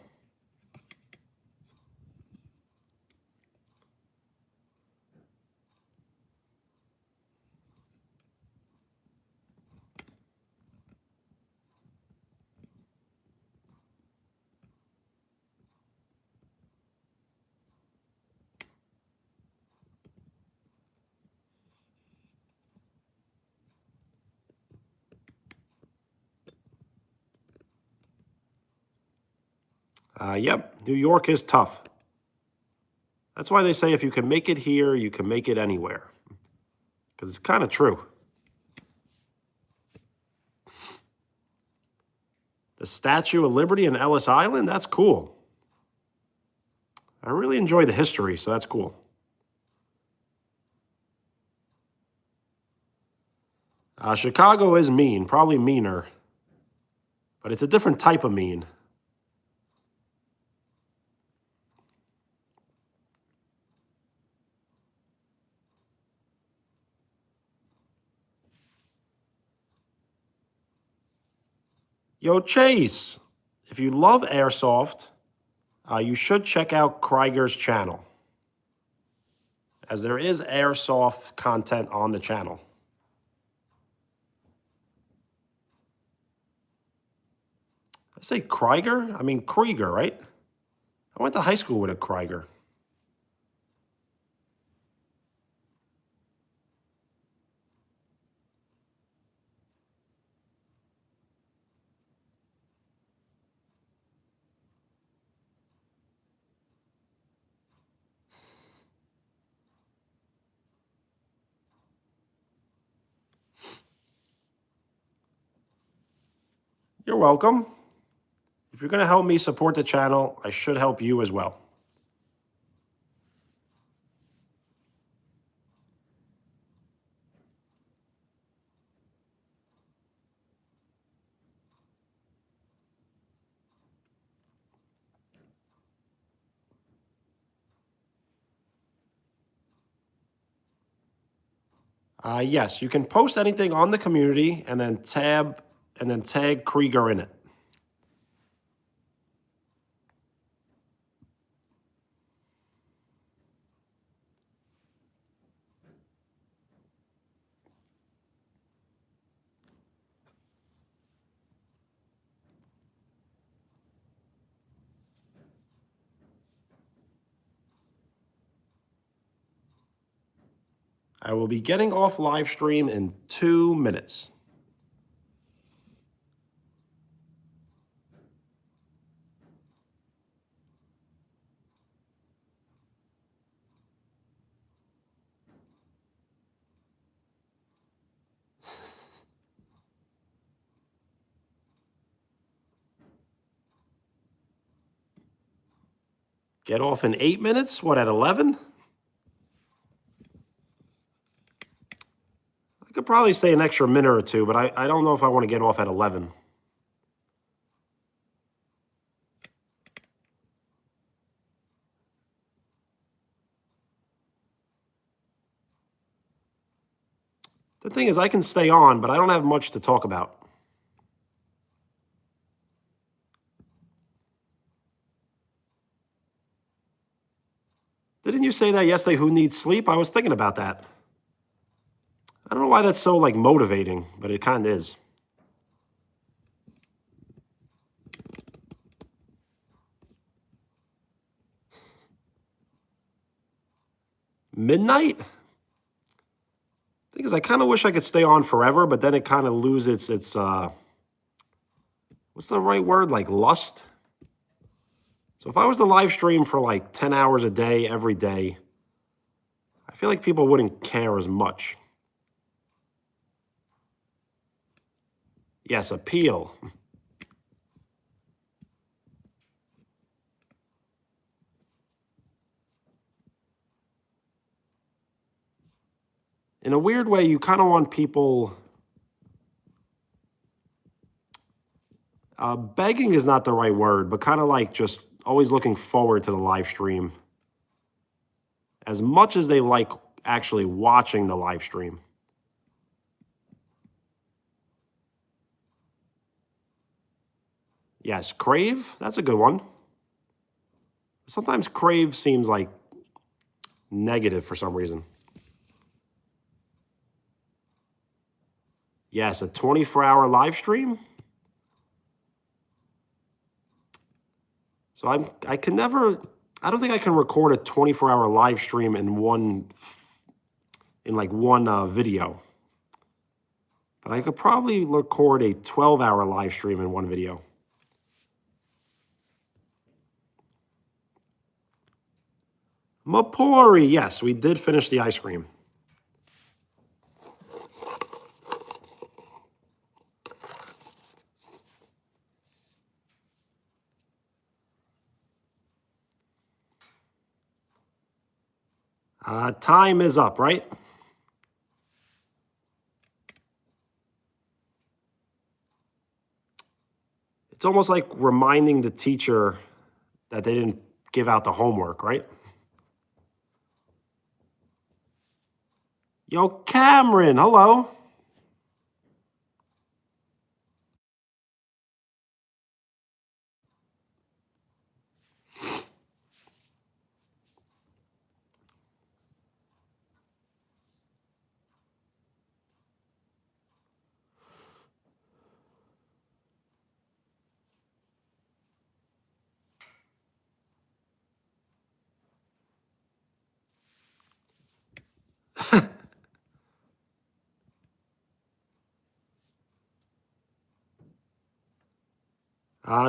Yep, New York is tough. That's why they say if you can make it here, you can make it anywhere. Because it's kind of true. The Statue of Liberty in Ellis Island, that's cool. I really enjoy the history, so that's cool. Chicago is mean, probably meaner. But it's a different type of mean. Yo, Chase, if you love airsoft, you should check out Krieger's channel, as there is airsoft content on the channel. I say Krieger? I mean Krieger, right? I went to high school with a Krieger. You're welcome. If you're going to help me support the channel, I should help you as well. Yes, you can post anything on the community and then tag Krieger in it. I will be getting off live stream in 2 minutes. Get off in 8 minutes? What, at 11? I could probably stay an extra minute or two, but I don't know if I want to get off at 11. The thing is, I can stay on, but I don't have much to talk about. Didn't you say that yesterday, who needs sleep? I was thinking about that. I don't know why that's so, like, motivating, but it kind of is. Midnight? Thing is, I kind of wish I could stay on forever, but then it kind of loses its, what's the right word? Like, lust? So if I was to live stream for like 10 hours a day, every day, I feel like people wouldn't care as much. Yes, appeal. In a weird way, you kind of want people... begging is not the right word, but kind of like just always looking forward to the live stream as much as they like actually watching the live stream. Yes, crave, that's a good one. Sometimes crave seems like negative for some reason. Yes, a 24-hour live stream. So I can never, I don't think I can record a 24-hour live stream in one video. But I could probably record a 12-hour live stream in one video. Mapori, yes, we did finish the ice cream. Time is up, right? It's almost like reminding the teacher that they didn't give out the homework, right? Yo, Cameron, hello.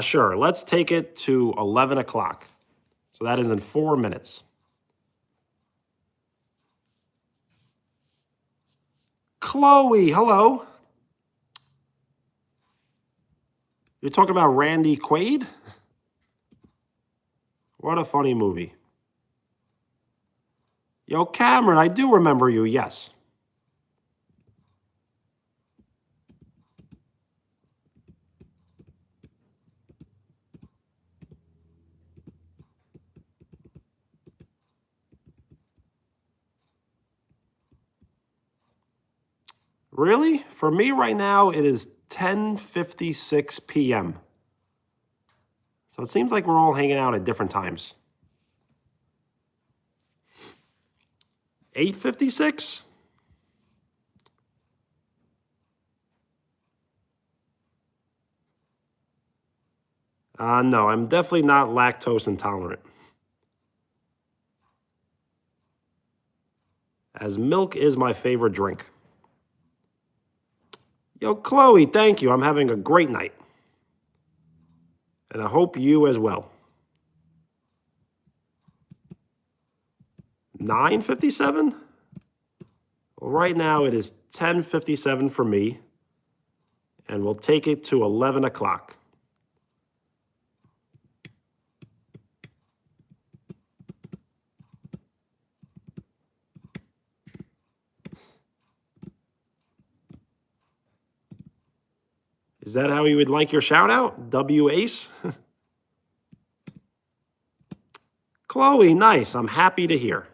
Sure, let's take it to 11 o'clock. So that is in 4 minutes. Chloe, hello. You're talking about Randy Quaid? What a funny movie. Yo, Cameron, I do remember you, yes. Really? For me right now, it is 10:56 p.m. So it seems like we're all hanging out at different times. 8:56? No, I'm definitely not lactose intolerant. As milk is my favorite drink. Yo, Chloe, thank you. I'm having a great night. And I hope you as well. 9:57? Well, right now it is 10:57 for me. And we'll take it to 11 o'clock. Is that how you would like your shout out? W Ace? Chloe, nice. I'm happy to hear.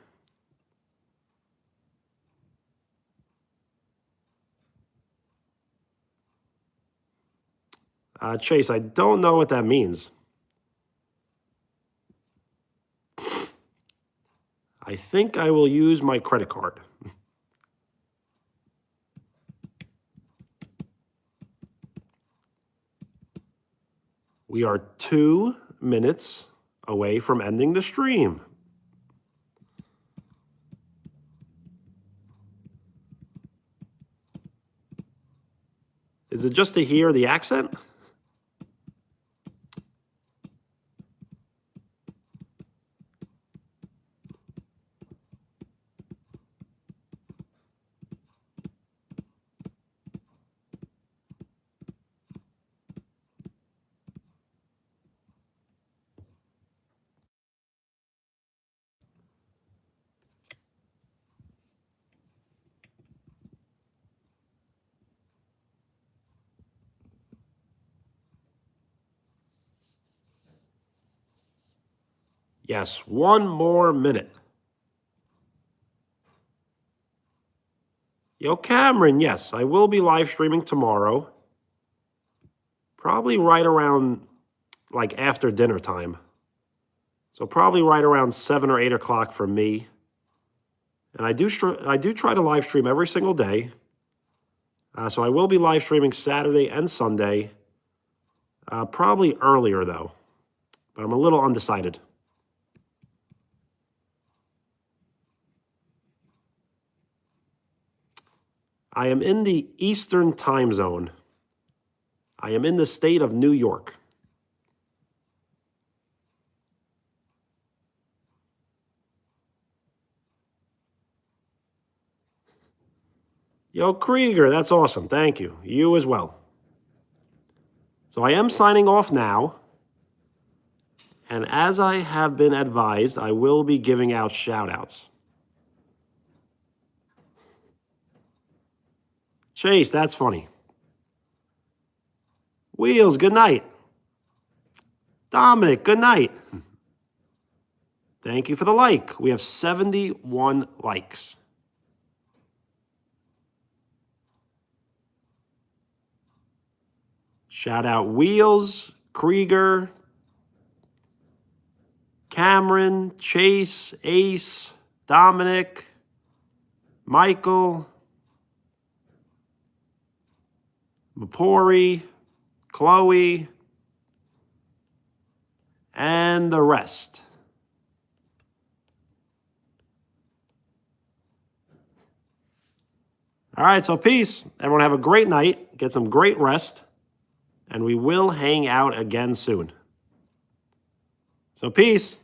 Chase, I don't know what that means. I think I will use my credit card. We are 2 minutes away from ending the stream. Is it just to hear the accent? Yes, 1 more minute. Yo, Cameron, yes, I will be live streaming tomorrow. Probably right around, like, after dinner time. So probably right around 7 or 8 o'clock for me. And I do try to live stream every single day. So I will be live streaming Saturday and Sunday. Probably earlier, though. But I'm a little undecided. I am in the Eastern time zone. I am in the state of New York. Yo, Krieger, that's awesome. Thank you. You as well. So I am signing off now. And as I have been advised, I will be giving out shout-outs. Chase, that's funny. Wheels, good night. Dominic, good night. Thank you for the like. We have 71 likes. Shout out Wheels, Krieger, Cameron, Chase, Ace, Dominic, Michael, Mapori, Chloe, and the rest. All right, so peace. Everyone have a great night. Get some great rest. And we will hang out again soon. So peace.